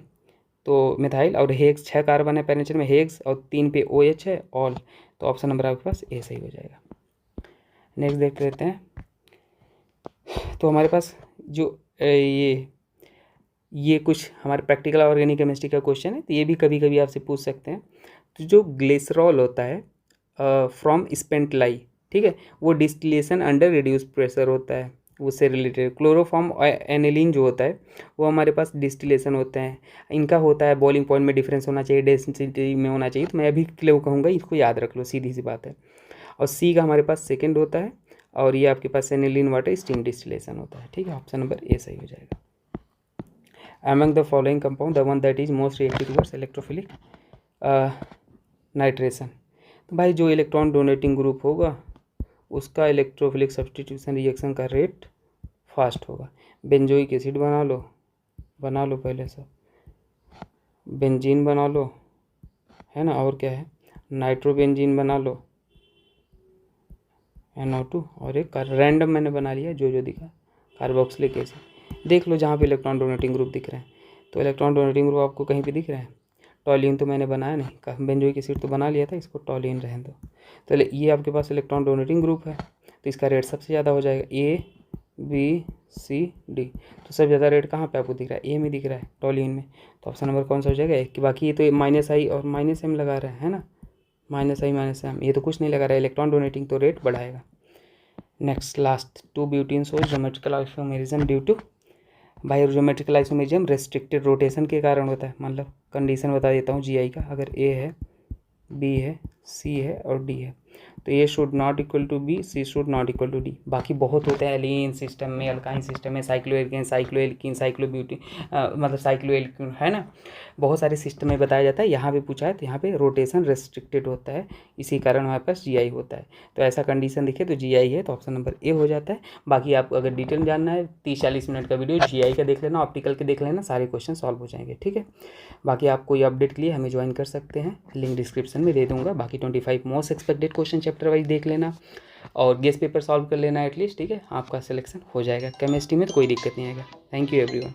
तो मिथाइल, और हेक्स 6 कार्बन है पेरेंचर में, हेक्स, और 3 पे OH है, ऑल। तो ऑप्शन नंबर आपके पास ए सही हो जाएगा। नेक्स्ट देख लेते हैं। तो हमारे पास जो ये कुछ हमारे प्रैक्टिकल ऑर्गेनिक केमिस्ट्री का क्वेश्चन है, तो ये भी कभी कभी आपसे पूछ सकते हैं। तो जो ग्लिसरॉल होता है फ्रॉम स्पेंट लाई, ठीक है, वो डिस्टिलेशन अंडर रिड्यूस प्रेशर होता है, उससे रिलेटेड। क्लोरोफॉर्म एनिलीन जो होता है वो हमारे पास डिस्टिलेशन होते हैं, इनका होता है बॉइलिंग पॉइंट में डिफरेंस होना चाहिए, डेंसिटी में होना चाहिए। तो मैं अभी क्लियर कहूँगा, इसको याद रख लो, सीधी सी बात है। और सी का हमारे पास सेकेंड होता है, और ये आपके पास एनिलीन वाटर स्टीम डिस्टिलेशन होता है, ठीक है। ऑप्शन नंबर ए सही हो जाएगा। Among the following compound, the one that is most reactive towards electrophilic nitration. तो भाई जो इलेक्ट्रॉन डोनेटिंग ग्रुप होगा उसका इलेक्ट्रोफिलिक सब्सटीट्यूशन रिएक्शन का रेट फास्ट होगा। बेंजोइक एसिड बना लो पहले सब, बेंजीन बना लो, है ना, और क्या है, नाइट्रोबेंजीन बना लो, NO2, और एक रैंडम मैंने बना लिया जो दिखा, कार्बोक्सिलिक एसिड। देख लो जहाँ पे इलेक्ट्रॉन डोनेटिंग ग्रुप दिख रहे हैं, तो इलेक्ट्रॉन डोनेटिंग ग्रुप आपको कहीं पे दिख रहे हैं। टॉलिन तो मैंने बनाया नहीं, बेंजोइक एसिड तो बना लिया था, इसको टॉलिन रहने दो। तो ये आपके पास इलेक्ट्रॉन डोनेटिंग ग्रुप है, तो इसका रेट सबसे ज़्यादा हो जाएगा, ABCD। तो सबसे ज़्यादा रेट कहाँ पे आपको दिख रहा है, ए में दिख रहा है, टॉलिन में। तो ऑप्शन नंबर कौन सा हो जाएगा, कि बाकी ये तो -I और -M लगा रहे हैं, है ना, -I, ये तो कुछ नहीं लगा रहा है, इलेक्ट्रॉन डोनेटिंग तो रेट बढ़ाएगा। नेक्स्ट लास्ट 2 ब्यूटीन सोर्स ज्योमेट्रिकल आइसोमेरिज्म ड्यू टू, भाई ज्योमेट्रिकल आइसोमेरिज्म रेस्ट्रिक्टेड रोटेशन के कारण होता है। मतलब कंडीशन बता देता हूँ GI का, अगर A है, B है, C है और D है, तो A should not equal to B, C should not equal to D। बाकी बहुत होते हैं एलिन सिस्टम में, अल्काइन सिस्टम में, साइक्लोएल्केन, साइक्लोएल्कीन, साइक्लोब्यूटी, मतलब साइक्लोएल्कीन है ना, बहुत सारे सिस्टम में बताया जाता है। यहाँ पे पूछा है तो यहाँ पे रोटेशन रेस्ट्रिक्टेड होता है, इसी कारण हमारे पास GI होता है। तो ऐसा कंडीशन दिखे तो GI है, तो ऑप्शन नंबर A हो जाता है। बाकी आप अगर डिटेल में जानना है 30-40 मिनट का वीडियो GI का देख लेना, ऑप्टिकल के देख लेना, सारे क्वेश्चन सॉल्व हो जाएंगे, ठीक है। बाकी आप कोई अपडेट के लिए हमें ज्वाइन कर सकते हैं, लिंक डिस्क्रिप्शन में दे दूंगा। बाकी 25 most expected question chapter wise देख लेना और गेस्ट पेपर सॉल्व कर लेना एटलीस्ट, ठीक है, आपका सिलेक्शन हो जाएगा। केमिस्ट्री में तो कोई दिक्कत नहीं आएगा। Thank you everyone.